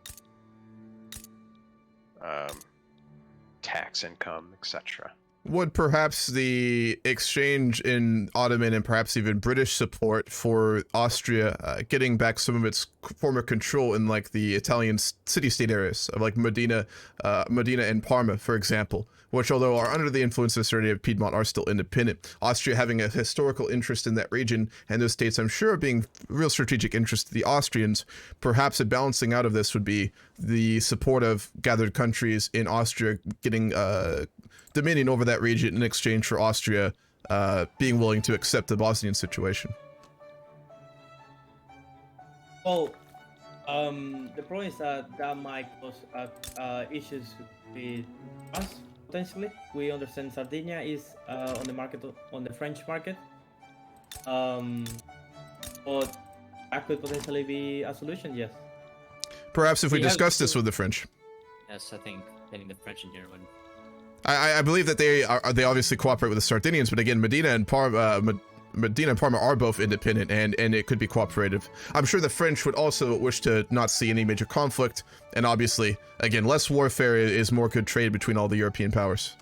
tax income, etc. Would perhaps the exchange in Ottoman and perhaps even British support for Austria getting back some of its former control in like the Italian city-state areas of like Modena and Parma, for example, which although are under the influence of Sardinia and Piedmont are still independent. Austria having a historical interest in that region, and those states I'm sure being real strategic interest to the Austrians, perhaps a balancing out of this would be the support of gathered countries in Austria getting dominion over that region in exchange for Austria being willing to accept the Bosnian situation. Well, the problem is that might cause issues with us potentially. We understand Sardinia is on the market, on the French market, but that could potentially be a solution. Yes. Perhaps if we discuss this with the French. Yes, I think getting the French in here would. I believe that they obviously cooperate with the Sardinians, but again, Medina and Parma are both independent, and it could be cooperative. I'm sure the French would also wish to not see any major conflict, and obviously, again, less warfare is more good trade between all the European powers.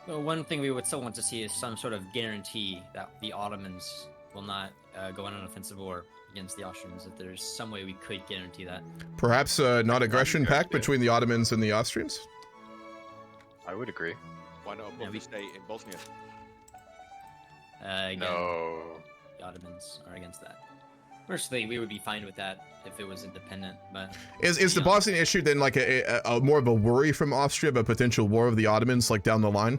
Well, one thing we would still want to see is some sort of guarantee that the Ottomans will not go on an offensive war against the Austrians. If there's some way we could guarantee that. Perhaps a non-aggression pact between the Ottomans and the Austrians? I would agree. Why not both stay in Bosnia? Again, No. the Ottomans are against that. Personally, we would be fine with that if it was independent, but... Is the Bosnian issue then like a more of a worry from Austria of a potential war of the Ottomans like down the line?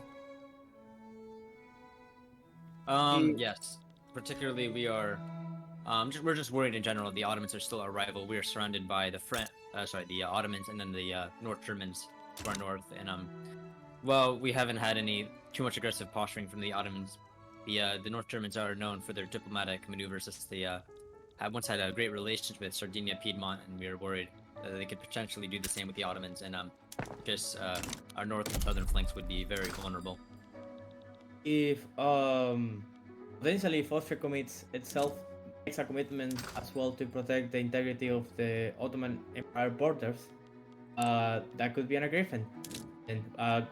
Yes. Particularly, we are... we're just worried in general. The Ottomans are still our rival. We are surrounded by the Ottomans and then the North Germans to our north, and well, we haven't had too much aggressive posturing from the Ottomans. The North Germans are known for their diplomatic maneuvers, as they have once had a great relationship with Sardinia, Piedmont, and we are worried that they could potentially do the same with the Ottomans, and just our north and southern flanks would be very vulnerable. if potentially if Austria commits itself makes a commitment as well to protect the integrity of the Ottoman Empire borders, that could be an agreement. And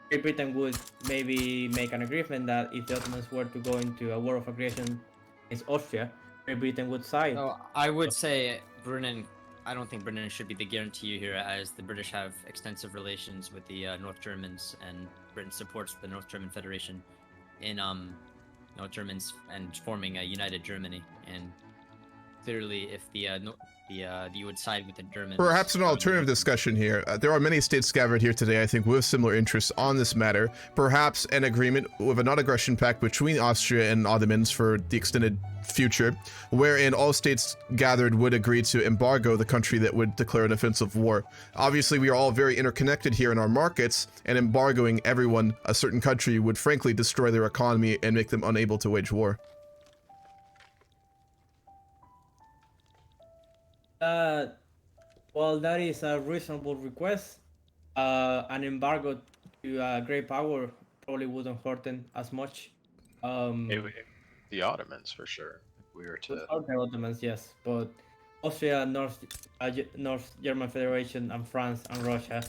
Great Britain would maybe make an agreement that if the Ottomans were to go into a war of aggression against Austria, Great Britain would side. No, I would say Britain. I don't think Britain should be the guarantee here, as the British have extensive relations with the North Germans, and Britain supports the North German Federation in North Germans and forming a united Germany. And clearly, if you would side with the Germans. Perhaps an alternative discussion here. There are many states gathered here today, I think, with similar interests on this matter. Perhaps an agreement with a non-aggression pact between Austria and Ottomans for the extended future, wherein all states gathered would agree to embargo the country that would declare an offensive war. Obviously, we are all very interconnected here in our markets, and embargoing everyone, a certain country, would frankly destroy their economy and make them unable to wage war. Well, that is a reasonable request. An embargo to a great power probably wouldn't hurt them as much. The Ottomans, for sure. If we were to... The Ottomans, yes, but Austria, North German Federation, and France and Russia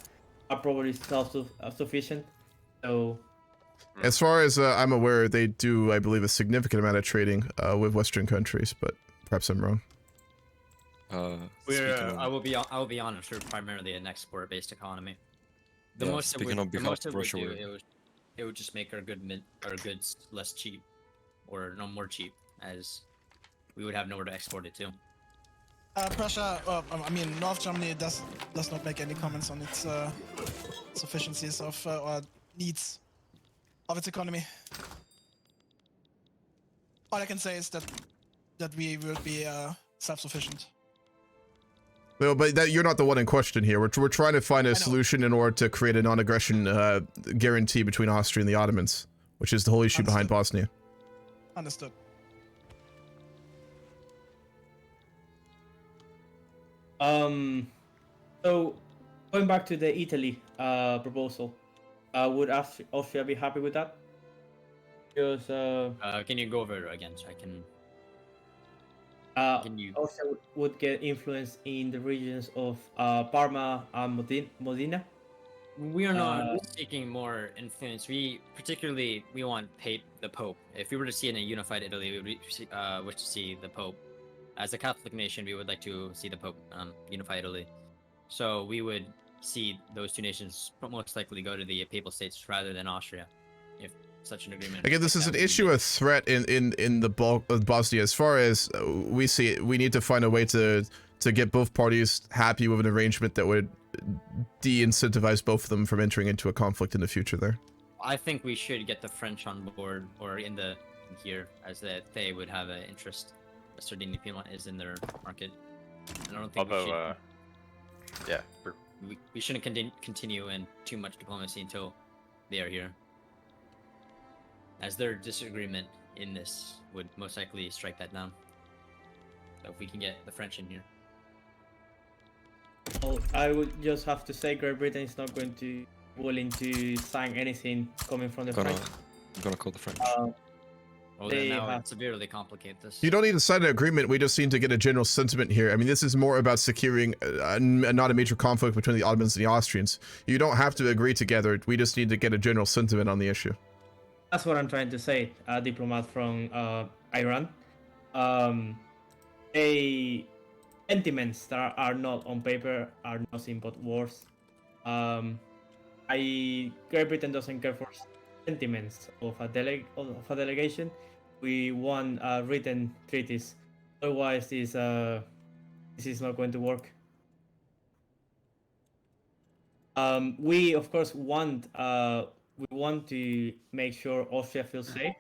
are probably self-sufficient. So, as far as I'm aware, they do, I believe, a significant amount of trading with Western countries, but perhaps I'm wrong. I will be honest. We're primarily an export-based economy. The most it would do, it would just make our goods less cheap, or no more cheap, as we would have nowhere to export it to. Prussia, North Germany does not make any comments on its sufficiencies of or needs of its economy. All I can say is that we will be self-sufficient. No, but you're not the one in question here. We're trying to find a solution in order to create a non-aggression guarantee between Austria and the Ottomans, which is the whole issue behind Bosnia. Understood. So going back to the Italy proposal, would Austria be happy with that? Because can you go over it again so I can? Austria would get influence in the regions of Parma and Modena. We are not seeking more influence. We want the Pope. If we were to see in a unified Italy, we would wish to see the Pope. As a Catholic nation, we would like to see the Pope unify Italy. So we would see those two nations most likely go to the Papal States rather than Austria, if such an agreement. Again, this is an issue of threat in the bulk of Bosnia. As far as we see it, we need to find a way to get both parties happy with an arrangement that would de-incentivize both of them from entering into a conflict in the future there. I think we should get the French on board, or here, as that they would have an interest. Sardinia Piedmont is in their market. And I don't think we shouldn't continue in too much diplomacy until they are here, as their disagreement in this would most likely strike that down. So if we can get the French in here. Well, I would just have to say Great Britain is not going to be willing to sign anything coming from the French. I'm gonna call the French. Well, then now it severely complicate this. You don't need to sign an agreement, we just need to get a general sentiment here. I mean, this is more about securing not a major conflict between the Ottomans and the Austrians. You don't have to agree together, we just need to get a general sentiment on the issue. That's what I'm trying to say, a diplomat from Iran. Sentiments that are not on paper are nothing but words. Great Britain doesn't care for sentiments of a delegation. We want written treaties. Otherwise, this is not going to work. We of course want to make sure Austria feels safe,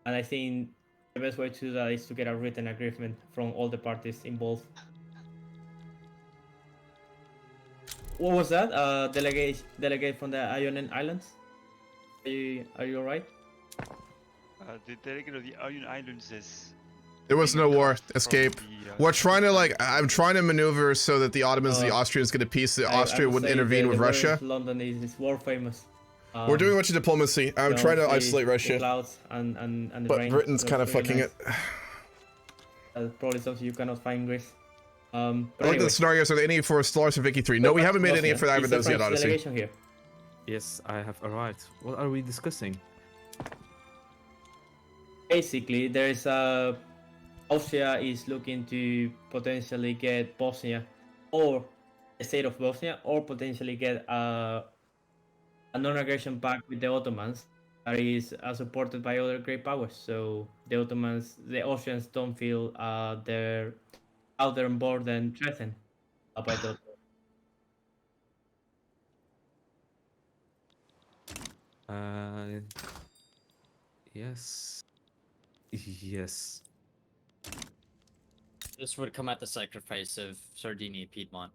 and I think the best way to do that is to get a written agreement from all the parties involved. What was that? Delegate from the Ionian Islands? Are you alright? The delegate of the Ionian Islands is... There was no war. Escape. We're trying to I'm trying to maneuver so that the Ottomans and the Austrians get a peace, that Austria wouldn't intervene with Russia. London is world famous. We're doing much of diplomacy. I'm trying to isolate The Russia. clouds and the But rain Britain's looks kind of really fucking nice. it. That's probably something you cannot find in Greece. But I looked at anyway. the scenarios. Are there any for Stellaris and Vicky 3? No, we haven't made any for either of those yet, honestly. Delegation here. Yes, I have arrived. What are we discussing? Basically, there is Austria is looking to potentially get Bosnia, or the state of Bosnia, or potentially get a non-aggression pact with the Ottomans that is supported by other great powers. So the Austrians don't feel their southern border threatened by the Yes. Yes. This would come at the sacrifice of Sardinia Piedmont.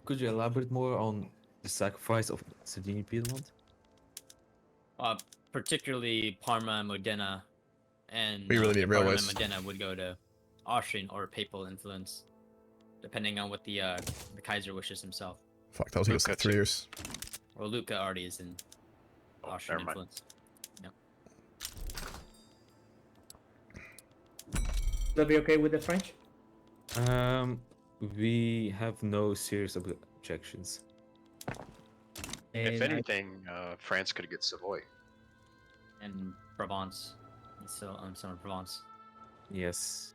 Could you elaborate more on the sacrifice of Sardinia Piedmont? Particularly Parma, Modena, and We really need Parma railways. and Modena would go to Austrian or Papal influence, depending on what the Kaiser wishes himself. Fuck, that was like 3 years. Well, Lucca already is in Austrian influence. Yep. Would that be okay with the French? We have no serious objections. If anything, France could get Savoy. And Provence. Some Provence. Yes.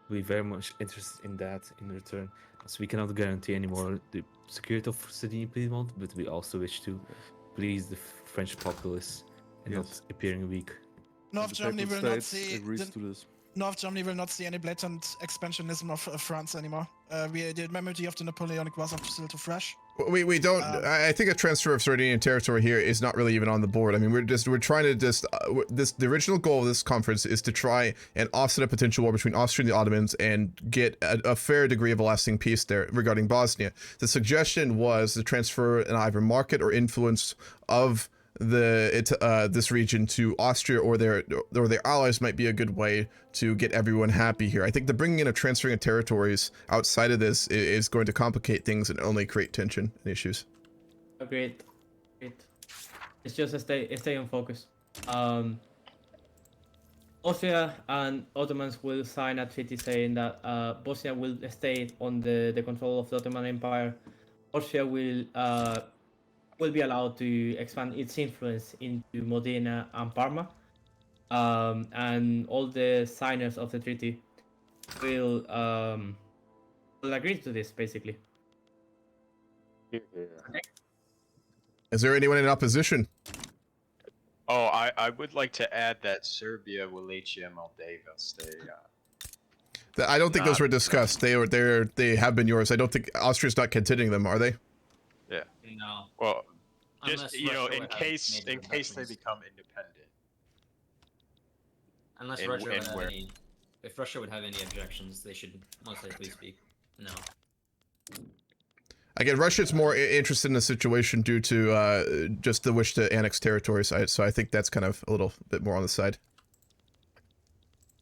We're very much interested in that in return, as we cannot guarantee anymore the security of Sardinia Piedmont, but we also wish to please the French populace and not appearing weak. North Germany will not see agrees to this. North Germany will not see any blatant expansionism of France anymore. The memory of the Napoleonic Wars are still too fresh. We don't. I think a transfer of Sardinian territory here is not really even on the board. I mean, we're trying to the original goal of this conference is to try and offset a potential war between Austria and the Ottomans and get a fair degree of a lasting peace there regarding Bosnia. The suggestion was to transfer an either market or influence of this region to Austria or their allies might be a good way to get everyone happy here. I think the bringing in of transferring of territories outside of this is going to complicate things and only create tension and issues. Agreed. It's just stay on focus. Austria and Ottomans will sign a treaty saying that Bosnia will stay on the control of the Ottoman Empire. Austria will be allowed to expand its influence into Modena and Parma, and all the signers of the treaty will agree to this, basically. Is there anyone in opposition? Oh, I would like to add that Serbia, Wallachia, Moldavia stay. I don't think those were discussed. They have been yours. I don't think Austria's not contending them, are they? Yeah. No. Well, Unless just Russia in would have case major they objections. become independent. Unless And- Russia would and have where? any, if Russia would have any objections, they should most likely speak. No. Again, Russia's more interested in the situation due to just the wish to annex territories. So I think that's kind of a little bit more on the side.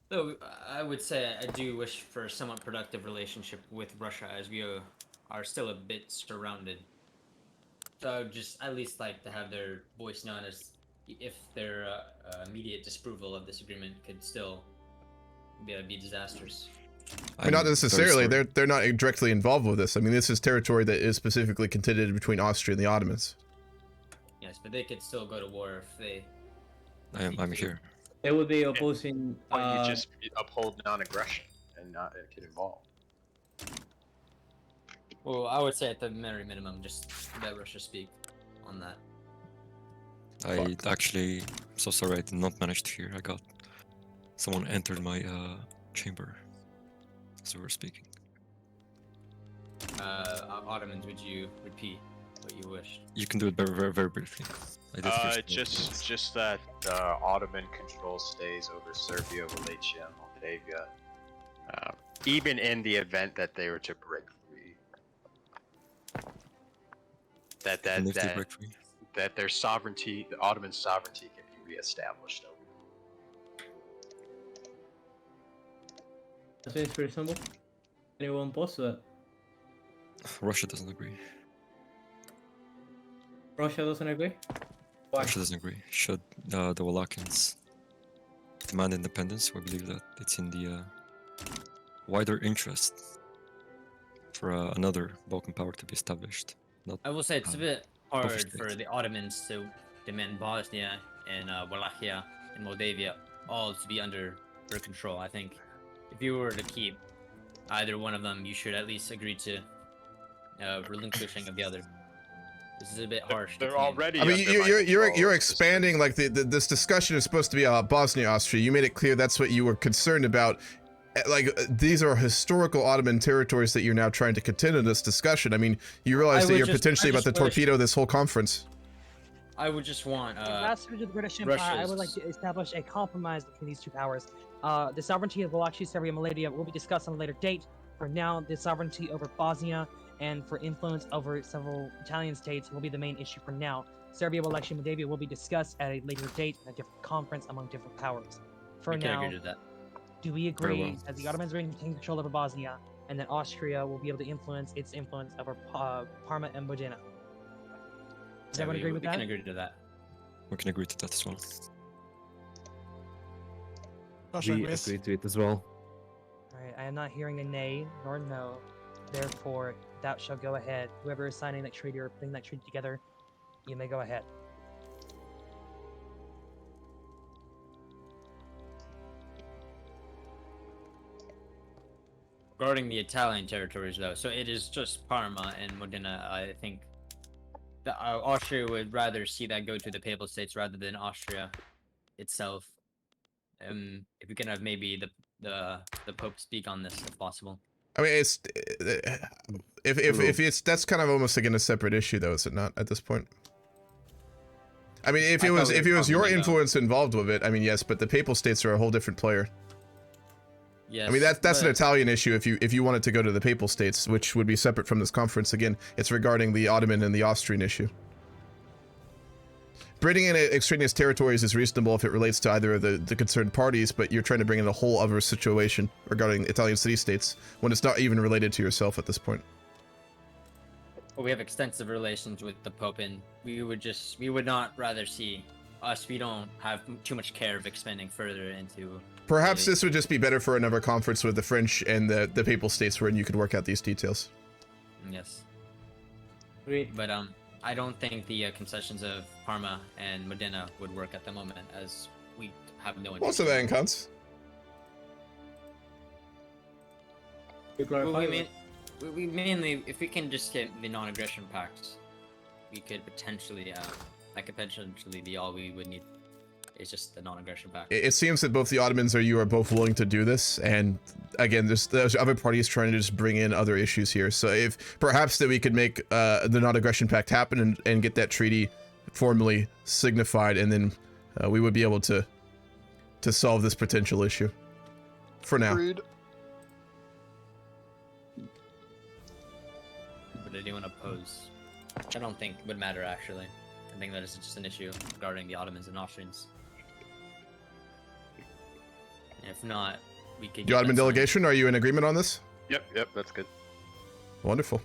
Though I would say I do wish for a somewhat productive relationship with Russia, as we are still a bit surrounded. So I would just at least like to have their voice known, as if their immediate disapproval of this agreement could still be disastrous. I mean, not necessarily. They're not directly involved with this. I mean, this is territory that is specifically contended between Austria and the Ottomans. Yes, but they could still go to war if they. I'm here. They would be opposing. Or you just uphold non-aggression and not get involved. Well, I would say at the very minimum, just let Russia speak on that. I actually, so sorry I did not manage to hear. Someone entered my chamber as we were speaking. Ottomans, would you repeat what you wished? You can do it very, very, very briefly. I did hear something. Just that Ottoman control stays over Serbia, Wallachia, and Moldavia, even in the event that they were to break free. That their sovereignty, the Ottoman sovereignty, can be reestablished over. That seems reasonable. Anyone oppose that? Russia doesn't agree. Russia doesn't agree? Why? Russia doesn't agree. Should the Wallachians demand independence, we believe that it's in the wider interest for another Balkan power to be established. Not, I will say it's a bit both hard states. for the Ottomans to demand Bosnia and Wallachia and Moldavia all to be under their control. I think if you were to keep either one of them, you should at least agree to relinquishing of the other. This is a bit harsh. They're already. I mean, under my you're control. expanding like this discussion is supposed to be about Bosnia, Austria. You made it clear that's what you were concerned about. Like these are historical Ottoman territories that you're now trying to contend in this discussion. I mean, you realize that you're potentially about to torpedo this whole conference. I would just want Ambassador to the British Empire, I would like to establish a compromise between these two powers. The sovereignty of Wallachia, Serbia, and Moldavia will be discussed on a later date. For now, the sovereignty over Bosnia and for influence over several Italian states will be the main issue for now. Serbia, Wallachia, and Moldavia will be discussed at a later date in a different conference among different powers. For now, do we agree that the Ottomans are going to take control over Bosnia and that Austria will be able to influence its influence over Parma and Modena? Does everyone agree with that? We can agree to that. We can agree to that as well. Russia We agrees. agree to it as well. Alright, I am not hearing a nay nor no. Therefore, that shall go ahead. Whoever is signing that treaty or putting that treaty together, you may go ahead. Regarding the Italian territories, though, so it is just Parma and Modena. I think that Austria would rather see that go to the Papal States rather than Austria itself. If we can have maybe the Pope speak on this, if possible. I mean, it's if it's that's kind of almost again a separate issue, though, is it not at this point? I mean, if it was your influence involved with it, I mean, yes, but the Papal States are a whole different player. Yes, I mean, that's an Italian issue if you wanted to go to the Papal States, which would be separate from this conference. Again, it's regarding the Ottoman and the Austrian issue. Bringing in extraneous territories is reasonable if it relates to either of the concerned parties, but you're trying to bring in a whole other situation regarding Italian city-states when it's not even related to yourself at this point. Well, we have extensive relations with the Pope, and we would not rather see us. We don't have too much care of expanding further into. Perhaps this would just be better for another conference with the French and the Papal States, wherein you could work out these details. Yes. Great. But I don't think the concessions of Parma and Modena would work at the moment, as we have no. What's the van cunts? We mainly, if we can just get the non-aggression pact, we could potentially, that could potentially be all we would need. It's just the non-aggression pact. It seems that both the Ottomans or you are both willing to do this, and again, there's other parties trying to just bring in other issues here. So if perhaps that we could make the non-aggression pact happen and get that treaty formally signified, and then we would be able to solve this potential issue. For now. Agreed. Would anyone oppose? Which I don't think would matter actually. I think that is just an issue regarding the Ottomans and Austrians. If not, we could. The Ottoman delegation, are you in agreement on this? Yep, that's good. Wonderful.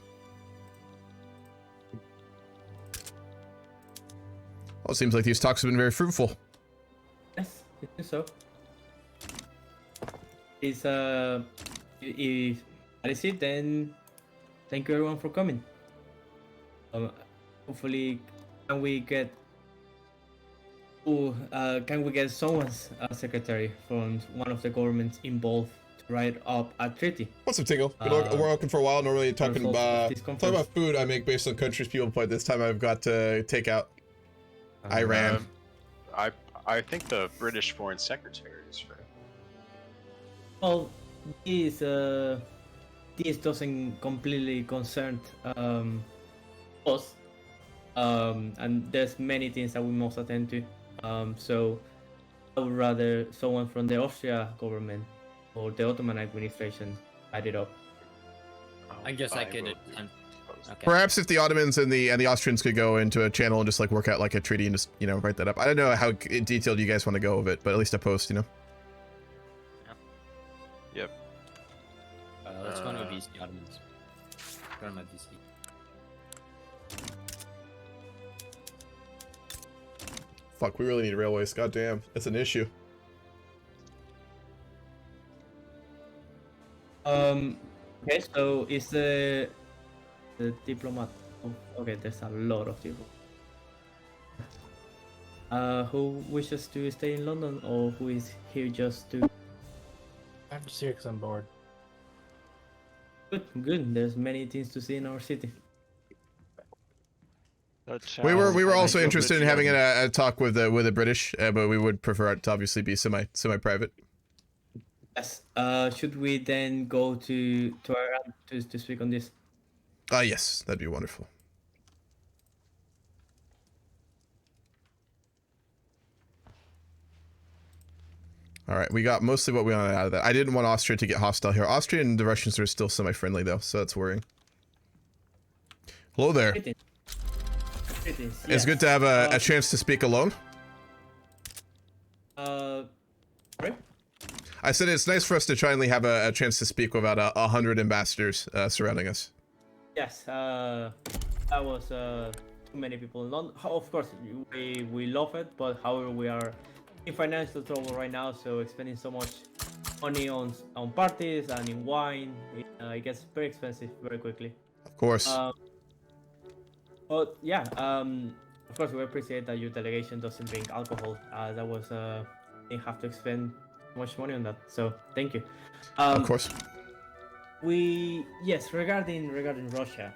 Well, it seems like these talks have been very fruitful. Yes, I think so. If that is it, then thank you everyone for coming. Hopefully, can we get someone's secretary from one of the governments involved to write up a treaty? What's up, Tingle? We're looking for a while. Normally talking about food I make based on countries people play. This time I've got to take out Iran. I think the British Foreign Secretary is right. Well, this doesn't completely concern us, and there's many things that we must attend to. So I would rather someone from the Austria government or the Ottoman administration write it up. I guess I could attempt. Okay. Perhaps if the Ottomans and the Austrians could go into a channel and just like work out like a treaty and just write that up. I don't know how detailed you guys want to go with it, but at least a post, Yep. Let's go to these Ottomans. Her Majesty. Fuck, we really need railways. Goddamn, it's an issue. Okay, so is the diplomat? Oh, okay, there's a lot of people. Who wishes to stay in London, or who is here just to? I'm 6 on board. Good, good. There's many things to see in our city. We were also interested in having a talk with the British, but we would prefer it to obviously be semi-private. Yes. Should we then go to Iran to speak on this? Yes, that'd be wonderful. All right, we got mostly what we wanted out of that. I didn't want Austria to get hostile here. Austria and the Russians are still semi-friendly though, so that's worrying. Hello there. It's good to have a chance to speak alone. Right? I said it's nice for us to finally have a chance to speak without 100 ambassadors surrounding us. Yes, that was too many people in London. Of course, we love it, but however, we are in financial trouble right now, so expending so much money on parties and in wine, it gets very expensive very quickly. Of course. But yeah, of course, we appreciate that your delegation doesn't drink alcohol. That was they have to expend much money on that, so thank you. Of course. Regarding Russia,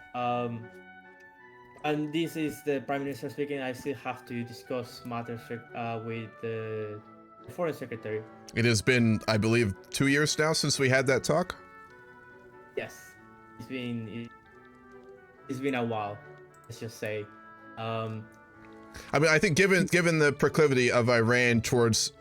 and this is the Prime Minister speaking. I still have to discuss matters with the Foreign Secretary. It has been, I believe, 2 years now since we had that talk. Yes, it's been a while. Let's just say. I mean, I think given the proclivity of Iran towards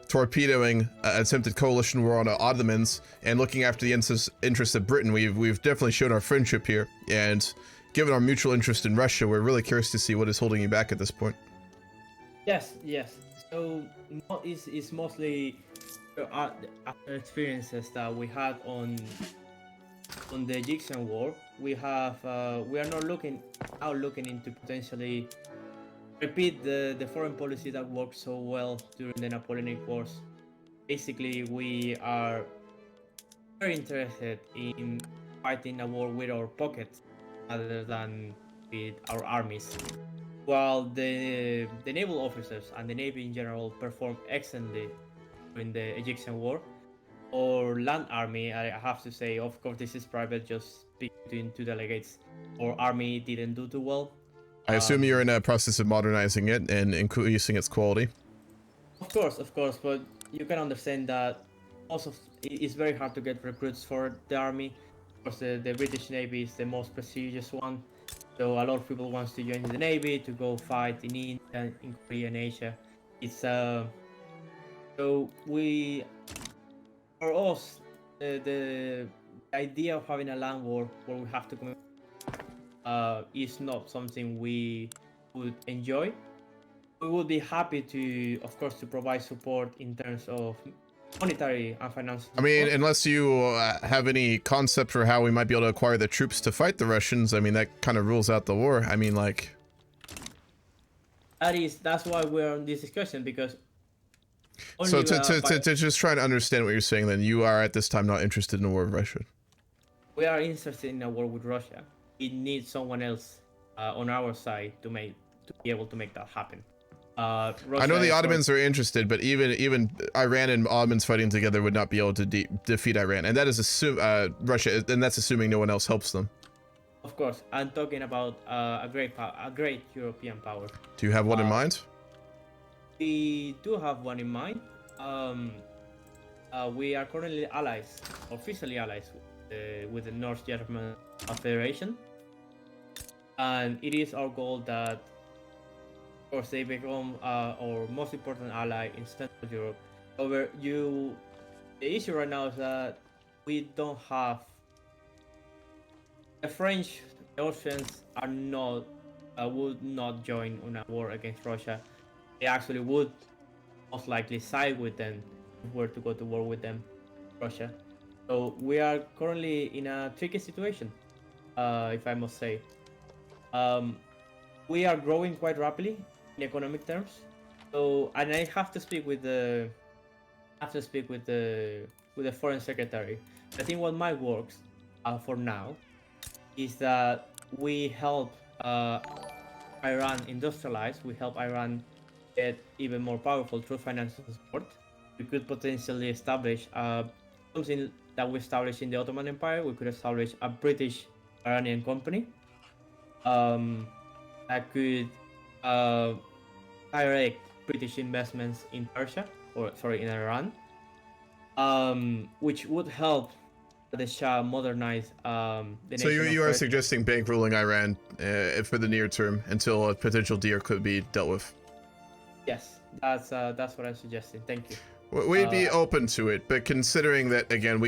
torpedoing attempted coalition war on the Ottomans and looking after the interests of Britain, we've definitely shown our friendship here. And given our mutual interest in Russia, we're really curious to see what is holding you back at this point. Yes. So it's mostly after experiences that we had on the Egyptian war. We are now looking into potentially repeat the foreign policy that worked so well during the Napoleonic Wars. Basically, we are very interested in fighting a war with our pockets rather than with our armies. While the naval officers and the navy in general performed excellently during the Egyptian war, or land army, I have to say, of course, this is private, just between two delegates. Our army didn't do too well. I assume you're in a process of modernizing it and increasing its quality. Of course, but you can understand that also it's very hard to get recruits for the army. Of course, the British Navy is the most prestigious one, so a lot of people want to join the Navy to go fight in India, in Korea, and Asia. It's so for us, the idea of having a land war where we have to commit is not something we would enjoy. We would be happy to, of course, to provide support in terms of monetary and financial support. I mean, unless you have any concept for how we might be able to acquire the troops to fight the Russians, I mean, that kind of rules out the war. I mean, like... That's why we're on this discussion, because... So to just try to understand what you're saying, then, you are at this time not interested in a war with Russia. We are interested in a war with Russia. It needs someone else on our side to be able to make that happen. I know the Ottomans are interested, but even Iran and Ottomans fighting together would not be able to defeat Iran, and that is Russia, and that's assuming no one else helps them. Of course, I'm talking about a great European power. Do you have one in mind? We do have one in mind. We are currently allies, officially allies, with the North German Federation, and it is our goal that, of course, they become our most important ally in Central Europe. However, the issue right now is that we don't have the French, the Austrians are not would not join on a war against Russia. They actually would most likely side with them if we were to go to war with them, Russia. So we are currently in a tricky situation. if I must say. We are growing quite rapidly in economic terms. So, and I have to speak with the foreign secretary. I think what might work for now is that we help Iran industrialize. We help Iran get even more powerful through financial support. We could potentially establish something that we established in the Ottoman Empire. We could establish a British Iranian company that could direct British investments in Persia, in Iran, which would help the Shah modernize the So nation. you are suggesting bankrolling Iran for the near term until a potential deal could be dealt with? Yes, that's what I'm suggesting. Thank you. We'd be open to it, but considering that, again,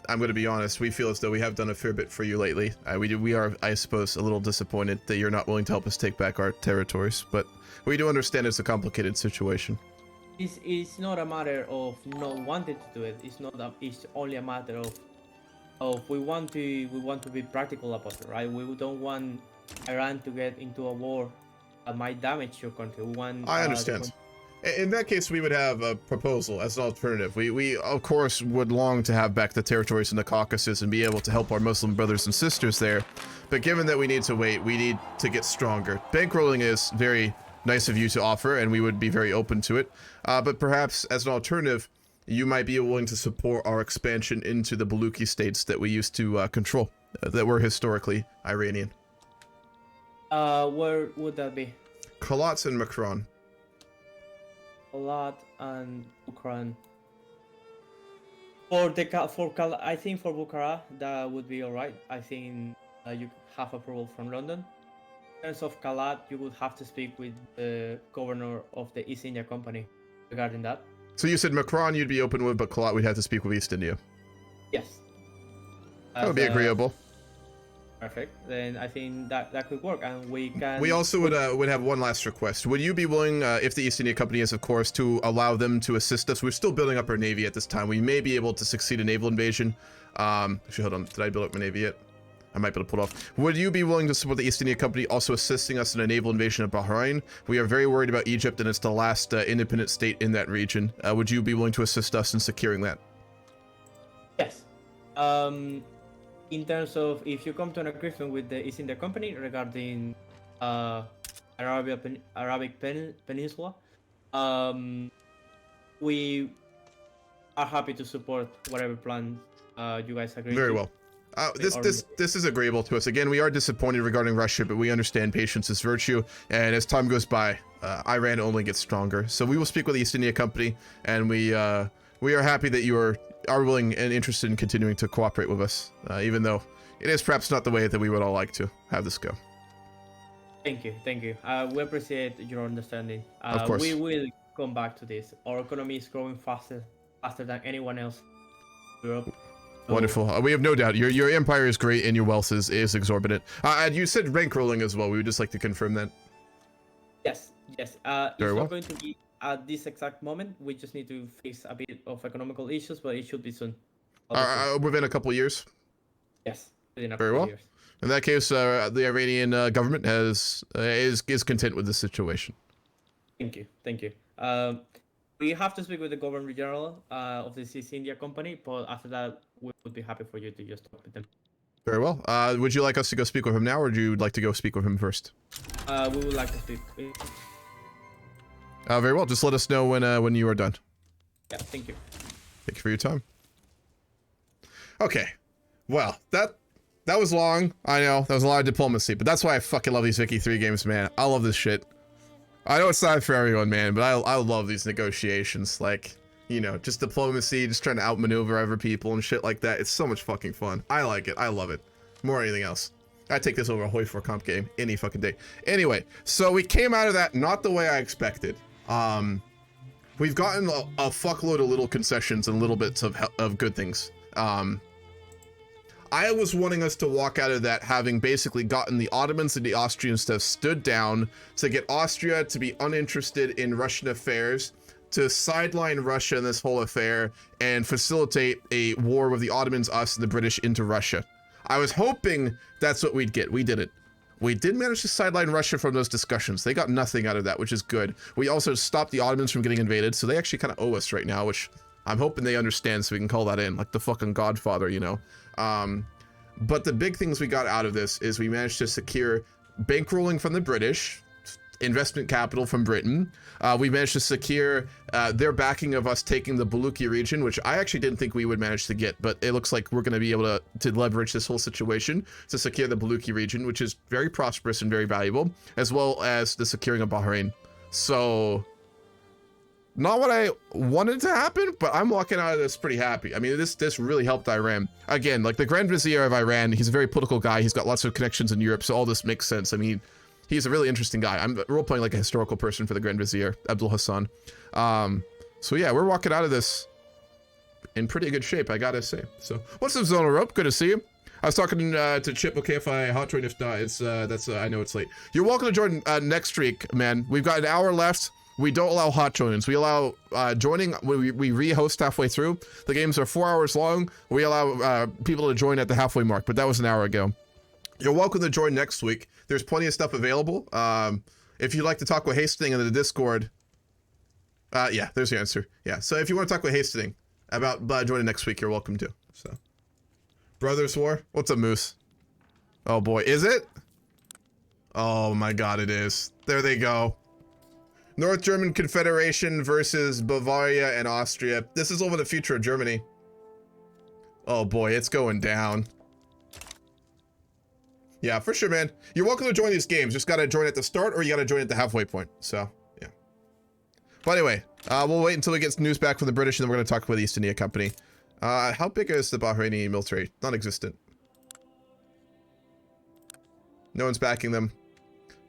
I'm going to be honest, we feel as though we have done a fair bit for you lately. We are, I suppose, a little disappointed that you're not willing to help us take back our territories, but we do understand it's a complicated situation. It's not a matter of not wanting to do it. It's only a matter of we want to be practical about it, right? We don't want Iran to get into a war that might damage your country. We want. I understand. In that case, we would have a proposal as an alternative. We of course would long to have back the territories in the Caucasus and be able to help our Muslim brothers and sisters there. But given that we need to wait, we need to get stronger. Bankrolling is very nice of you to offer, and we would be very open to it. But perhaps as an alternative, you might be willing to support our expansion into the Baluchi states that we used to control, that were historically Iranian. Where would that be? Kalatz and Makran. Kalat and Bukhara. I think for Bukhara that would be alright. I think you have approval from London. In terms of Kalat, you would have to speak with the governor of the East India Company regarding that. So you said Makran you'd be open with, but Kalat we'd have to speak with East India. Yes. That would be agreeable. Perfect. Then I think that could work, and we can. We also would have one last request. Would you be willing, if the East India Company is, of course, to allow them to assist us? We're still building up our navy at this time. We may be able to succeed in naval invasion. Actually, hold on. Did I build up my navy yet? I might be able to pull it off. Would you be willing to support the East India Company also assisting us in a naval invasion of Bahrain? We are very worried about Egypt, and it's the last independent state in that region. Would you be willing to assist us in securing that? Yes. In terms of if you come to an agreement with the East India Company regarding Arabic Peninsula, we are happy to support whatever plan you guys agree. Very to. well. This is agreeable to us. Again, we are disappointed regarding Russia, but we understand patience is virtue, and as time goes by, Iran only gets stronger. So we will speak with the East India Company, and we are happy that you are willing and interested in continuing to cooperate with us, even though it is perhaps not the way that we would all like to have this go. Thank you. We appreciate your understanding. Of course. We will come back to this. Our economy is growing faster than anyone else in Europe. So, wonderful. We have no doubt. Your empire is great and your wealth is exorbitant. And you said rank rolling as well. We would just like to confirm that. Yes. It's Very well. not going to be at this exact moment. We just need to face a bit of economical issues, but it should be soon. Within a couple of years? Yes, within a Very couple well. of years. In that case, the Iranian government is content with the situation. Thank you. We have to speak with the Governor General of the East India Company, but after that, we would be happy for you to just talk with them. Very well. Would you like us to go speak with him now, or would you like to go speak with him first? We would like to speak. Very well. Just let us know when you are done. Yeah, thank you. Thank you for your time. Okay. Well, that was long. I know. That was a lot of diplomacy, but that's why I fucking love these Vicky 3 games, man. I love this shit. I know it's not for everyone, man, but I love these negotiations. Like, you know, just diplomacy, just trying to outmaneuver other people and shit like that. It's so much fucking fun. I like it. I love it. More than anything else. I take this over a Hoi 4 comp game any fucking day. Anyway, so we came out of that not the way I expected. We've gotten a fuckload of little concessions and little bits of good things. I was wanting us to walk out of that having basically gotten the Ottomans and the Austrians to have stood down, to get Austria to be uninterested in Russian affairs, to sideline Russia in this whole affair, and facilitate a war with the Ottomans, us, and the British into Russia. I was hoping that's what we'd get. We did it. We did manage to sideline Russia from those discussions. They got nothing out of that, which is good. We also stopped the Ottomans from getting invaded, so they actually kind of owe us right now, which I'm hoping they understand so we can call that in, like the fucking Godfather, you know? But the big things we got out of this is we managed to secure bankrolling from the British, investment capital from Britain. We managed to secure their backing of us taking the Baluchi region, which I actually didn't think we would manage to get, but it looks like we're going to be able to leverage this whole situation to secure the Baluchi region, which is very prosperous and very valuable, as well as the securing of Bahrain. So, not what I wanted to happen, but I'm walking out of this pretty happy. I mean, this really helped Iran. Again, like the Grand Vizier of Iran, he's a very political guy. He's got lots of connections in Europe, so all this makes sense. I mean, he's a really interesting guy. I'm role-playing like a historical person for the Grand Vizier, Abdul Hassan. So yeah, we're walking out of this in pretty good shape, I gotta say. So, what's up, Zonal Rope? Good to see you. I was talking to Chip. Okay, if I hot join, if not, it's I know it's late. You're welcome to join next week, man. We've got an hour left. We don't allow hot joins. We allow joining. We re-host halfway through. The games are 4 hours long. We allow people to join at the halfway mark, but that was an hour ago. You're welcome to join next week. There's plenty of stuff available. If you'd like to talk with Hastings in the Discord, yeah, there's the answer. Yeah, so if you want to talk with Hastings about joining next week, you're welcome to. So, Brothers War, what's up, Moose? Oh boy, is it? Oh my God, it is. There they go. North German Confederation versus Bavaria and Austria. This is over the future of Germany. Oh boy, it's going down. Yeah, for sure, man. You're welcome to join these games. Just gotta join at the start or you gotta join at the halfway point. So, yeah. But anyway, we'll wait until we get news back from the British and then we're gonna talk with the East India Company. How big is the Bahraini military? Non-existent. No one's backing them.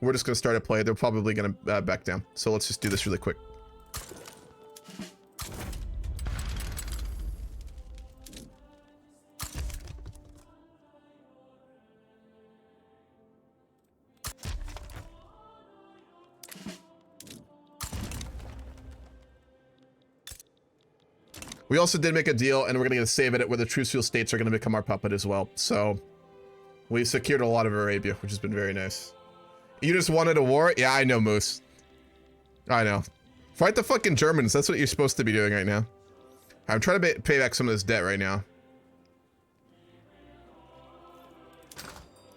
We're just gonna start a play. They're probably gonna back down. So let's just do this really quick. We also did make a deal, and we're gonna get a save edit where the Trucial states are gonna become our puppet as well. So we secured a lot of Arabia, which has been very nice. You just wanted a war? Yeah, I know, Moose. I know. Fight the fucking Germans. That's what you're supposed to be doing right now. I'm trying to pay back some of this debt right now.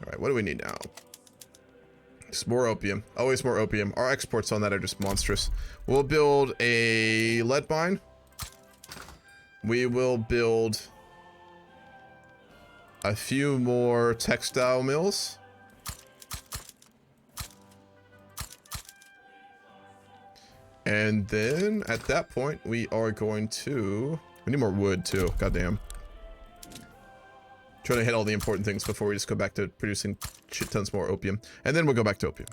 Alright, what do we need now? Just more opium. Always more opium. Our exports on that are just monstrous. We'll build a lead mine. We will build a few more textile mills. And then, at that point, we are going to... We need more wood, too. Goddamn. Trying to hit all the important things before we just go back to producing shit tons more opium. And then we'll go back to opium.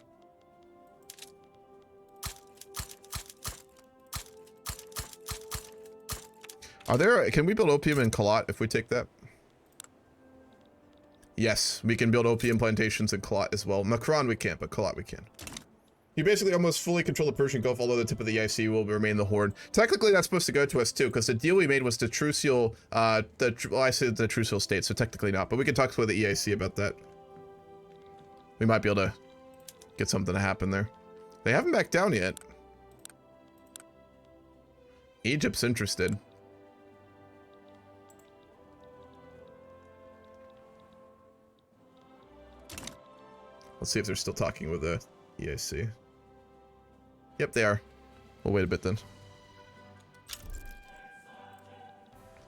Are there... Can we build opium in Kalat if we take that? Yes, we can build opium plantations in Kalat as well. Makran we can't, but Kalat we can. You basically almost fully control the Persian Gulf, although the tip of the EIC will remain the Horde. Technically, that's supposed to go to us too, because the deal we made was to Trucial, well, I said the Trucial state, so technically not, but we can talk with the EIC about that. We might be able to get something to happen there. They haven't backed down yet. Egypt's interested. Let's see if they're still talking with the EIC. Yep, they are. We'll wait a bit then.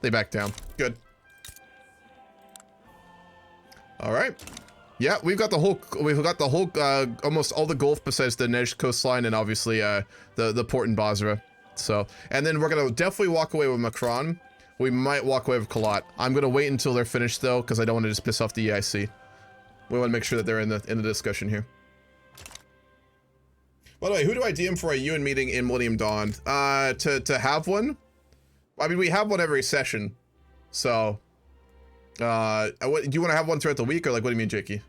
They back down. Good. All right. Yeah, we've got the whole almost all the Gulf besides the Nejd coastline and obviously the port in Basra. So, and then we're gonna definitely walk away with Makran. We might walk away with Kalat. I'm gonna wait until they're finished though, because I don't want to just piss off the EIC. We want to make sure that they're in the discussion here. By the way, who do I DM for a UN meeting in Millennium Dawn? To have one? I mean, we have one every session. So, do you want to have one throughout the week, or like, what do you mean, Jakey?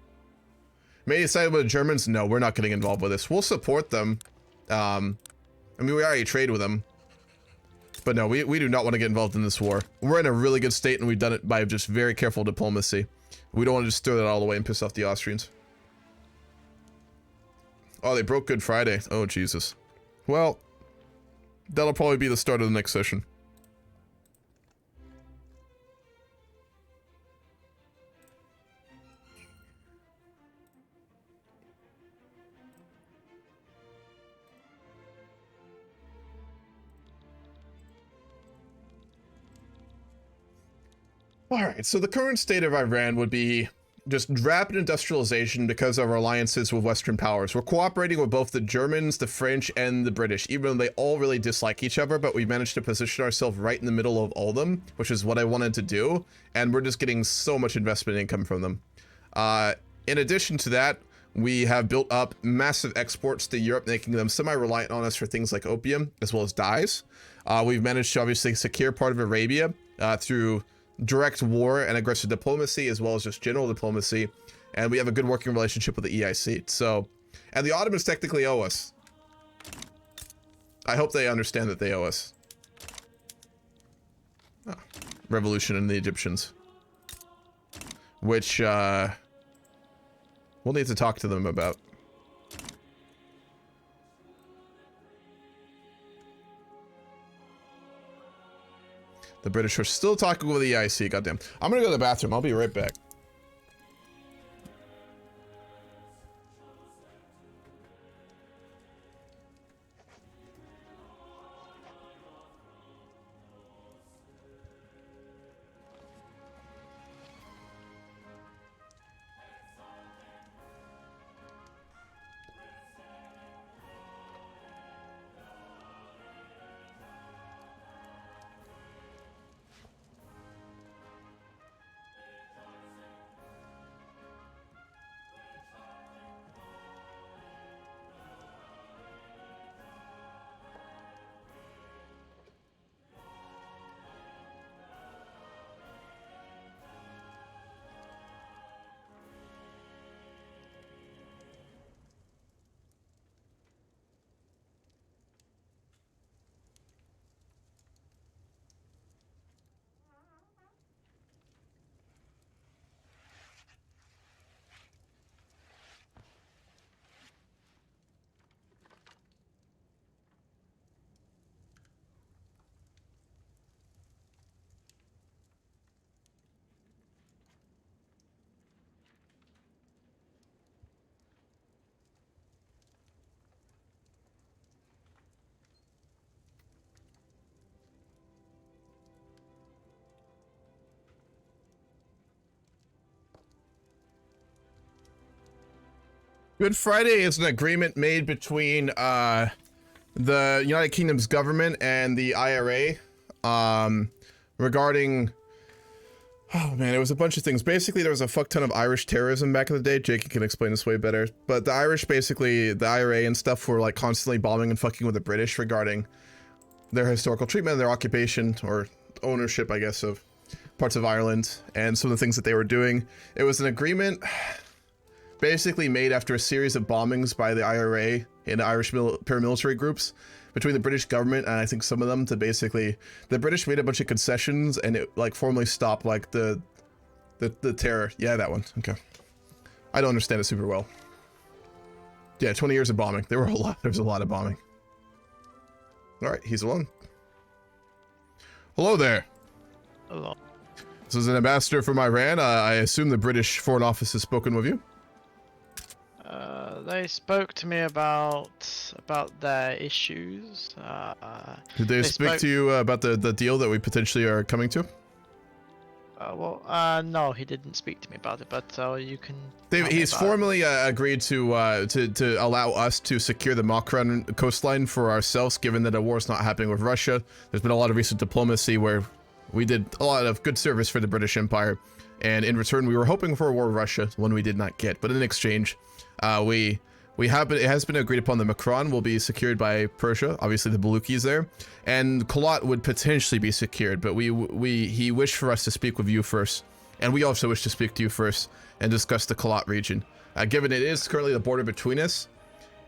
May you side with the Germans? No, we're not getting involved with this. We'll support them. I mean, we already trade with them. But no, we do not want to get involved in this war. We're in a really good state, and we've done it by just very careful diplomacy. we don't want to just throw that all away and piss off the Austrians. Oh, they broke Good Friday. Oh, Jesus. Well, that'll probably be the start of the next session. Alright, so the current state of Iran would be just rapid industrialization because of our alliances with Western powers. We're cooperating with both the Germans, the French, and the British, even though they all really dislike each other, but we managed to position ourselves right in the middle of all of them, which is what I wanted to do, and we're just getting so much investment income from them. In addition to that, we have built up massive exports to Europe, making them semi-reliant on us for things like opium, as well as dyes. We've managed to obviously secure part of Arabia through direct war and aggressive diplomacy, as well as just general diplomacy, and we have a good working relationship with the EIC. So, and the Ottomans technically owe us. I hope they understand that they owe us. Oh, revolution in the Egyptians, which we'll need to talk to them about. The British are still talking with the EIC, goddamn. I'm gonna go to the bathroom. I'll be right back. Good Friday is an agreement made between the United Kingdom's government and the IRA regarding, oh man, it was a bunch of things. Basically, there was a fuck ton of Irish terrorism back in the day. Jake can explain this way better. But the Irish, basically, the IRA and stuff were like constantly bombing and fucking with the British regarding their historical treatment, their occupation, or ownership, I guess, of parts of Ireland, and some of the things that they were doing. It was an agreement basically made after a series of bombings by the IRA and Irish paramilitary groups between the British government and I think some of them to basically, the British made a bunch of concessions and it like formally stopped like the terror. Yeah, that one. Okay. I don't understand it super well. Yeah, 20 years of bombing. There was a lot of bombing. All right, he's alone. Hello there. Hello. This is an ambassador from Iran. I assume the British Foreign Office has spoken with you. They spoke to me about their issues. Did they speak to you about the deal that we potentially are coming to? No, he didn't speak to me about it, but you can. He's formally agreed to allow us to secure the Makran coastline for ourselves, given that a war is not happening with Russia. There's been a lot of recent diplomacy where we did a lot of good service for the British Empire, and in return, we were hoping for a war with Russia, one we did not get. But in exchange, it has been agreed upon that Makran will be secured by Persia, obviously the Baluchis there, and Kalat would potentially be secured, but he wished for us to speak with you first, and we also wish to speak to you first and discuss the Kalat region. Given it is currently the border between us,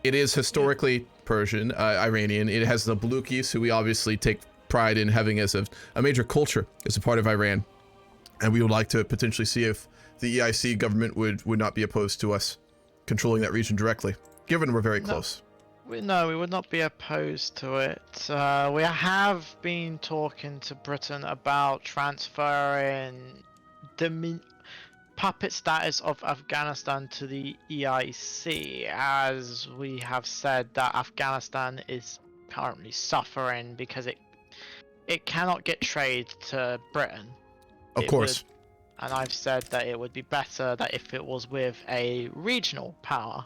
it is historically Persian, Iranian. It has the Baluchis, who we obviously take pride in having as a major culture as a part of Iran, and we would like to potentially see if the EIC government would not be opposed to us controlling that region directly, given we're very close. We would not be opposed to it. We have been talking to Britain about transferring the puppet status of Afghanistan to the EIC, as we have said that Afghanistan is currently suffering because it cannot get trade to Britain. Of course. And I've said that it would be better that if it was with a regional power.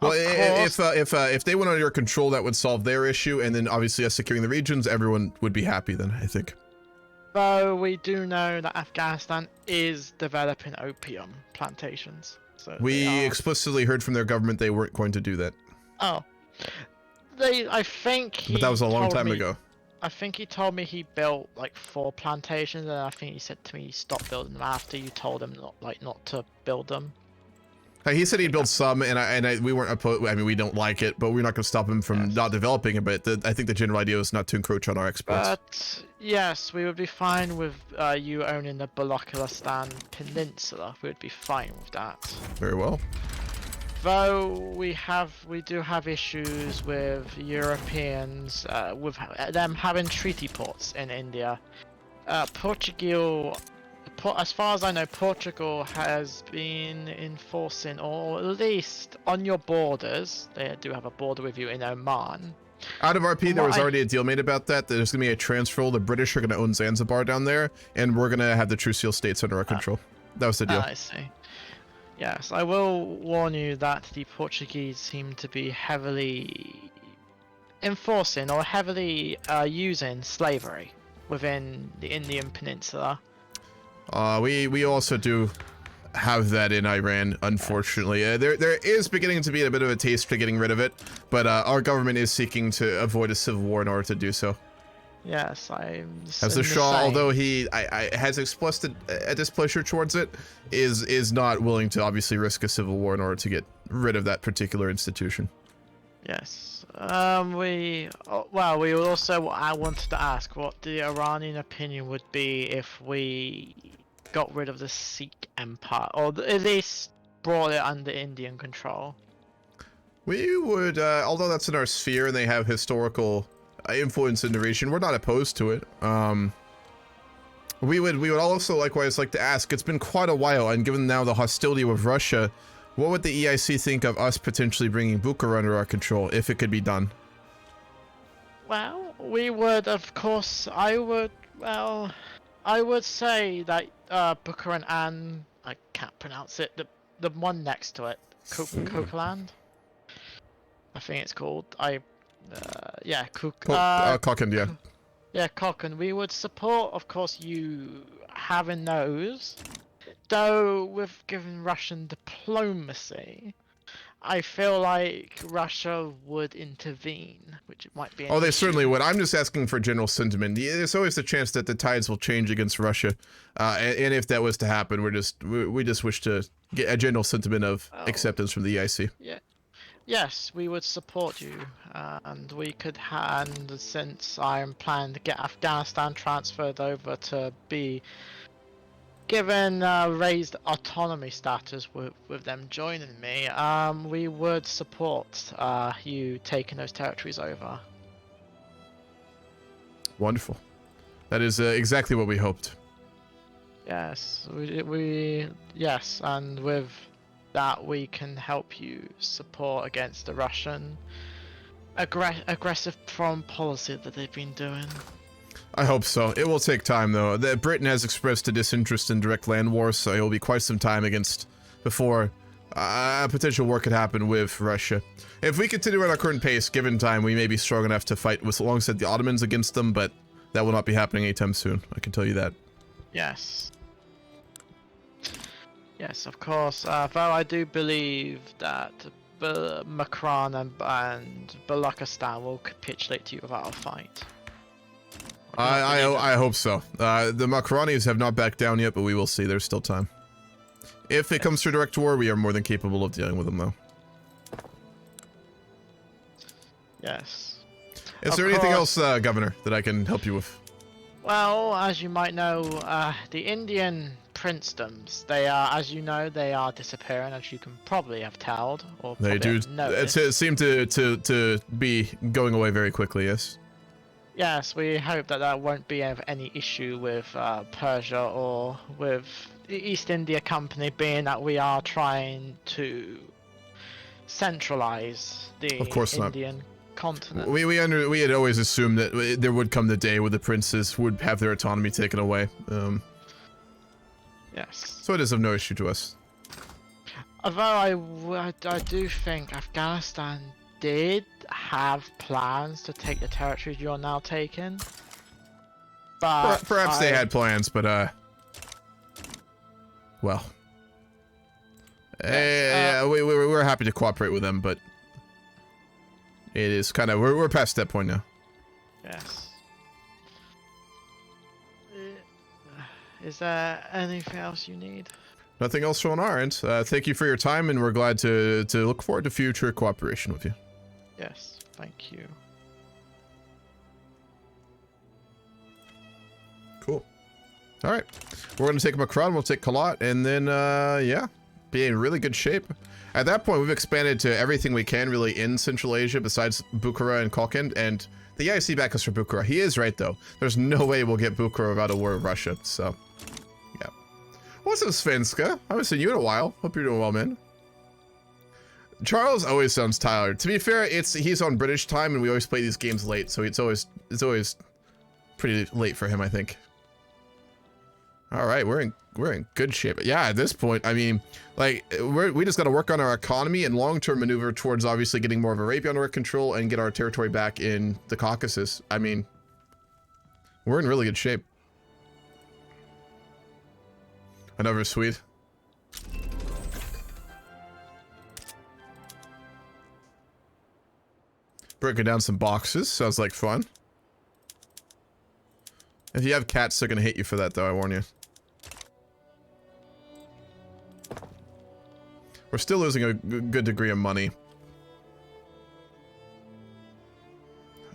Well, if they went under your control, that would solve their issue, and then obviously us securing the regions, everyone would be happy then, I think. Though we do know that Afghanistan is developing opium plantations. So we explicitly heard from their government they weren't going to do that. Oh. I think But that was a long time ago. I think he told me he built like 4 plantations, and I think he said to me stop building them after you told him not to build them. He said he'd build some, and we weren't opposed. I mean, we don't like it, but we're not going to stop him from not developing it. But I think the general idea is not to encroach on our exports. But yes, we would be fine with you owning the Balochistan Peninsula. We would be fine with that. Very well. Though we do have issues with Europeans, with them having treaty ports in India. Portugal. As far as I know, Portugal has been enforcing, or at least on your borders, they do have a border with you in Oman. Out of RP, there was already a deal made about that. There's going to be a transfer. The British are going to own Zanzibar down there, and we're going to have the True Seal states under our control. That was the deal. I see. Yes, I will warn you that the Portuguese seem to be heavily enforcing or heavily using slavery within the Indian Peninsula. We also do have that in Iran, unfortunately. There is beginning to be a bit of a taste for getting rid of it, but our government is seeking to avoid a civil war in order to do so. Yes, as the Shah, although he has expressed a displeasure towards it, is not willing to obviously risk a civil war in order to get rid of that particular institution. Yes. I wanted to ask what the Iranian opinion would be if we got rid of the Sikh Empire, or at least brought it under Indian control. We would, although that's in our sphere and they have historical influence in the region, we're not opposed to it. We would also likewise like to ask, it's been quite a while, and given now the hostility with Russia, what would the EIC think of us potentially bringing Bukhara under our control, if it could be done? Well, we would, of course, I would say that Bukhara and I can't pronounce it, the one next to it, Kokaland, I think it's called. Yeah, Caucus, yeah. Yeah, Caucus. We would support, of course, you having those. Though, with given Russian diplomacy, I feel like Russia would intervene, which might be. They certainly would. I'm just asking for general sentiment. There's always the chance that the tides will change against Russia, and if that was to happen, we just wish to get a general sentiment of acceptance from the EIC. Yeah. Yes, we would support you, and we could hand, since I am planning to get Afghanistan transferred over to be given raised autonomy status with them joining me, we would support you taking those territories over. Wonderful. That is exactly what we hoped. Yes, yes, and with that we can help you support against the Russian aggressive foreign policy that they've been doing. I hope so. It will take time, though. Britain has expressed a disinterest in direct land wars, so it will be quite some time before a potential war could happen with Russia. If we continue at our current pace, given time, we may be strong enough to fight alongside the Ottomans against them, but that will not be happening anytime soon. I can tell you that. Yes. Yes, of course. Though I do believe that Macron and Balochistan will capitulate to you without a fight. I hope so. The Macronis have not backed down yet, but we will see. There's still time. If it comes to direct war, we are more than capable of dealing with them, though. Yes. Is there anything else, Governor, that I can help you with? Well, as you might know, the Indian princedoms. They are, as you know, they are disappearing, as you can probably have told, or They probably do have noticed. it seem to be going away very quickly. Yes. Yes, we hope that that won't be of any issue with Persia or with the East India Company, being that we are trying to centralize the Of course not. Indian continent. We had always assumed that there would come the day where the princes would have their autonomy taken away. Yes. So it is of no issue to us. Although I do think Afghanistan did have plans to take the territories you're now taking. But Perhaps they had plans, but well, we're happy to cooperate with them, but it is kind of we're past that point now. Yes. Is there anything else you need? Nothing else on our end. Thank you for your time, and we're glad to look forward to future cooperation with you. Yes, thank you. Cool. All right, we're gonna take Makran, we'll take Kalat, and then yeah, be in really good shape. At that point, we've expanded to everything we can really in Central Asia besides Bukhara and Kalkand, and the EIC back us for Bukhara. He is right though. There's no way we'll get Bukhara without a war with Russia. So, yeah. What's up, Svenska? I haven't seen you in a while. Hope you're doing well, man. Charles always sounds tired. To be fair, he's on British time, and we always play these games late, so it's always pretty late for him, I think. All right, we're in good shape. Yeah, at this point, I mean, like we just got to work on our economy and long-term maneuver towards obviously getting more of Arabia under our control and get our territory back in the Caucasus. I mean, we're in really good shape. Another sweet. Breaking down some boxes sounds like fun. If you have cats, they're gonna hate you for that, though. I warn you. We're still losing a good degree of money.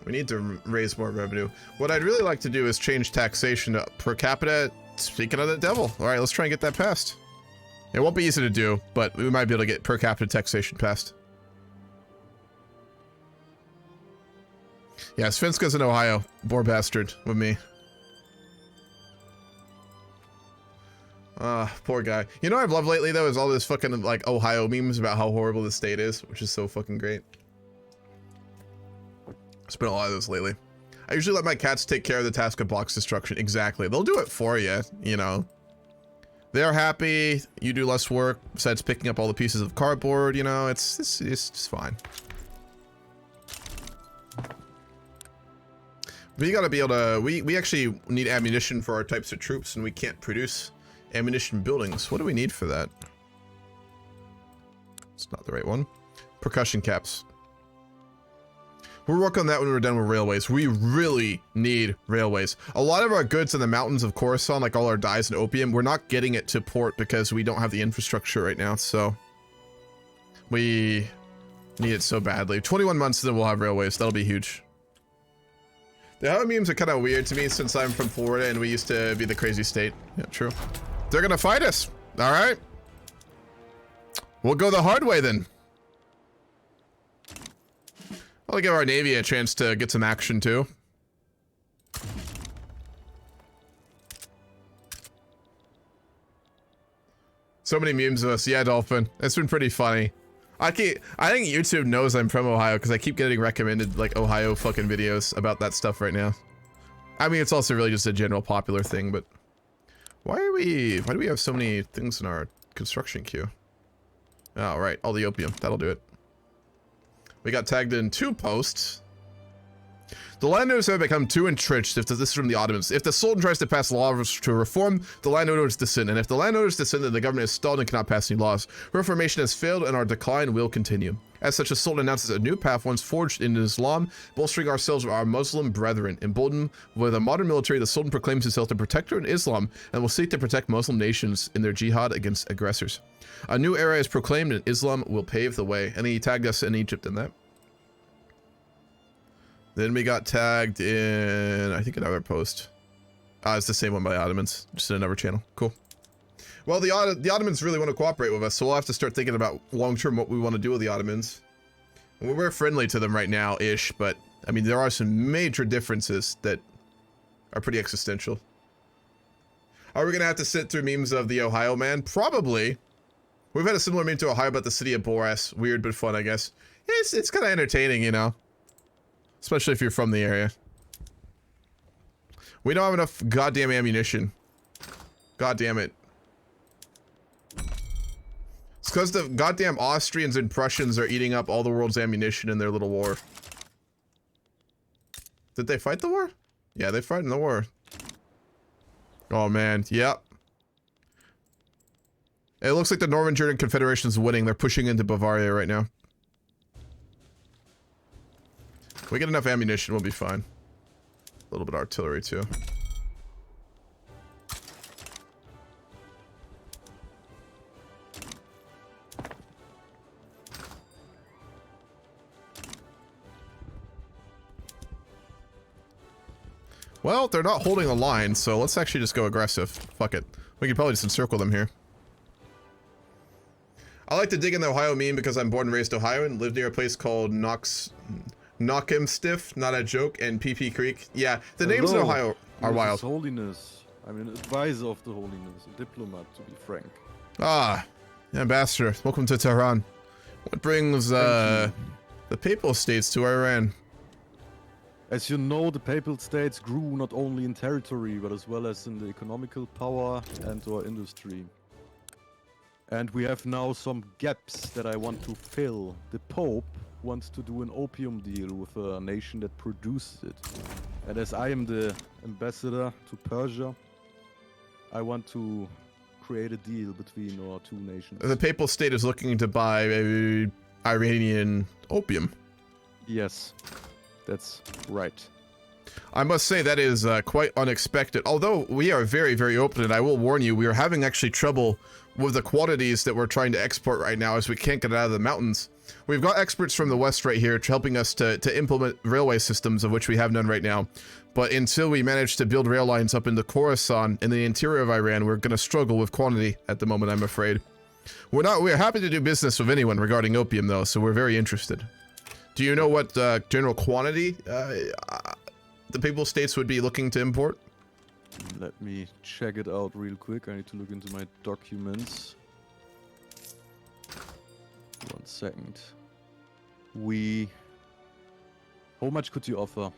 We need to raise more revenue. What I'd really like to do is change taxation to per capita. Speaking of the devil. All right, let's try and get that passed. It won't be easy to do, but we might be able to get per capita taxation passed. Yeah, Svenska's in Ohio. Poor bastard with me. Poor guy. You know what I've loved lately, though, is all this fucking, like, Ohio memes about how horrible the state is, which is so fucking great. It's been a lot of those lately. I usually let my cats take care of the task of box destruction. Exactly. They'll do it for you, you know. They're happy. You do less work besides picking up all the pieces of cardboard, you know. It's just fine. We gotta be able to... We actually need ammunition for our types of troops, and we can't produce ammunition buildings. What do we need for that? It's not the right one. Percussion caps. We'll work on that when we're done with railways. We really need railways. A lot of our goods in the mountains of Khorasan, like all our dyes and opium, we're not getting it to port because we don't have the infrastructure right now, so... we need it so badly. 21 months, then we'll have railways. That'll be huge. The Ohio memes are kind of weird to me since I'm from Florida and we used to be the crazy state. Yeah, true. They're gonna fight us. All right. We'll go the hard way then. I'll give our Navy a chance to get some action too. So many memes of us. Yeah, Dolphin. It's been pretty funny. I think YouTube knows I'm from Ohio because I keep getting recommended like Ohio fucking videos about that stuff right now. I mean, it's also really just a general popular thing, but why do we have so many things in our construction queue? Oh, right, all the opium. That'll do it. We got tagged in 2 posts. The landowners have become too entrenched. If this is from the Ottomans. If the Sultan tries to pass laws to reform, the landowners descend. And if the landowners descend, then the government is stalled and cannot pass any laws. Reformation has failed and our decline will continue. As such, the Sultan announces a new path once forged in Islam, bolstering ourselves with our Muslim brethren. Emboldened with a modern military, the Sultan proclaims himself the protector in Islam and will seek to protect Muslim nations in their jihad against aggressors. A new era is proclaimed and Islam will pave the way. And he tagged us in Egypt in that. Then we got tagged in, I think, another post. It's the same one by Ottomans, just in another channel. Cool. Well, the Ottomans really want to cooperate with us, so we'll have to start thinking about long-term what we want to do with the Ottomans. We're friendly to them right now-ish, but, I mean, there are some major differences that are pretty existential. Are we going to have to sit through memes of the Ohio man? Probably. We've had a similar meme to Ohio about the city of Boras. Weird, but fun, I guess. It's kind of entertaining, you know? Especially if you're from the area. We don't have enough goddamn ammunition. God damn it. It's because the goddamn Austrians and Prussians are eating up all the world's ammunition in their little war. Did they fight the war? Yeah, they fought in the war. Oh man, yep. It looks like the Northern German Confederation is winning. They're pushing into Bavaria right now. If we get enough ammunition, we'll be fine. A little bit of artillery too. Well, they're not holding a line, so let's actually just go aggressive. Fuck it. We could probably just encircle them here. I like to dig in the Ohio meme because I'm born and raised Ohioan and lived near a place called Knockemstiff, not a joke, and PP Creek. Yeah, the names in Ohio are wild. His Holiness. I'm an advisor of the Holiness, a diplomat, to be frank. Ah, Ambassador, welcome to Tehran. What brings the Papal States to Iran? As you know, the Papal States grew not only in territory, but as well as in the economical power and our industry. And we have now some gaps that I want to fill. The Pope wants to do an opium deal with a nation that produces it. And as I am the ambassador to Persia, I want to create a deal between our two nations. The Papal State is looking to buy Iranian opium. Yes, that's right. I must say that is quite unexpected. Although we are very, very open, and I will warn you, we are having actually trouble with the quantities that we're trying to export right now as we can't get it out of the mountains. We've got experts from the West right here helping us to implement railway systems, of which we have none right now. But until we manage to build rail lines up into Khorasan in the interior of Iran, we're going to struggle with quantity at the moment, I'm afraid. We're happy to do business with anyone regarding opium, though, so we're very interested. Do you know what general quantity the Papal States would be looking to import? Let me check it out real quick. I need to look into my documents. 1 second. How much could you offer?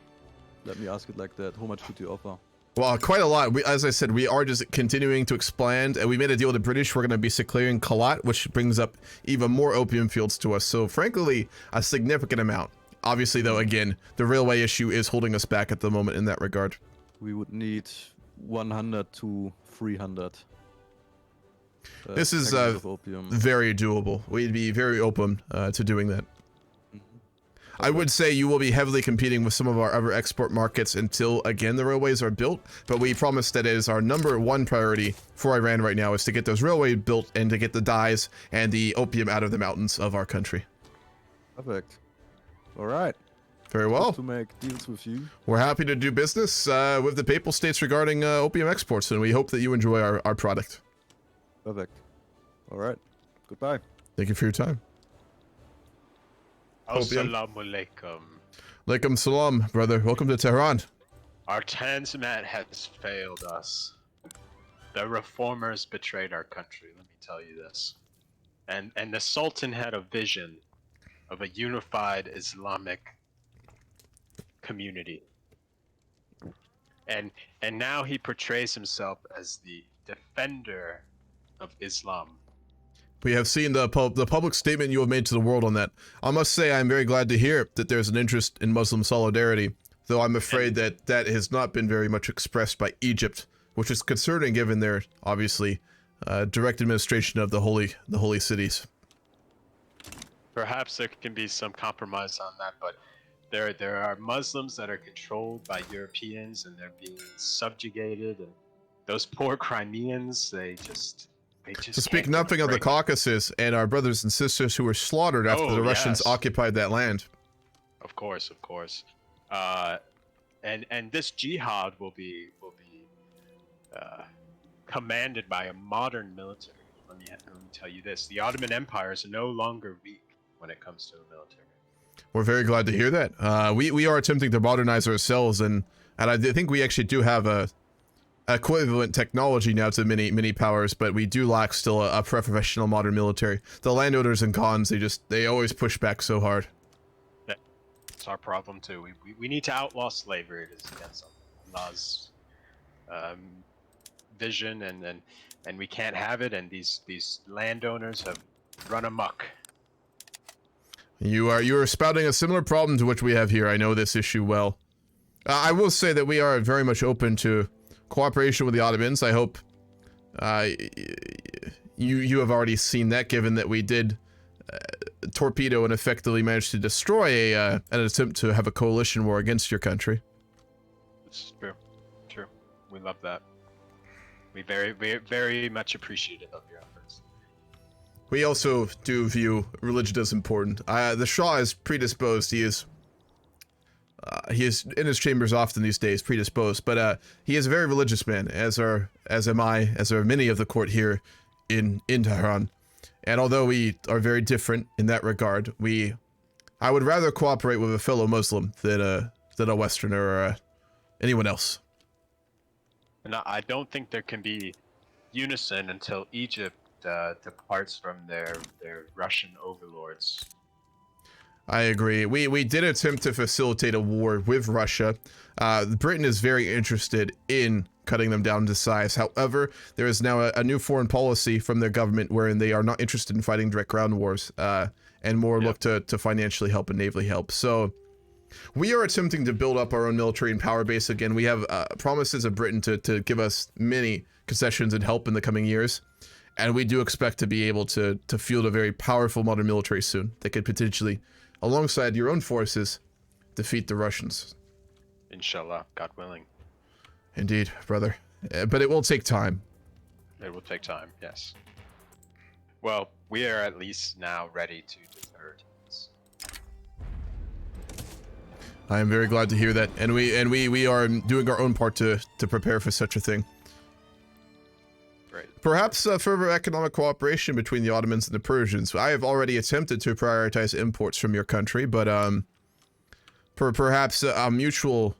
Let me ask it like that. How much could you offer? Well, quite a lot. As I said, we are just continuing to expand, and we made a deal with the British. We're going to be securing Kalat, which brings up even more opium fields to us. So, frankly, a significant amount. Obviously, though, again, the railway issue is holding us back at the moment in that regard. We would need 100 to 300. This is very doable. We'd be very open to doing that. I would say you will be heavily competing with some of our other export markets until, again, the railways are built, but we promise that it is our #1 priority for Iran right now is to get those railways built and to get the dyes and the opium out of the mountains of our country. Perfect. All right. Very well. Good to make deals with you. We're happy to do business with the Papal States regarding opium exports, and we hope that you enjoy our product. Perfect. All right. Goodbye. Thank you for your time. Assalamu alaikum. Alaikum salam, brother. Welcome to Tehran. Our Tanzimat has failed us. The reformers betrayed our country, let me tell you this. And the Sultan had a vision of a unified Islamic community. And now he portrays himself as the defender of Islam. We have seen the public statement you have made to the world on that. I must say I'm very glad to hear that there's an interest in Muslim solidarity, though I'm afraid that has not been very much expressed by Egypt, which is concerning given their, obviously, direct administration of the holy cities. Perhaps there can be some compromise on that, but there are Muslims that are controlled by Europeans and they're being subjugated, and those poor Crimeans, they just to speak nothing of the Caucuses and our brothers and sisters who were slaughtered after the Russians occupied that land. Of course. And this jihad will be commanded by a modern military. Let me tell you this: the Ottoman Empire is no longer weak when it comes to the military. We're very glad to hear that. We are attempting to modernize ourselves, and I think we actually do have a equivalent technology now to many powers, but we do lack still a professional modern military. The landowners and khans, they always push back so hard. It's our problem too. We need to outlaw slavery. It is against Allah's vision, and we can't have it. And these landowners have run amok. You are spouting a similar problem to which we have here. I know this issue well. I will say that we are very much open to cooperation with the Ottomans. I hope you have already seen that, given that we did torpedo and effectively managed to destroy an attempt to have a coalition war against your country. It's true. True. We love that. We very much appreciate it of your efforts. We also do view religion as important. The Shah is predisposed. He is in his chambers often these days, predisposed, but he is a very religious man, as are many of the court here in Tehran. And although we are very different in that regard, I would rather cooperate with a fellow Muslim than a Westerner or anyone else. And I don't think there can be unison until Egypt departs from their Russian overlords. I agree. We did attempt to facilitate a war with Russia. Britain is very interested in cutting them down to size. However, there is now a new foreign policy from their government wherein they are not interested in fighting direct ground wars and more look to financially help and navally help. So we are attempting to build up our own military and power base again. We have promises of Britain to give us many concessions and help in the coming years. And we do expect to be able to field a very powerful modern military soon that could potentially, alongside your own forces, defeat the Russians. Inshallah, God willing. Indeed, brother. But it will take time. It will take time, yes. Well, we are at least now ready to desert. I am very glad to hear that, and we are doing our own part to prepare for such a thing. Great. Perhaps further economic cooperation between the Ottomans and the Persians. I have already attempted to prioritize imports from your country, but perhaps a mutual,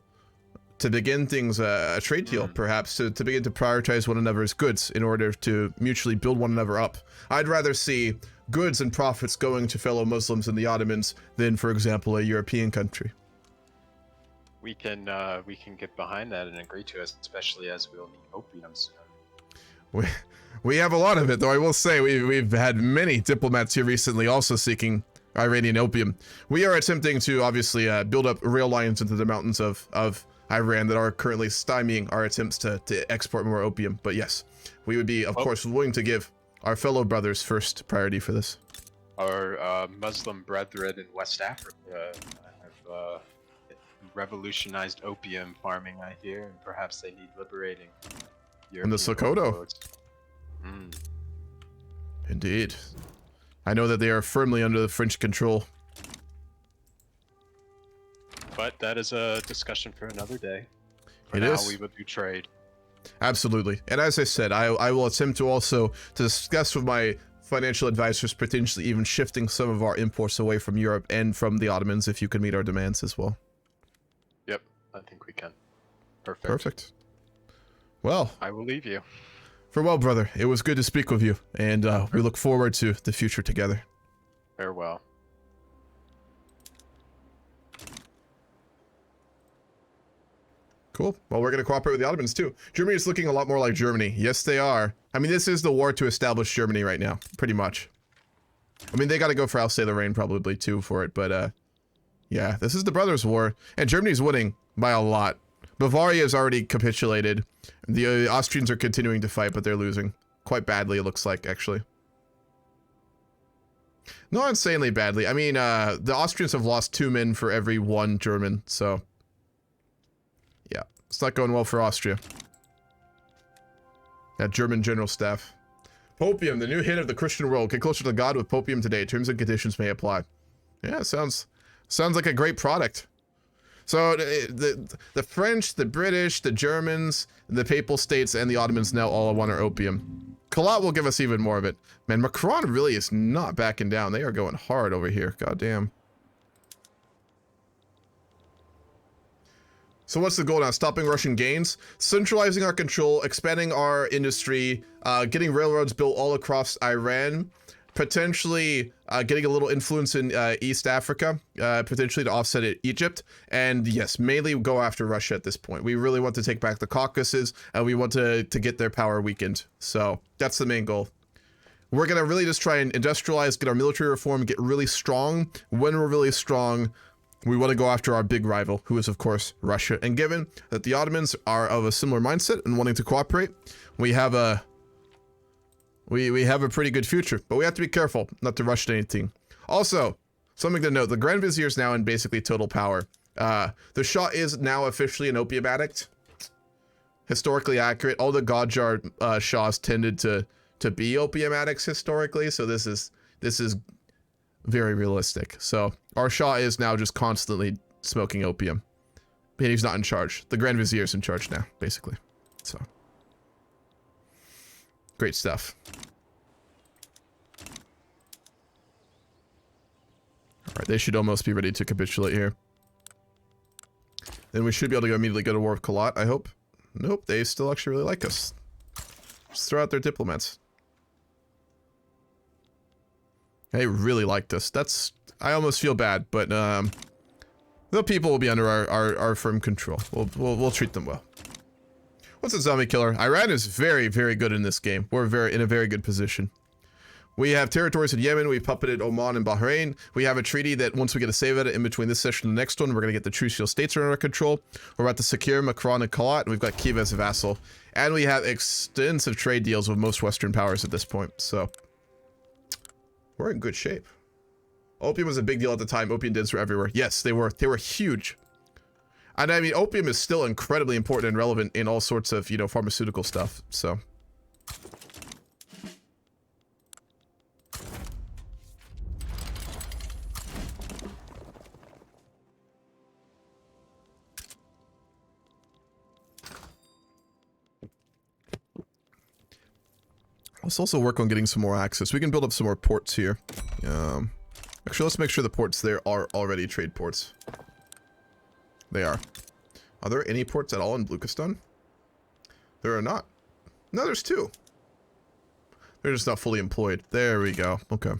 to begin things, a trade deal, perhaps to begin to prioritize one another's goods in order to mutually build one another up. I'd rather see goods and profits going to fellow Muslims and the Ottomans than, for example, a European country. We can get behind that and agree to it, especially as we'll need opium soon. We have a lot of it, though I will say we've had many diplomats here recently also seeking Iranian opium. We are attempting to obviously build up rail lines into the mountains of Iran that are currently stymieing our attempts to export more opium. But yes, we would be, of course, willing to give our fellow brothers first priority for this. Our Muslim brethren in West Africa have revolutionized opium farming, I hear, and perhaps they need liberating. And the Sokoto. Indeed. I know that they are firmly under the French control. But that is a discussion for another day. For it now, is. we will do trade. Absolutely. And as I said, I will attempt to also discuss with my financial advisors potentially even shifting some of our imports away from Europe and from the Ottomans if you can meet our demands as well. Yep, I think we can. Perfect. Perfect. Well, I will leave you. Farewell, brother. It was good to speak with you, and we look forward to the future together. Farewell. Cool. Well, we're going to cooperate with the Ottomans, too. Germany is looking a lot more like Germany. Yes, they are. I mean, this is the war to establish Germany right now, pretty much. I mean, they got to go for Alsace-Lorraine probably, too, for it, but, yeah, this is the Brothers' War, and Germany's winning by a lot. Bavaria has already capitulated. The Austrians are continuing to fight, but they're losing. Quite badly, it looks like, actually. Not insanely badly. I mean, the Austrians have lost 2 men for every 1 German, so... yeah, it's not going well for Austria. That German general staff. Popium, the new hit of the Christian world. Get closer to God with Popium today. Terms and conditions may apply. Yeah, sounds like a great product. So the French, the British, the Germans, the Papal States, and the Ottomans now all want our opium. Kalat will give us even more of it. Man, Macron really is not backing down. They are going hard over here. God damn. So what's the goal now? Stopping Russian gains, centralizing our control, expanding our industry, getting railroads built all across Iran, potentially getting a little influence in East Africa, potentially to offset Egypt, and yes, mainly go after Russia at this point. We really want to take back the Caucuses, and we want to get their power weakened. So that's the main goal. We're gonna really just try and industrialize, get our military reform, get really strong. When we're really strong, we want to go after our big rival, who is of course Russia. And given that the Ottomans are of a similar mindset and wanting to cooperate, we have a pretty good future, but we have to be careful not to rush to anything. Also, something to note, the Grand Vizier is now in basically total power. The Shah is now officially an opium addict. Historically accurate. All the Qajar Shahs tended to be opium addicts historically, so this is very realistic. So our Shah is now just constantly smoking opium. But he's not in charge. The Grand Vizier is in charge now, basically. So great stuff. Alright, they should almost be ready to capitulate here. Then we should be able to immediately go to war with Kalat, I hope. Nope, they still actually really like us. Just throw out their diplomats. They really liked us. I almost feel bad, but the people will be under our firm control. We'll treat them well. What's a zombie killer? Iran is very, very good in this game. We're in a very good position. We have territories in Yemen. We've puppeted Oman and Bahrain. We have a treaty that once we get a save edit in between this session and the next one, we're going to get the True Seal states under our control. We're about to secure Macron and Kalat, and we've got Kiev as a vassal. And we have extensive trade deals with most Western powers at this point, so we're in good shape. Opium was a big deal at the time. Opium dens were everywhere. Yes, they were huge. And I mean, opium is still incredibly important and relevant in all sorts of, pharmaceutical stuff, so. Let's also work on getting some more access. We can build up some more ports here. Actually, let's make sure the ports there are already trade ports. They are. Are there any ports at all in Blukistan? There are not. No, there's two. They're just not fully employed. There we go. Okay.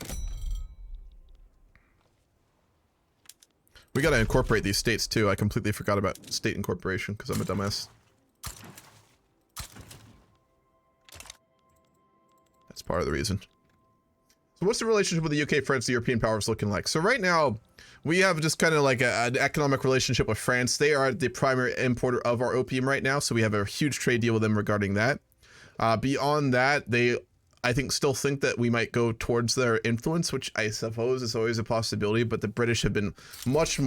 We gotta incorporate these states too. I completely forgot about state incorporation because I'm a dumbass. That's part of the reason. So what's the relationship with the UK, France, the European powers looking like? So right now, we have just kind of like an economic relationship with France. They are the primary importer of our opium right now, so we have a huge trade deal with them regarding that. Beyond that, they, I think, still think that we might go towards their influence, which I suppose is always a possibility, but the British have been much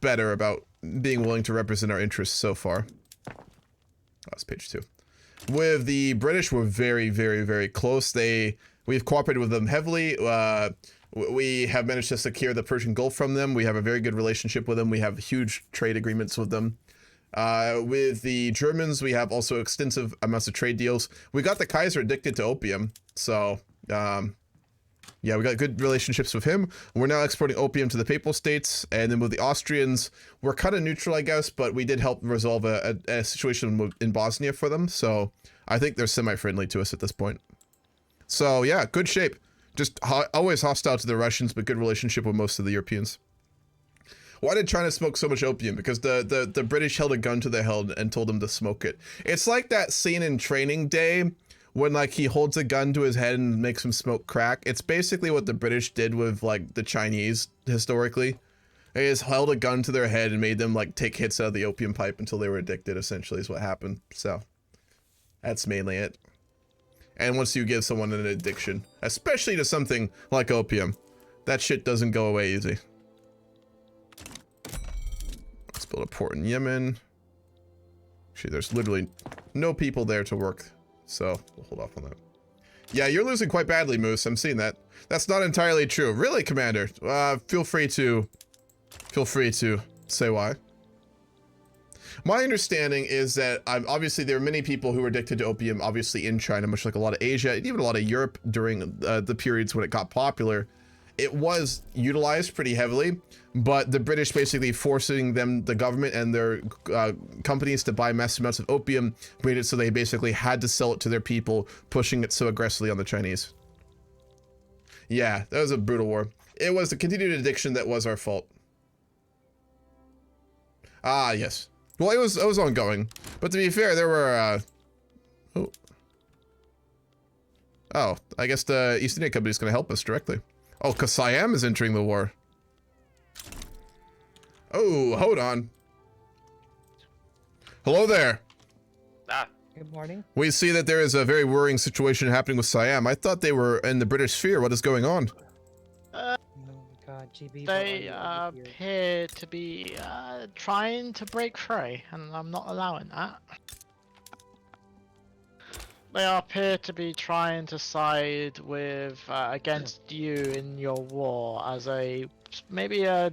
better about being willing to represent our interests so far. Oh, that's page 2. With the British, we're very, very, very close. We've cooperated with them heavily. We have managed to secure the Persian Gulf from them. We have a very good relationship with them. We have huge trade agreements with them. With the Germans, we have also extensive amounts of trade deals. We got the Kaiser addicted to opium, so yeah, we got good relationships with him. We're now exporting opium to the Papal States, and then with the Austrians, we're kind of neutral, I guess, but we did help resolve a situation in Bosnia for them, so I think they're semi-friendly to us at this point. So yeah, good shape. Just always hostile to the Russians, but good relationship with most of the Europeans. Why did China smoke so much opium? Because the British held a gun to their head and told them to smoke it. It's like that scene in Training Day when like he holds a gun to his head and makes him smoke crack. It's basically what the British did with like the Chinese historically. They just held a gun to their head and made them like take hits out of the opium pipe until they were addicted, essentially is what happened. So that's mainly it. And once you give someone an addiction, especially to something like opium, that shit doesn't go away easy. Let's build a port in Yemen. Actually, there's literally no people there to work, so we'll hold off on that. Yeah, you're losing quite badly, Moose. I'm seeing that. That's not entirely true. Really, Commander? Feel free to Feel free to say why. My understanding is that obviously there are many people who were addicted to opium, obviously in China, much like a lot of Asia, and even a lot of Europe during the periods when it got popular. It was utilized pretty heavily, but the British basically forcing the government and their companies to buy massive amounts of opium made it so they basically had to sell it to their people, pushing it so aggressively on the Chinese. Yeah, that was a brutal war. It was the continued addiction that was our fault. Ah, yes. Well, it was ongoing, but to be fair, there were, oh, I guess the East India Company is going to help us directly. Oh, because Siam is entering the war. Oh, hold on. Hello there. Good morning. We see that there is a very worrying situation happening with Siam. I thought they were in the British sphere. What is going on? Oh my god, GB. They appear to be trying to break free, and I'm not allowing that. They appear to be trying to side with against you in your war as maybe a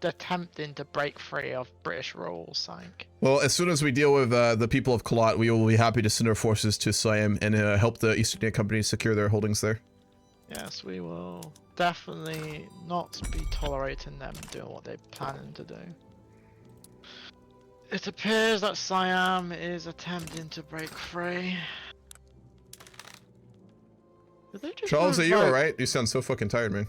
attempting to break free of British rules. Like. Well, as soon as we deal with the people of Kalat, we will be happy to send our forces to Siam and help the East India Company secure their holdings there. Yes, we will definitely not be tolerating them doing what they're planning to do. It appears that Siam is attempting to break free. Charles, are you alright? You sound so fucking tired, man.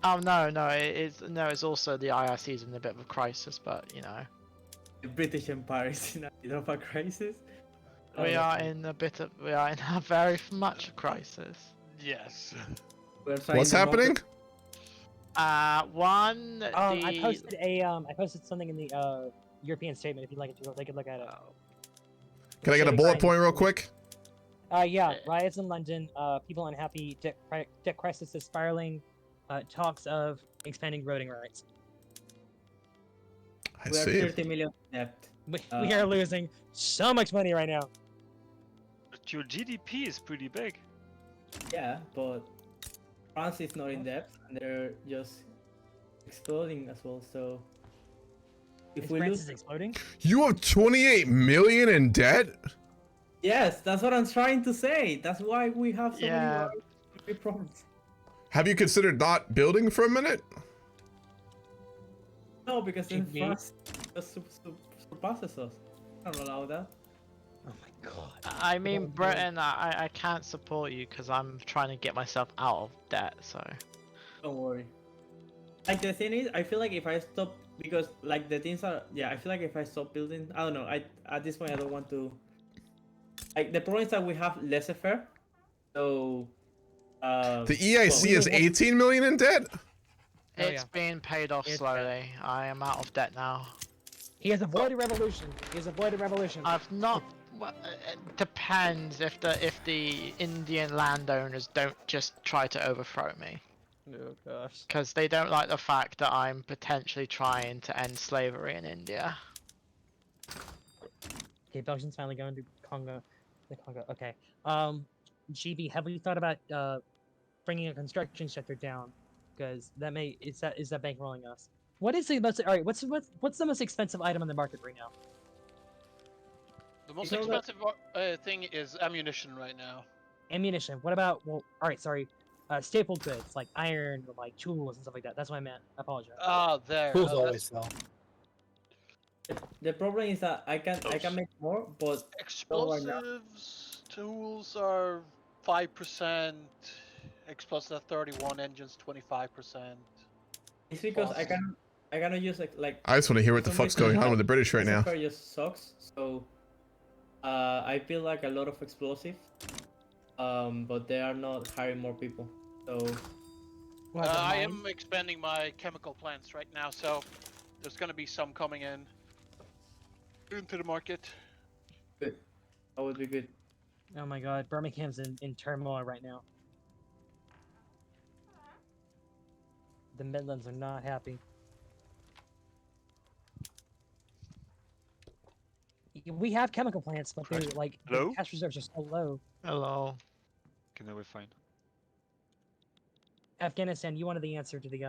Oh no, it's also the IRC's in a bit of a crisis, but you know. The British Empire is in a bit of a crisis. We are in a very much a crisis. Yes. What's happening? I posted something in the European statement. If you'd like to take a look at it. Can I get a bullet point real quick? Yeah, riots in London. People unhappy. Debt crisis is spiraling. Talks of expanding voting rights. I we see. Are 30 million debt. We are losing so much money right now. But your GDP is pretty big. Yeah, but France is not in debt, and they're just exploding as well. So if we France lose, is exploding. You have 28 million in debt? Yes, that's what I'm trying to say. That's why we have so many problems. Have you considered not building for a minute? No, because then France just surpasses us. I don't allow that. Oh my god. I mean, Britain, I can't support you because I'm trying to get myself out of debt, so. Don't worry. Like, the thing is, I feel like if I stop, because, like, the things are, I feel like if I stop building, I don't know, at this point I don't want to, like, the problem is that we have laissez-faire, so, the EIC is 18 million in debt? It's being paid off slowly. I am out of debt now. He has avoided revolution. I've not. Well, it depends if the Indian landowners don't just try to overthrow me. Oh gosh. Because they don't like the fact that I'm potentially trying to end slavery in India. Okay, Belgium's finally going to Congo. The Congo. Okay. GB, have we thought about bringing a construction sector down? Because that is that bankrolling us? What is the most? All right. What's the most expensive item on the market right now? The most expensive thing is ammunition right now. Ammunition. What about? Well, all right. Sorry. Staple goods like iron, or like tools and stuff like that. That's what I meant. I apologize. There. Tools always sell. The problem is that I can make more, but explosives tools are 5%. Explosive 31, engines 25%. It's because I cannot use like. I just want to hear what the fuck's going on with the British right now. Just sucks. So, I feel like a lot of explosive, but they are not hiring more people. So. I am expanding my chemical plants right now, so there's going to be some coming into the market. Good. That would be good. Oh my god, Birmingham's in turmoil right now. The Midlands are not happy. We have chemical plants, but they're like the cash reserves are so low. Hello. Okay, now we're fine. Afghanistan, you wanted the answer to the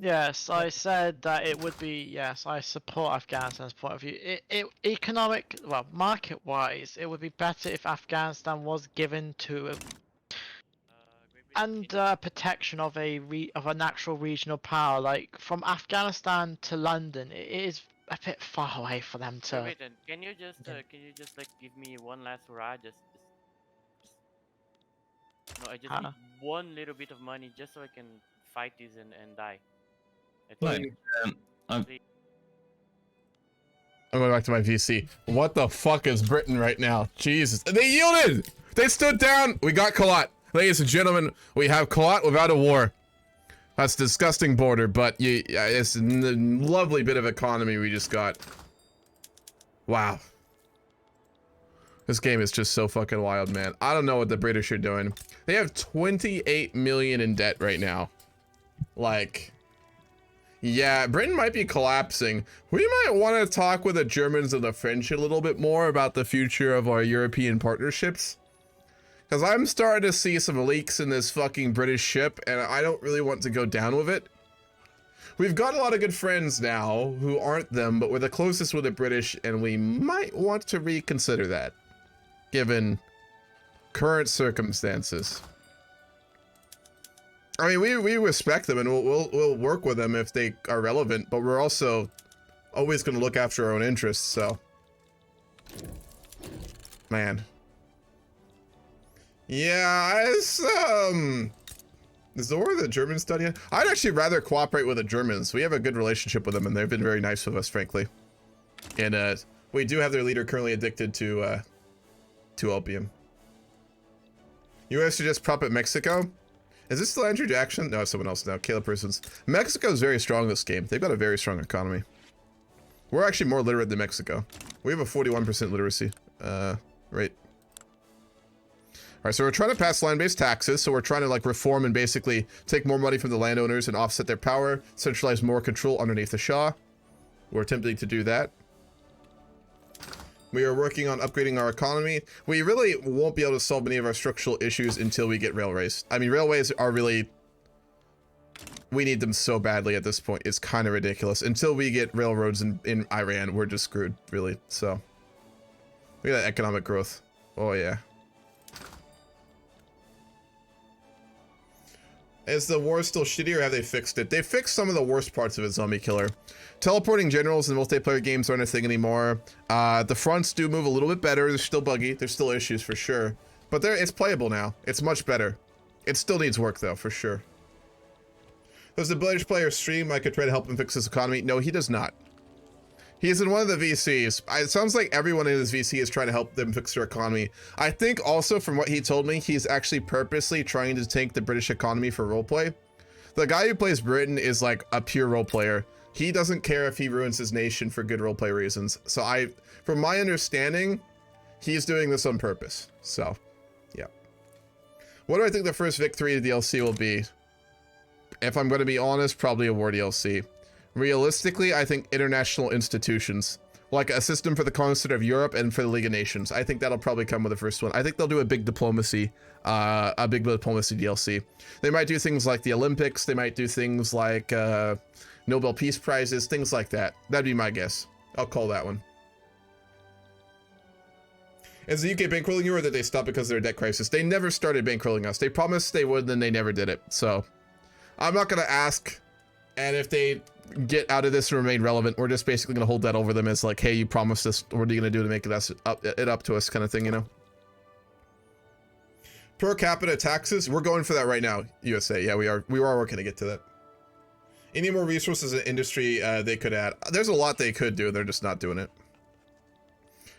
Yes, I said that it would be. Yes, I support Afghanistan's point of view. Economic, well, market-wise, it would be better if Afghanistan was given to under protection of a natural regional power. Like from Afghanistan to London, it is a bit far away for them to. Wait, and can you just like give me one last hurrah? No, I just need one little bit of money just so I can fight this and die. Like, I'm going back to my VC. What the fuck is Britain right now? Jesus. They yielded! They stood down! We got Kalat. Ladies and gentlemen, we have Kalat without a war. That's a disgusting border, but it's a lovely bit of economy we just got. Wow. This game is just so fucking wild, man. I don't know what the British are doing. They have 28 million in debt right now. Like... yeah, Britain might be collapsing. We might want to talk with the Germans and the French a little bit more about the future of our European partnerships. Because I'm starting to see some leaks in this fucking British ship, and I don't really want to go down with it. We've got a lot of good friends now who aren't them, but we're the closest with the British, and we might want to reconsider that, given current circumstances. I mean, we respect them, and we'll work with them if they are relevant, but we're also always going to look after our own interests, so. Man. Yeah, it's, is the war the Germans done yet? I'd actually rather cooperate with the Germans. We have a good relationship with them, and they've been very nice with us, frankly. And, we do have their leader currently addicted to opium. US should just prop at Mexico? Is this still Andrew Jackson? No, it's someone else now. Caleb Persons. Mexico is very strong this game. They've got a very strong economy. We're actually more literate than Mexico. We have a 41% literacy rate. Alright, so we're trying to pass land-based taxes, so we're trying to like reform and basically take more money from the landowners and offset their power, centralize more control underneath the Shah. We're attempting to do that. We are working on upgrading our economy. We really won't be able to solve many of our structural issues until we get railways. I mean, railways are really... we need them so badly at this point. It's kind of ridiculous. Until we get railroads in Iran, we're just screwed, really. So, look at that economic growth. Oh, yeah. Is the war still shitty, or have they fixed it? They fixed some of the worst parts of it, Zombie Killer. Teleporting generals in multiplayer games aren't a thing anymore. The fronts do move a little bit better. They're still buggy. There's still issues for sure. But it's playable now. It's much better. It still needs work though, for sure. Does the British player stream? I could try to help him fix his economy. No, he does not. He's in one of the VCs. It sounds like everyone in his VC is trying to help them fix their economy. I think also from what he told me, he's actually purposely trying to tank the British economy for roleplay. The guy who plays Britain is like a pure role player. He doesn't care if he ruins his nation for good roleplay reasons. So from my understanding, he's doing this on purpose. So, yeah. What do I think the first victory DLC will be? If I'm going to be honest, probably a war DLC. Realistically, I think international institutions, like a system for the continent of Europe and for the League of Nations. I think that'll probably come with the first one. I think they'll do a big diplomacy DLC. They might do things like the Olympics. They might do things like Nobel Peace Prizes, things like that. That'd be my guess. I'll call that one. Is the UK bankrolling you, or did they stop because of their debt crisis? They never started bankrolling us. They promised they would, then they never did it. So I'm not going to ask. And if they get out of this and remain relevant, we're just basically going to hold that over them as like, hey, you promised us, what are you going to do to make it up to us kind of thing, you know? Per capita taxes, we're going for that right now, USA. Yeah, we are working to get to that. Any more resources in industry they could add? There's a lot they could do, they're just not doing it.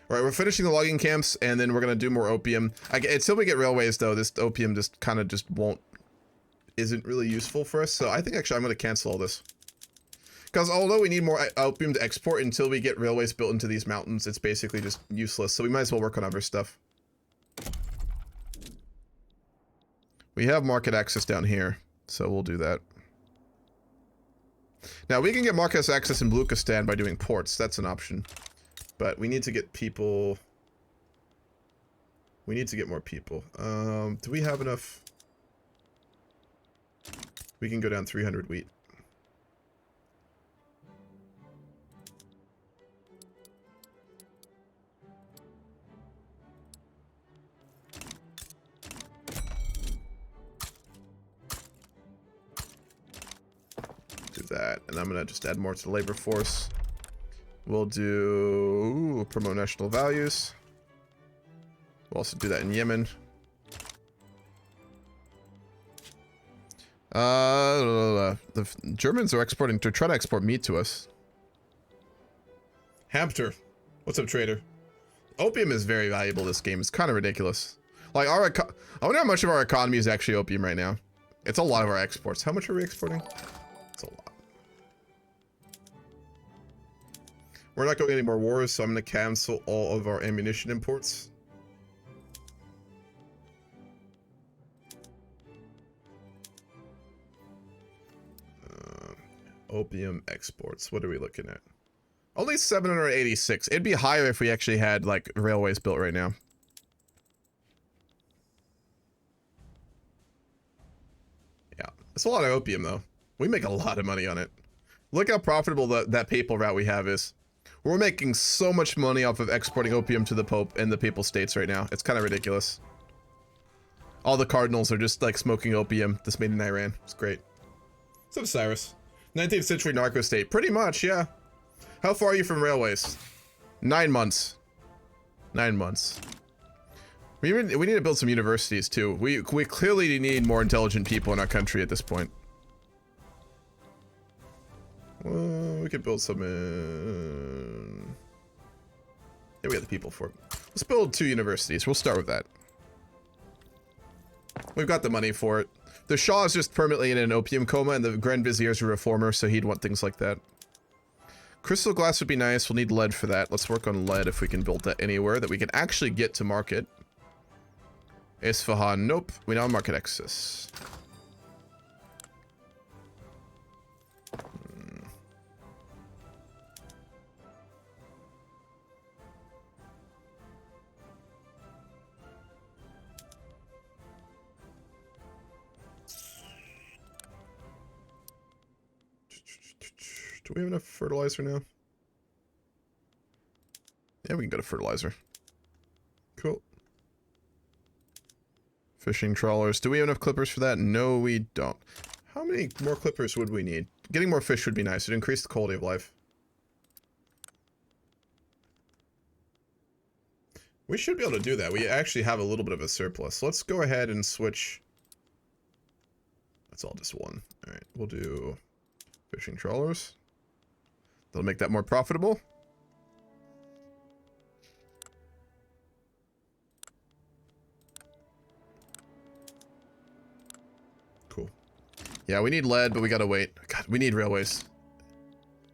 All right, we're finishing the logging camps, and then we're going to do more opium. Until we get railways, though, this opium just kind of isn't really useful for us. So I think actually I'm going to cancel all this. Because although we need more opium to export, until we get railways built into these mountains, it's basically just useless. So we might as well work on other stuff. We have market access down here, so we'll do that. Now we can get market access in Baluchistan by doing ports. That's an option. But we need to get people... we need to get more people. Do we have enough... we can go down 300 wheat. and I'm gonna just add more to the labor force. We'll do promote national values. We'll also do that in Yemen. The Germans are exporting to try to export meat to us. Hampter, what's up, trader? Opium is very valuable this game. It's kind of ridiculous. Like I wonder how much of our economy is actually opium right now. It's a lot of our exports. How much are we exporting? It's a lot. We're not going any more wars, so I'm going to cancel all of our ammunition imports. Opium exports. What are we looking at? Only 786. It'd be higher if we actually had like railways built right now. Yeah, it's a lot of opium though. We make a lot of money on it. Look how profitable that papal route we have is. We're making so much money off of exporting opium to the Pope and the Papal States right now. It's kind of ridiculous. All the cardinals are just like smoking opium that's made in Iran. It's great. What's up, Cyrus? 19th century narco state. Pretty much, yeah. How far are you from railways? 9 months. 9 months. We need to build some universities too. We clearly need more intelligent people in our country at this point. Well, we could build some in... Yeah, we have the people for it. Let's build 2 universities. We'll start with that. We've got the money for it. The Shah is just permanently in an opium coma, and the Grand Vizier is a reformer, so he'd want things like that. Crystal glass would be nice. We'll need lead for that. Let's work on lead if we can build that anywhere that we can actually get to market. Isfahan, nope. We now have market access. Do we have enough fertilizer now? Yeah, we can go to fertilizer. Cool. Fishing trawlers. Do we have enough clippers for that? No, we don't. How many more clippers would we need? Getting more fish would be nice. It'd increase the quality of life. We should be able to do that. We actually have a little bit of a surplus. Let's go ahead and switch. That's all just one. Alright, we'll do fishing trawlers. That'll make that more profitable. Cool. Yeah, we need lead, but we gotta wait. God, we need railways.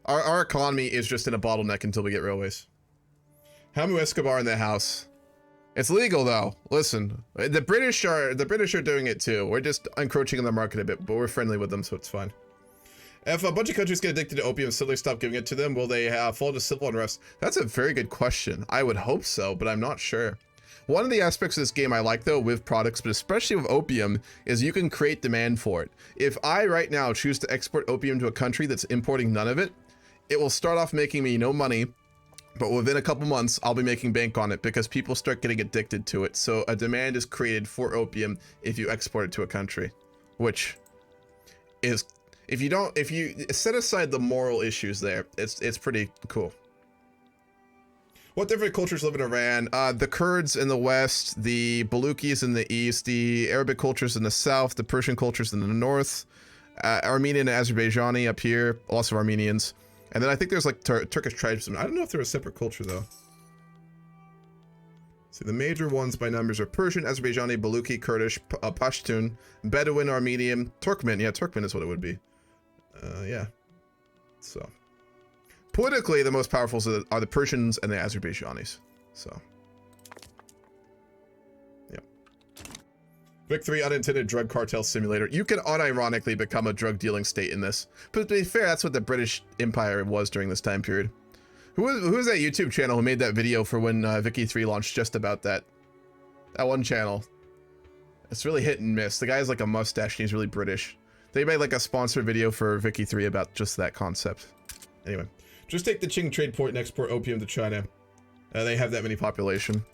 Our economy is just in a bottleneck until we get railways. Hamu Escobar in the house. It's legal though. Listen, the British are doing it too. We're just encroaching on the market a bit, but we're friendly with them, so it's fine. If a bunch of countries get addicted to opium and suddenly stop giving it to them, will they fall into civil unrest? That's a very good question. I would hope so, but I'm not sure. One of the aspects of this game I like though with products, but especially with opium, is you can create demand for it. If I right now choose to export opium to a country that's importing none of it, it will start off making me no money, but within a couple months, I'll be making bank on it because people start getting addicted to it. So a demand is created for opium if you export it to a country, which is... If you set aside the moral issues there, it's pretty cool. What different cultures live in Iran? The Kurds in the west, the Balukis in the east, the Arabic cultures in the south, the Persian cultures in the north, Armenian and Azerbaijani up here, lots of Armenians. And then I think there's like Turkish tribes. I don't know if they're a separate culture though. See, the major ones by numbers are Persian, Azerbaijani, Baluchi, Kurdish, Pashtun, Bedouin, Armenian, Turkmen. Yeah, Turkmen is what it would be. Yeah. So, politically, the most powerful are the Persians and the Azerbaijanis. So, yeah. Vic 3 unintended drug cartel simulator. You can unironically become a drug dealing state in this. But to be fair, that's what the British Empire was during this time period. Who was that YouTube channel who made that video for when Vicky 3 launched just about that? That one channel. It's really hit and miss. The guy has like a mustache and he's really British. They made like a sponsored video for Vicky 3 about just that concept. Anyway, just take the Qing trade port and export opium to China. They have that many population.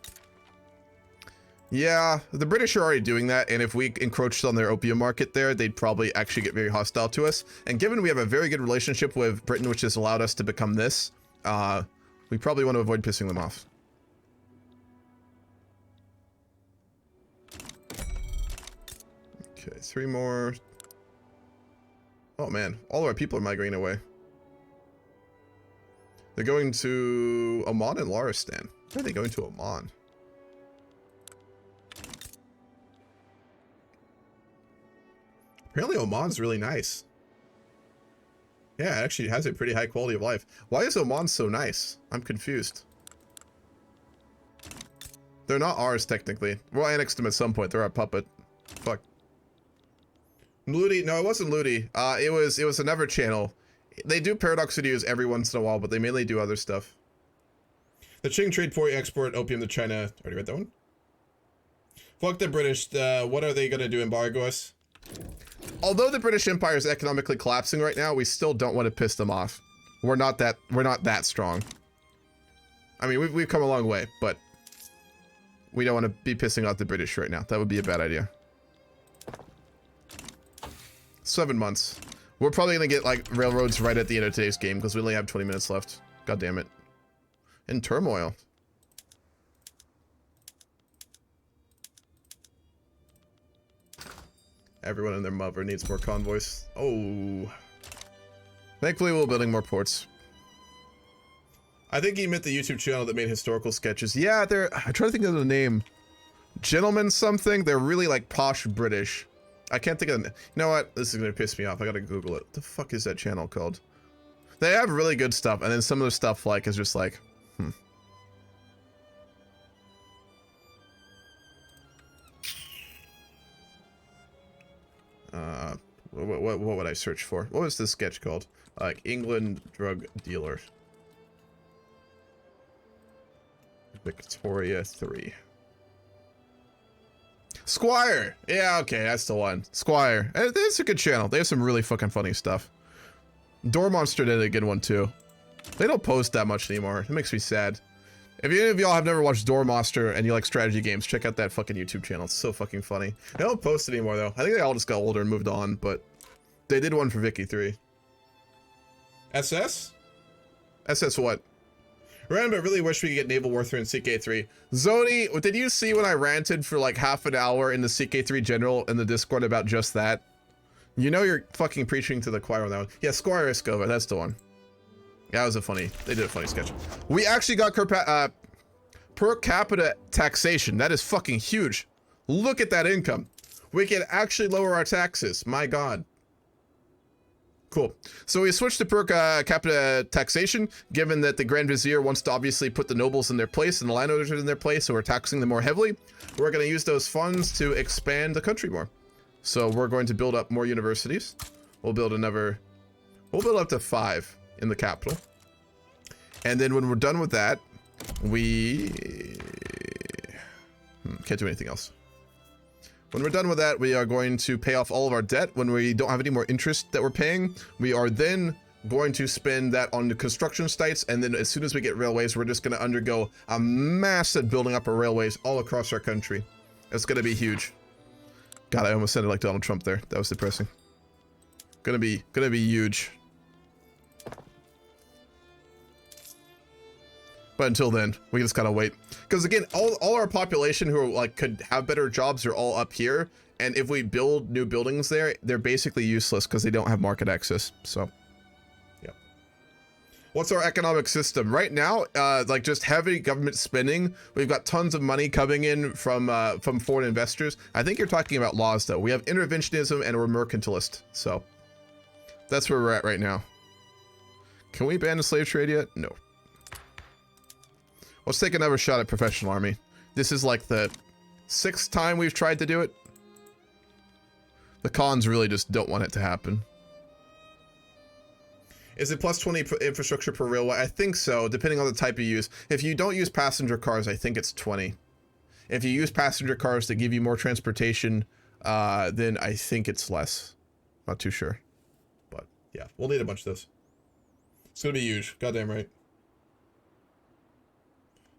Yeah, the British are already doing that, and if we encroached on their opium market there, they'd probably actually get very hostile to us. And given we have a very good relationship with Britain, which has allowed us to become this, we probably want to avoid pissing them off. Okay, 3 more. Oh man, all of our people are migrating away. They're going to Oman and Laristan. Why are they going to Oman? Apparently Oman's really nice. Yeah, it actually has a pretty high quality of life. Why is Oman so nice? I'm confused. They're not ours, technically. We'll annex them at some point. They're our puppet. Fuck. Ludi? No, it wasn't Ludi. It was another channel. They do paradox videos every once in a while, but they mainly do other stuff. The Qing trade port export opium to China. Already read that one? Fuck the British. What are they gonna do? Embargo us? Although the British Empire is economically collapsing right now, we still don't want to piss them off. We're not that strong. I mean, we've come a long way, but we don't want to be pissing off the British right now. That would be a bad idea. 7 months. We're probably gonna get like railroads right at the end of today's game because we only have 20 minutes left. God damn it. In turmoil. Everyone and their mother needs more convoys. Oh. Thankfully, we're building more ports. I think he meant the YouTube channel that made historical sketches. Yeah, I'm trying to think of the name. Gentlemen something. They're really like posh British. I can't think of the. You know what? This is gonna piss me off. I gotta Google it. What the fuck is that channel called? They have really good stuff, and then some of the stuff like is just like, What would I search for? What was this sketch called? Like England drug dealer. Victoria 3. Squire! Yeah, okay, that's the one. Squire. It's a good channel. They have some really fucking funny stuff. Door Monster did a good one too. They don't post that much anymore. It makes me sad. If any of y'all have never watched Door Monster and you like strategy games, check out that fucking YouTube channel. It's so fucking funny. They don't post it anymore though. I think they all just got older and moved on, but they did one for Vicky 3. SS? SS what? Random, I really wish we could get Naval Warfare in CK3. Zoni, did you see when I ranted for like half an hour in the CK3 General in the Discord about just that? You know you're fucking preaching to the choir on that one. Yeah, Squire Escova, that's the one. Yeah, that was a funny, they did a funny sketch. We actually got per capita taxation. That is fucking huge. Look at that income. We can actually lower our taxes. My God. Cool. So we switched to per capita taxation, given that the Grand Vizier wants to obviously put the nobles in their place and the landowners in their place, so we're taxing them more heavily. We're going to use those funds to expand the country more. So we're going to build up more universities. We'll build up to 5 in the capital. And then when we're done with that, we can't do anything else. When we're done with that, we are going to pay off all of our debt. When we don't have any more interest that we're paying, we are then going to spend that on the construction sites. And then as soon as we get railways, we're just going to undergo a massive building up of railways all across our country. It's going to be huge. God, I almost sounded like Donald Trump there. That was depressing. Gonna be huge. But until then, we just gotta wait. Because again, all our population who are, like could have better jobs are all up here. And if we build new buildings there, they're basically useless because they don't have market access. So, yeah. What's our economic system? Right now, like just heavy government spending. We've got tons of money coming in from foreign investors. I think you're talking about laws though. We have interventionism and we're mercantilist. So, that's where we're at right now. Can we ban the slave trade yet? No. Let's take another shot at professional army. This is like the 6th time we've tried to do it. The cons really just don't want it to happen. Is it plus 20 infrastructure per railway? I think so, depending on the type you use. If you don't use passenger cars, I think it's 20. If you use passenger cars to give you more transportation, then I think it's less. Not too sure. But yeah, we'll need a bunch of those. It's gonna be huge. Goddamn right.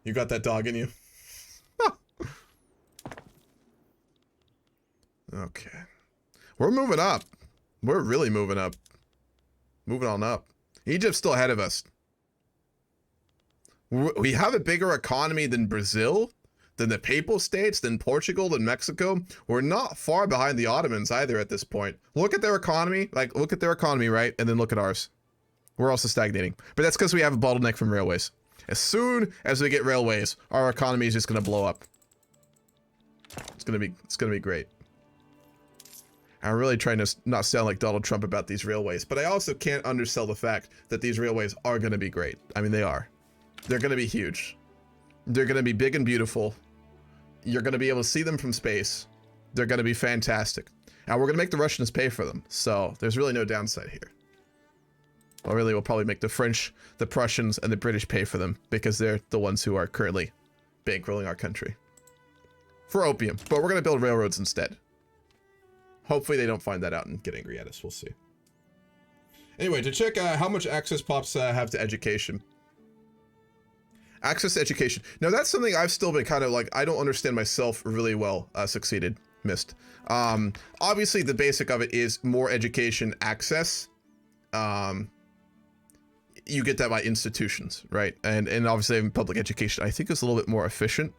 You got that dog in you. Okay. We're moving up. We're really moving up. Moving on up. Egypt's still ahead of us. We have a bigger economy than Brazil, than the Papal States, than Portugal, than Mexico. We're not far behind the Ottomans either at this point. Look at their economy, look at their economy, right? And then look at ours. We're also stagnating. But that's because we have a bottleneck from railways. As soon as we get railways, our economy is just going to blow up. It's going to be great. I'm really trying to not sound like Donald Trump about these railways, but I also can't undersell the fact that these railways are going to be great. I mean, they are. They're going to be huge. They're going to be big and beautiful. You're going to be able to see them from space. They're going to be fantastic. And we're going to make the Russians pay for them. So there's really no downside here. Well, really, we'll probably make the French, the Prussians, and the British pay for them because they're the ones who are currently bankrolling our country. For opium. But we're going to build railroads instead. Hopefully they don't find that out and get angry at us. We'll see. Anyway, to check how much access pops have to education. Access to education. Now, that's something I've still been kind of like, I don't understand myself really well. Succeeded. Missed. Obviously, the basic of it is more education access. You get that by institutions, right? And obviously having public education, I think, is a little bit more efficient.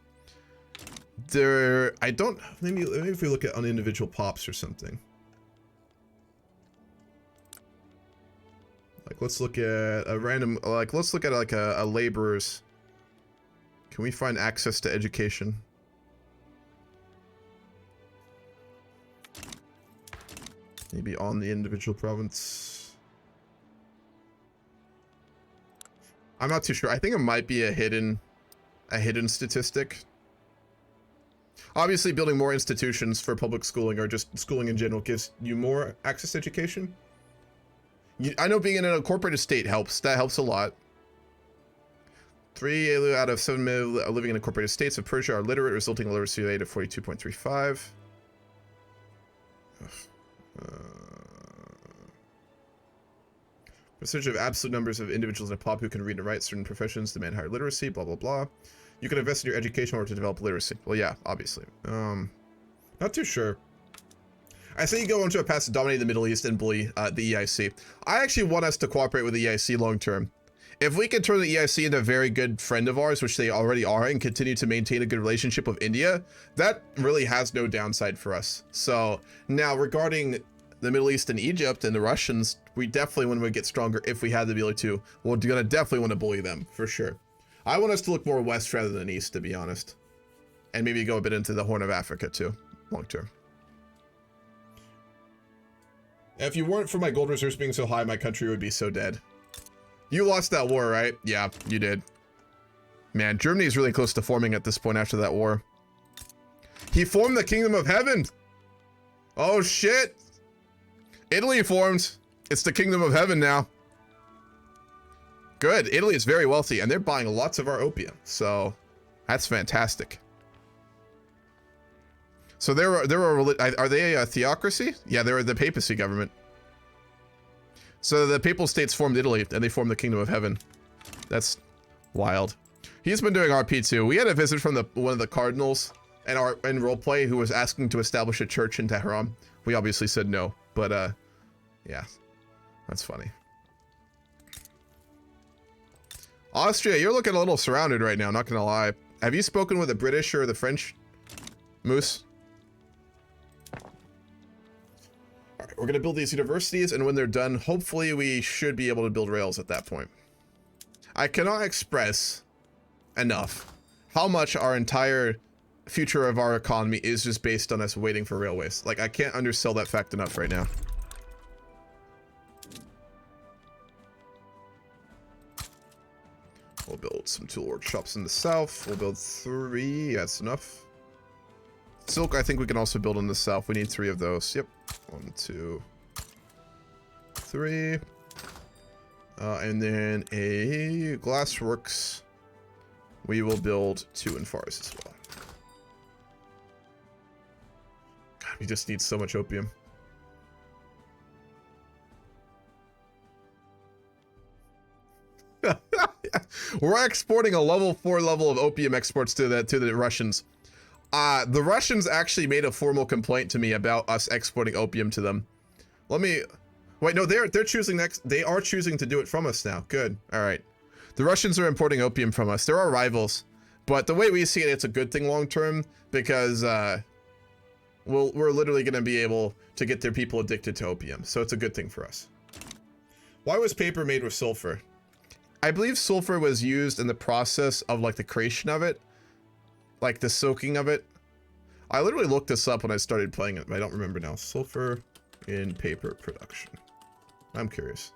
Maybe if we look at on individual pops or something. Like, let's look at a random, let's look at like a laborer's. Can we find access to education? Maybe on the individual province. I'm not too sure. I think it might be a hidden statistic. Obviously, building more institutions for public schooling or just schooling in general gives you more access to education. I know being in a incorporated state helps. That helps a lot. 3 out of 7 living in incorporated states of Persia are literate, resulting in a literacy rate of 42.35. Percentage of absolute numbers of individuals in a pop who can read and write certain professions demand higher literacy, blah, blah, blah. You can invest in your education in order to develop literacy. Well, yeah, obviously. Not too sure. I say you go into a path to dominate the Middle East and bully the EIC. I actually want us to cooperate with the EIC long term. If we can turn the EIC into a very good friend of ours, which they already are, and continue to maintain a good relationship with India, that really has no downside for us. So now regarding the Middle East and Egypt and the Russians, we definitely, when we get stronger, if we had the ability to, we're gonna definitely want to bully them for sure. I want us to look more west rather than east, to be honest. And maybe go a bit into the Horn of Africa too, long term. If you weren't for my gold reserves being so high, my country would be so dead. You lost that war, right? Yeah, you did. Man, Germany is really close to forming at this point after that war. He formed the Kingdom of Heaven! Oh shit! Italy formed. It's the Kingdom of Heaven now. Good. Italy is very wealthy, and they're buying lots of our opium, so that's fantastic. So are they a theocracy? Yeah, they're the papacy government. So the Papal States formed Italy, and they formed the Kingdom of Heaven. That's wild. He's been doing RP too. We had a visit from one of the cardinals in Roleplay who was asking to establish a church in Tehran. We obviously said no, but yeah, that's funny. Austria, you're looking a little surrounded right now, not gonna lie. Have you spoken with the British or the French, Moose? Alright, we're gonna build these universities, and when they're done, hopefully we should be able to build rails at that point. I cannot express enough how much our entire future of our economy is just based on us waiting for railways. Like, I can't undersell that fact enough right now. We'll build some tool workshops in the south. We'll build 3. Yeah, that's enough. Silk, I think we can also build in the south. We need 3 of those. Yep. 1, 2, 3. And then a glassworks. We will build 2 in Fars as well. God, we just need so much opium. We're exporting a level 4 level of opium exports to the Russians. The Russians actually made a formal complaint to me about us exporting opium to them. Let me... Wait, no, they're choosing next. They are choosing to do it from us now. Good. All right. The Russians are importing opium from us. They're our rivals. But the way we see it, it's a good thing long term because we're literally going to be able to get their people addicted to opium. So it's a good thing for us. Why was paper made with sulfur? I believe sulfur was used in the process of like the creation of it. Like the soaking of it. I literally looked this up when I started playing it, but I don't remember now. Sulfur in paper production. I'm curious.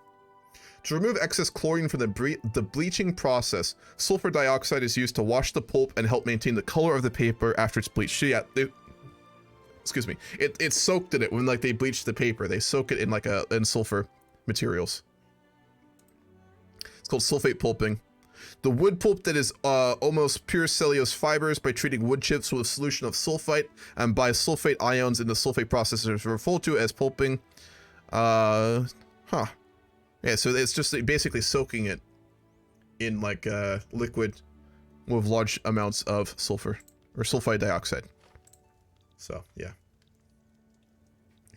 To remove excess chlorine from the bleaching process, sulfur dioxide is used to wash the pulp and help maintain the color of the paper after it's bleached. So yeah, excuse me. It's soaked in it when like they bleach the paper. They soak it in like in sulfur materials. It's called sulfate pulping. The wood pulp that is almost pure cellulose fibers by treating wood chips with a solution of sulfite and bisulfate ions in the sulfate processors referred to as pulping. Yeah, so it's just basically soaking it in like liquid with large amounts of sulfur or sulfide dioxide. So yeah,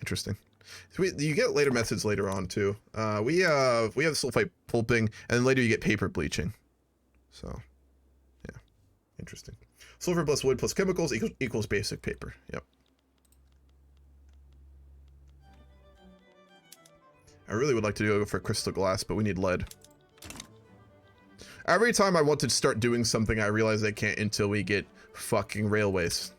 interesting. So you get later methods later on too. We have sulfite pulping, and then later you get paper bleaching. So yeah, interesting. Sulfur plus wood plus chemicals equals basic paper. Yep. I really would like to go for crystal glass, but we need lead. Every time I want to start doing something, I realize I can't until we get fucking railways.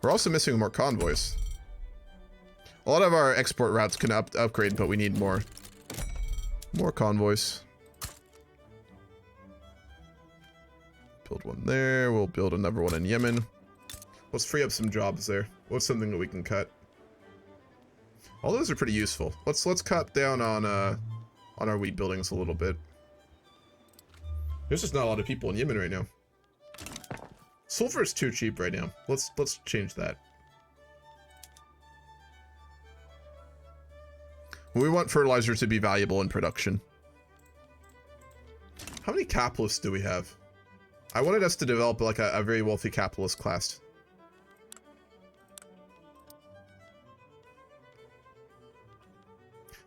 We're also missing more convoys. A lot of our export routes can upgrade, but we need more convoys. Build one there. We'll build another one in Yemen. Let's free up some jobs there. What's something that we can cut? All those are pretty useful. Let's cut down on our wheat buildings a little bit. There's just not a lot of people in Yemen right now. Sulfur is too cheap right now. Let's change that. We want fertilizer to be valuable in production. How many capitalists do we have? I wanted us to develop like a very wealthy capitalist class.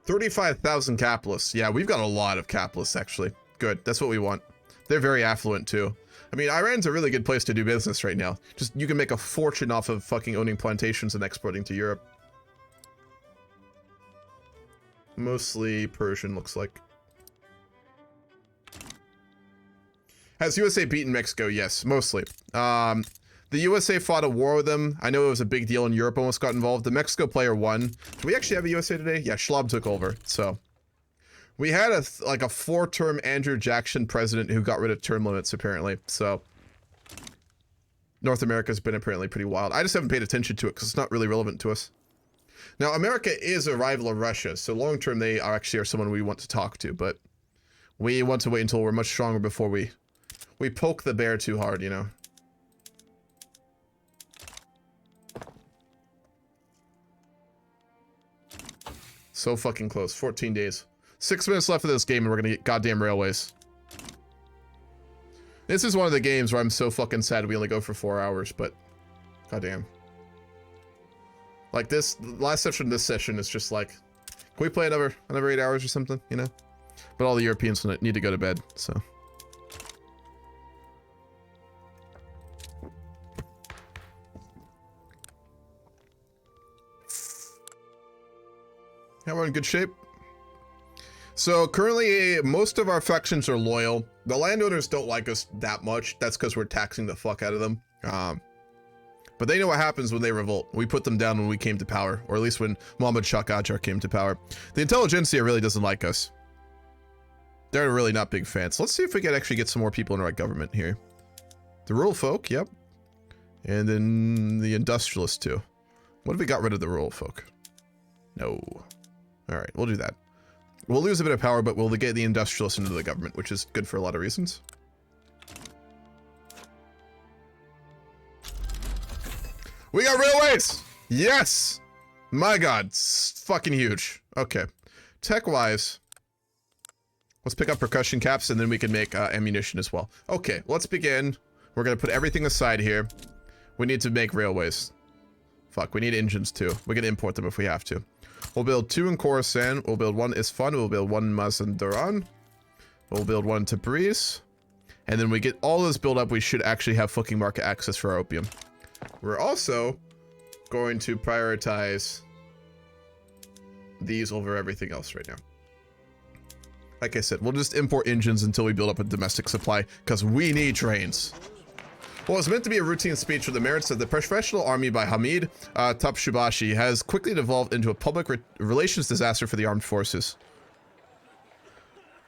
$35,000 capitalists. Yeah, we've got a lot of capitalists, actually. Good. That's what we want. They're very affluent, too. I mean, Iran's a really good place to do business right now. Just, you can make a fortune off of fucking owning plantations and exporting to Europe. Mostly Persian, looks like. Has USA beaten Mexico? Yes, mostly. The USA fought a war with them. I know it was a big deal, and Europe almost got involved. The Mexico player won. Do we actually have a USA today? Yeah, Schwab took over. So we had a 4-term Andrew Jackson president who got rid of term limits, apparently. So North America's been apparently pretty wild. I just haven't paid attention to it because it's not really relevant to us. Now, America is a rival of Russia, so long term they are someone we want to talk to, but we want to wait until we're much stronger before we poke the bear too hard, you know. So fucking close. 14 days. 6 minutes left of this game and we're gonna get goddamn railways. This is one of the games where I'm so fucking sad we only go for 4 hours, but goddamn. Like this last session, this session is just like, can we play another 8 hours or something, you know? But all the Europeans need to go to bed, so. Yeah, we're in good shape. So currently, most of our factions are loyal. The landowners don't like us that much. That's because we're taxing the fuck out of them. But they know what happens when they revolt. We put them down when we came to power, or at least when Mohammad Shah came to power. The intelligentsia really doesn't like us. They're really not big fans. Let's see if we can actually get some more people in our government here. The rural folk, yep. And then the industrialists too. What if we got rid of the rural folk? No. All right, we'll do that. We'll lose a bit of power, but we'll get the industrialists into the government, which is good for a lot of reasons. We got railways! Yes! My god, it's fucking huge. Okay. Tech-wise, Let's pick up percussion caps, and then we can make ammunition as well. Okay, let's begin. We're gonna put everything aside here. We need to make railways. Fuck, we need engines too. We can import them if we have to. We'll build 2 in Khorasan. We'll build 1 in Isfahan. We'll build 1 in Mazandaran. We'll build 1 in Tabriz. And then we get all this built up, we should actually have fucking market access for our opium. We're also going to prioritize these over everything else right now. Like I said, we'll just import engines until we build up a domestic supply, because we need trains. What was meant to be a routine speech for the merits of the professional army by Hamid Topshubashi has quickly devolved into a public relations disaster for the armed forces.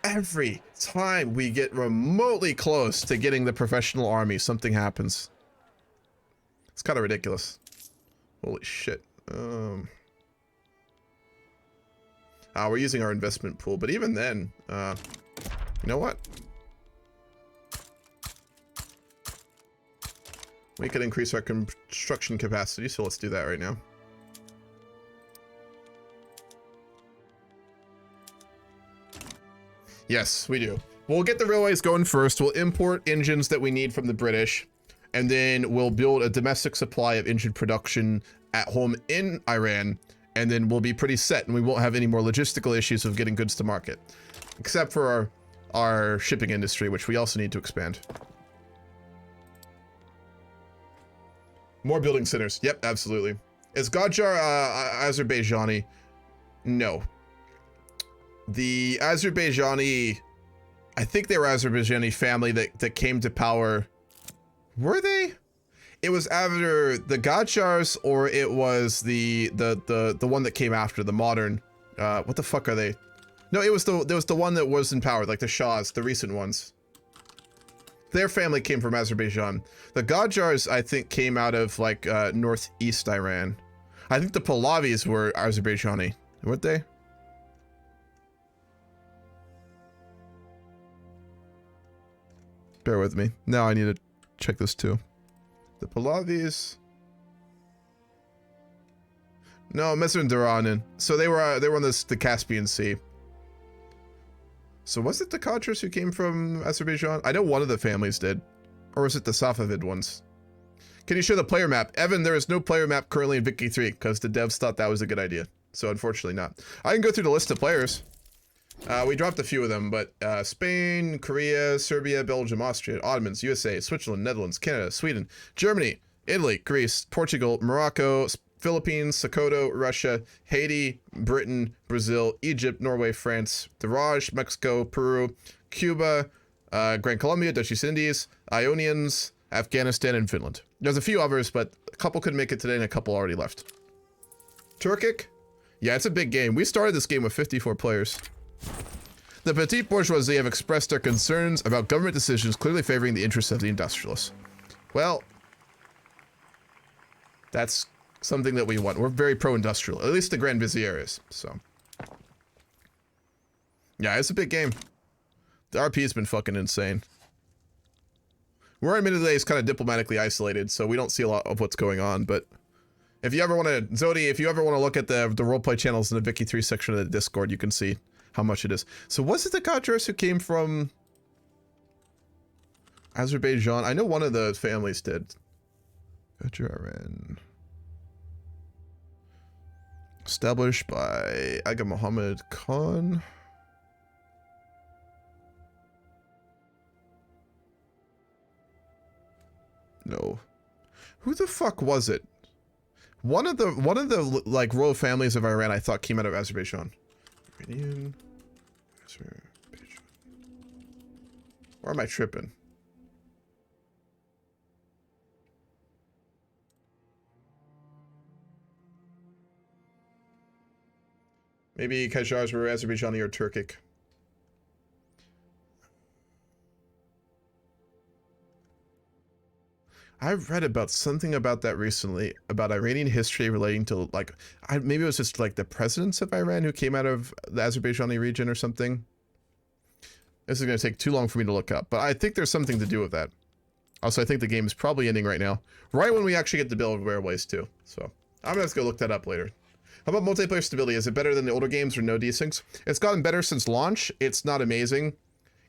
Every time we get remotely close to getting the professional army, something happens. It's kind of ridiculous. Holy shit. We're using our investment pool, but even then, you know what? We could increase our construction capacity, so let's do that right now. Yes, we do. We'll get the railways going first. We'll import engines that we need from the British, and then we'll build a domestic supply of engine production at home in Iran, and then we'll be pretty set, and we won't have any more logistical issues of getting goods to market, except for our shipping industry, which we also need to expand. More building centers. Yep, absolutely. Is Qajar Azerbaijani? No. The Azerbaijani, I think they were Azerbaijani family that came to power. Were they? It was either the Qajars or it was the one that came after, the modern. What the fuck are they? No, it was the one that was in power, like the Shahs, the recent ones. Their family came from Azerbaijan. The Qajars, I think, came out of like northeast Iran. I think the Pahlavis were Azerbaijani, weren't they? Bear with me. Now I need to check this too. The Pahlavis. No, Mazandaranan. So they were on the Caspian Sea. So was it the Qajars who came from Azerbaijan? I know one of the families did. Or was it the Safavid ones? Can you show the player map? Evan, there is no player map currently in Vicky 3 because the devs thought that was a good idea. So unfortunately not. I can go through the list of players. We dropped a few of them, but Spain, Korea, Serbia, Belgium, Austria, Ottomans, USA, Switzerland, Netherlands, Canada, Sweden, Germany, Italy, Greece, Portugal, Morocco, Philippines, Sokoto, Russia, Haiti, Britain, Brazil, Egypt, Norway, France, the Raj, Mexico, Peru, Cuba, Grand Colombia, Dutch East Indies, Ionians, Afghanistan, and Finland. There's a few others, but a couple couldn't make it today and a couple already left. Turkic? Yeah, it's a big game. We started this game with 54 players. The petite bourgeoisie have expressed their concerns about government decisions clearly favoring the interests of the industrialists. Well, that's something that we want. We're very pro-industrial. At least the Grand Vizier is, so. Yeah, it's a big game. The RP has been fucking insane. We're admittedly kind of diplomatically isolated, so we don't see a lot of what's going on, but if you ever want to, Zodi, if you ever want to look at the roleplay channels in the Vicky 3 section of the Discord, you can see how much it is. So was it the Qajars who came from Azerbaijan? I know one of the families did. Qajar. Established by Aga Muhammad Khan. No. Who the fuck was it? One of the like royal families of Iran I thought came out of Azerbaijan. Iranian, Azerbaijan. Or am I tripping? Maybe Qajars were Azerbaijani or Turkic. I've read about something about that recently, about Iranian history relating to, like, maybe it was just, like, the presidents of Iran who came out of the Azerbaijani region or something. This is going to take too long for me to look up, but I think there's something to do with that. Also, I think the game is probably ending right now. Right when we actually get to build railways, too. So, I'm going to have to go look that up later. How about multiplayer stability? Is it better than the older games or no desyncs? It's gotten better since launch. It's not amazing.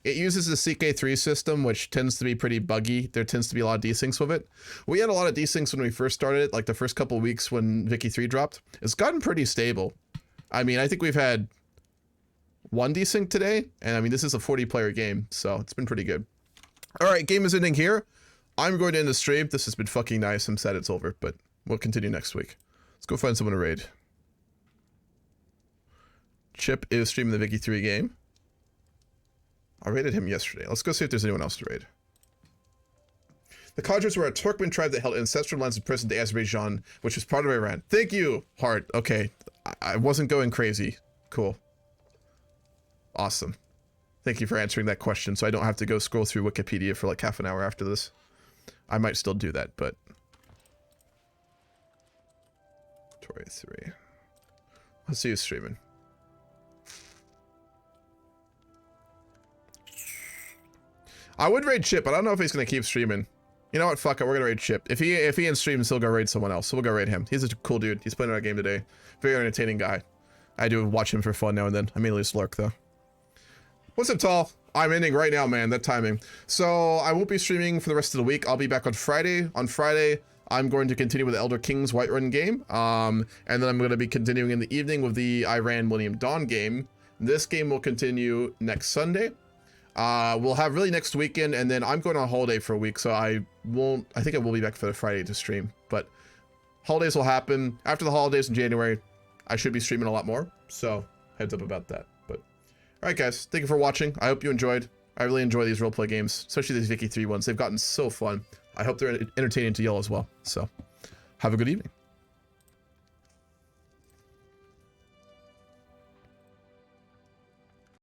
It uses the CK3 system, which tends to be pretty buggy. There tends to be a lot of desyncs with it. We had a lot of desyncs when we first started it, like the first couple weeks when Vicky 3 dropped. It's gotten pretty stable. I mean, I think we've had one desync today, and I mean, this is a 40-player game, so it's been pretty good. All right, game is ending here. I'm going to end the stream. This has been fucking nice. I'm sad it's over, but we'll continue next week. Let's go find someone to raid. Chip is streaming the Vicky 3 game. I raided him yesterday. Let's go see if there's anyone else to raid. The Qadrs were a Turkmen tribe that held ancestral lands in present-day Azerbaijan, which was part of Iran. Thank you, Hart. Okay, I wasn't going crazy. Cool. Awesome. Thank you for answering that question, so I don't have to go scroll through Wikipedia for like half an hour after this. I might still do that, but... Tori 3. Let's see who's streaming. I would raid Chip, but I don't know if he's gonna keep streaming. You know what? Fuck it, we're gonna raid Chip. If he in streams, he'll go raid someone else. So we'll go raid him. He's a cool dude. He's playing our game today. Very entertaining guy. I do watch him for fun now and then. I mainly just lurk though. What's up, Tall? I'm ending right now, man. That timing. So I won't be streaming for the rest of the week. I'll be back on Friday. On Friday, I'm going to continue with the Elder King's Whiterun game. And then I'm going to be continuing in the evening with the Iran Millennium Dawn game. This game will continue next Sunday. We'll have really next weekend, and then I'm going on holiday for a week, so I think I will be back for the Friday to stream. But holidays will happen. After the holidays in January, I should be streaming a lot more. So heads up about that. But alright guys, thank you for watching. I hope you enjoyed. I really enjoy these roleplay games, especially these Vicky 3 ones. They've gotten so fun. I hope they're entertaining to y'all as well. So have a good evening.